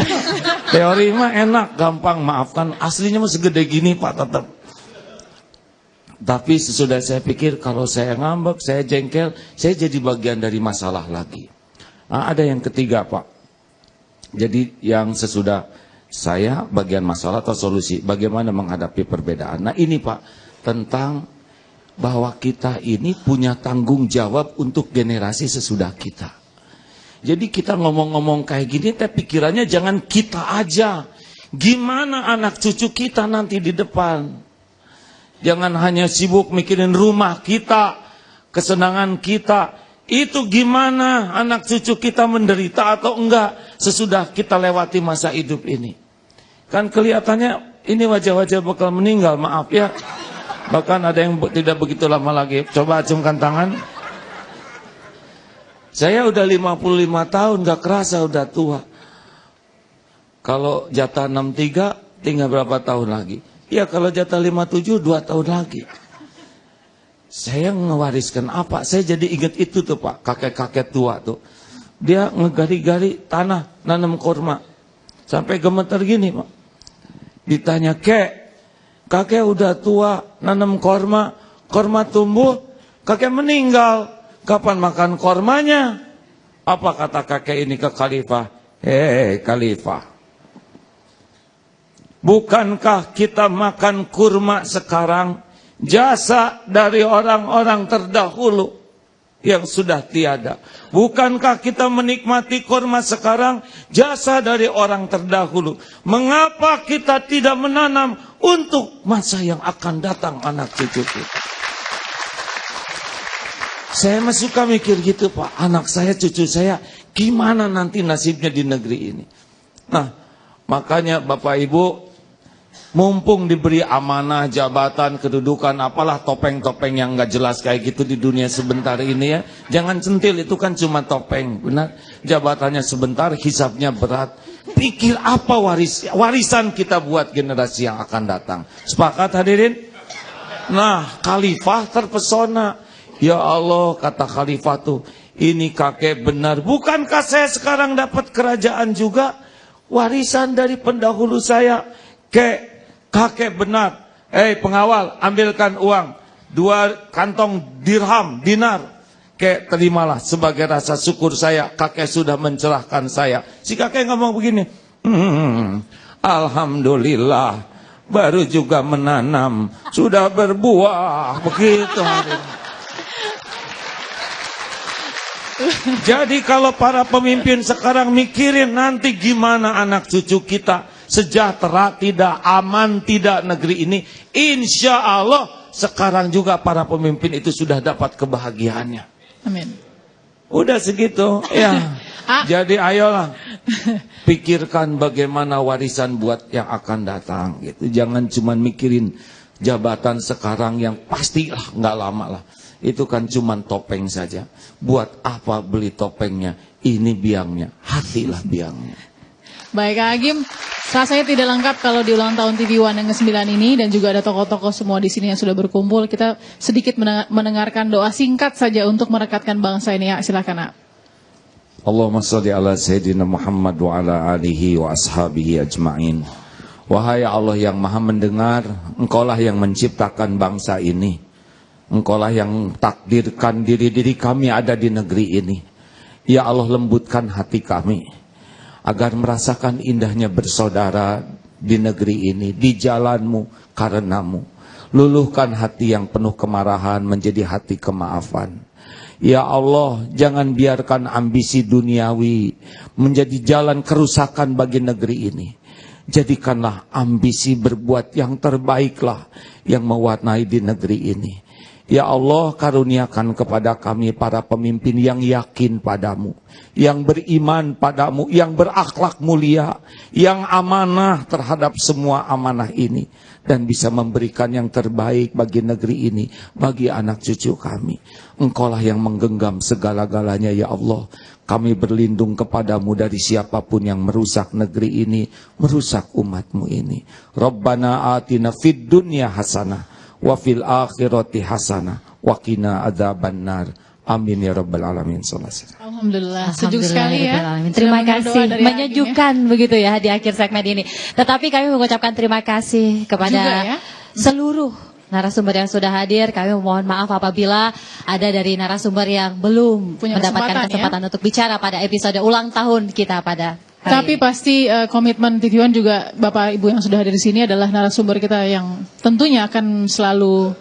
Teori mah enak, gampang maafkan. Aslinya mah segede gini Pak tetap. Tapi sesudah saya pikir kalau saya ngambek, saya jengkel, saya jadi bagian dari masalah lagi. Nah, ada yang ketiga Pak. Jadi yang sesudah saya bagian masalah atau solusi. Bagaimana menghadapi perbedaan. Nah ini Pak, tentang bahwa kita ini punya tanggung jawab untuk generasi sesudah kita. Jadi kita ngomong-ngomong kayak gini, tapi pikirannya jangan kita aja. Gimana anak cucu kita nanti di depan. Jangan hanya sibuk mikirin rumah kita, kesenangan kita. Itu gimana anak cucu kita menderita atau enggak sesudah kita lewati masa hidup ini. Kan kelihatannya ini wajah-wajah bakal meninggal, maaf ya. Bahkan ada yang tidak begitu lama lagi. Coba acungkan tangan. Saya udah 55 tahun, gak kerasa udah tua. Kalau jatah 63, tinggal berapa tahun lagi? Ya kalau jatah 57 2 tahun lagi. Saya ngewariskan apa? Saya jadi ingat itu tuh Pak, kakek-kakek tua tuh. Dia ngegari-gari tanah, nanam kurma. Sampai gemeter gini Pak. Ditanya, kakek udah tua, nanam kurma. Kurma tumbuh, kakek meninggal. Kapan makan kurmanya? Apa kata kakek ini ke khalifah? Khalifah. Bukankah kita makan kurma sekarang jasa dari orang-orang terdahulu yang sudah tiada? Bukankah kita menikmati kurma sekarang jasa dari orang terdahulu? Mengapa kita tidak menanam untuk masa yang akan datang anak cucu kita? Saya masih suka mikir gitu Pak, anak saya, cucu saya, gimana nanti nasibnya di negeri ini? Nah, makanya Bapak Ibu, mumpung diberi amanah, jabatan, kedudukan, apalah topeng-topeng yang gak jelas kayak gitu di dunia sebentar ini ya. Jangan centil, itu kan cuma topeng, benar. Jabatannya sebentar, hisabnya berat. Pikir apa warisan kita buat generasi yang akan datang. Sepakat hadirin? Nah, khalifah terpesona. Ya Allah, kata khalifah tuh, ini kakek benar. Bukankah saya sekarang dapat kerajaan juga? Warisan dari pendahulu saya. Kakek benar. Pengawal, ambilkan uang. 2 kantong dirham, dinar. Terimalah sebagai rasa syukur saya. Kakek sudah mencerahkan saya. Si kakek ngomong begini. Alhamdulillah. Baru juga menanam. Sudah berbuah. Begitu. Jadi kalau para pemimpin sekarang mikirin nanti gimana anak cucu kita. Sejahtera tidak, aman tidak negeri ini. Insya Allah sekarang juga para pemimpin itu sudah dapat kebahagiaannya. Amin. Udah segitu ya. Jadi ayolah pikirkan bagaimana warisan buat yang akan datang gitu. Jangan cuma mikirin jabatan sekarang yang pastilah nggak lama lah. Itu kan cuma topeng saja. Buat apa beli topengnya? Ini biangnya, hatilah biangnya. Baik Kak Agim, rasanya tidak lengkap kalau di ulang tahun TV One yang ke-9 ini dan juga ada tokoh-tokoh semua di sini yang sudah berkumpul. Kita sedikit mendengarkan doa singkat saja untuk merekatkan bangsa ini. Ya, silakan Nak. Allahumma sholli ala Sayyidina Muhammad wa ala alihi wa ashabihi ajma'in. Wahai Allah yang maha mendengar, Engkaulah yang menciptakan bangsa ini. Engkaulah yang takdirkan diri-diri kami ada di negeri ini. Ya Allah, lembutkan hati kami agar merasakan indahnya bersaudara di negeri ini, di jalanmu, karenamu. Luluhkan hati yang penuh kemarahan menjadi hati kemaafan. Ya Allah, jangan biarkan ambisi duniawi menjadi jalan kerusakan bagi negeri ini. Jadikanlah ambisi berbuat yang terbaiklah yang mewarnai di negeri ini. Ya Allah, karuniakan kepada kami para pemimpin yang yakin padamu, yang beriman padamu, yang berakhlak mulia, yang amanah terhadap semua amanah ini, dan bisa memberikan yang terbaik bagi negeri ini, bagi anak cucu kami. Engkaulah yang menggenggam segala-galanya ya Allah. Kami berlindung kepadamu dari siapapun yang merusak negeri ini, merusak umatmu ini. Rabbana atina fid dunya hasanah wa fil akhirati hasanah wa qina adzabannar. Amin ya rabbal alamin. Alhamdulillah, sejuk sekali ya. Terima kasih, menyejukkan begitu ya di akhir segmen ini. Tetapi kami mengucapkan terima kasih kepada seluruh narasumber yang sudah hadir. Kami mohon maaf apabila ada dari narasumber yang belum mendapatkan kesempatan untuk bicara pada episode ulang tahun kita pada Tapi pasti komitmen TV One juga Bapak Ibu yang sudah hadir di sini adalah narasumber kita yang tentunya akan selalu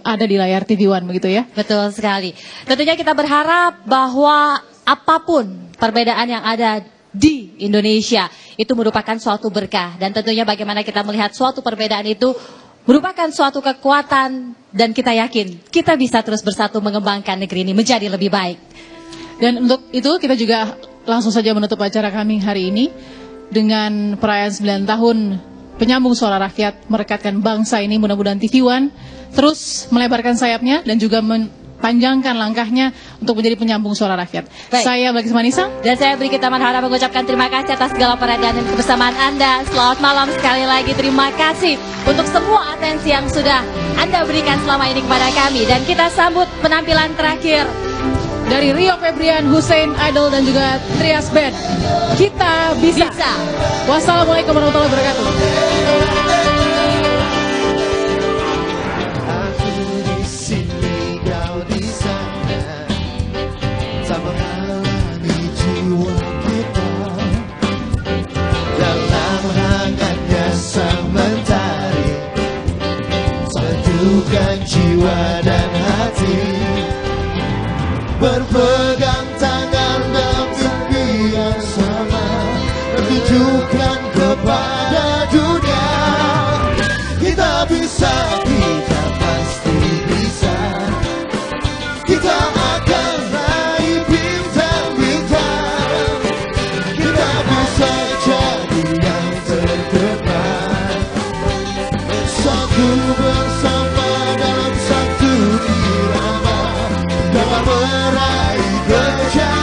ada di layar TV One begitu ya. Betul sekali. Tentunya kita berharap bahwa apapun perbedaan yang ada di Indonesia itu merupakan suatu berkah, dan tentunya bagaimana kita melihat suatu perbedaan itu merupakan suatu kekuatan, dan kita yakin kita bisa terus bersatu mengembangkan negeri ini menjadi lebih baik. Dan untuk itu kita juga langsung saja menutup acara kami hari ini dengan perayaan 9 tahun penyambung suara rakyat merekatkan bangsa ini. Mudah-mudahan TV One terus melebarkan sayapnya dan juga panjangkan langkahnya untuk menjadi penyambung suara rakyat. Baik. Saya Balkis Manisa dan saya Brigita Manhara mengucapkan terima kasih atas segala perhatian dan kebersamaan Anda. Selamat malam sekali lagi. Terima kasih untuk semua atensi yang sudah Anda berikan selama ini kepada kami, dan kita sambut penampilan terakhir dari Rio Febrian, Hussein Idol dan juga Trias Band. Kita bisa. Wassalamualaikum warahmatullahi wabarakatuh. Satukan jiwa dan hati, berpegang tangan dalam mimpi yang sama, tunjukkan kepada dunia kita bisa, kita pasti bisa. Kita akan raih bintang-bintang, kita bisa jadi yang terdepan, bersatu bersama dalam satu irama, dapat meraih kejayaan.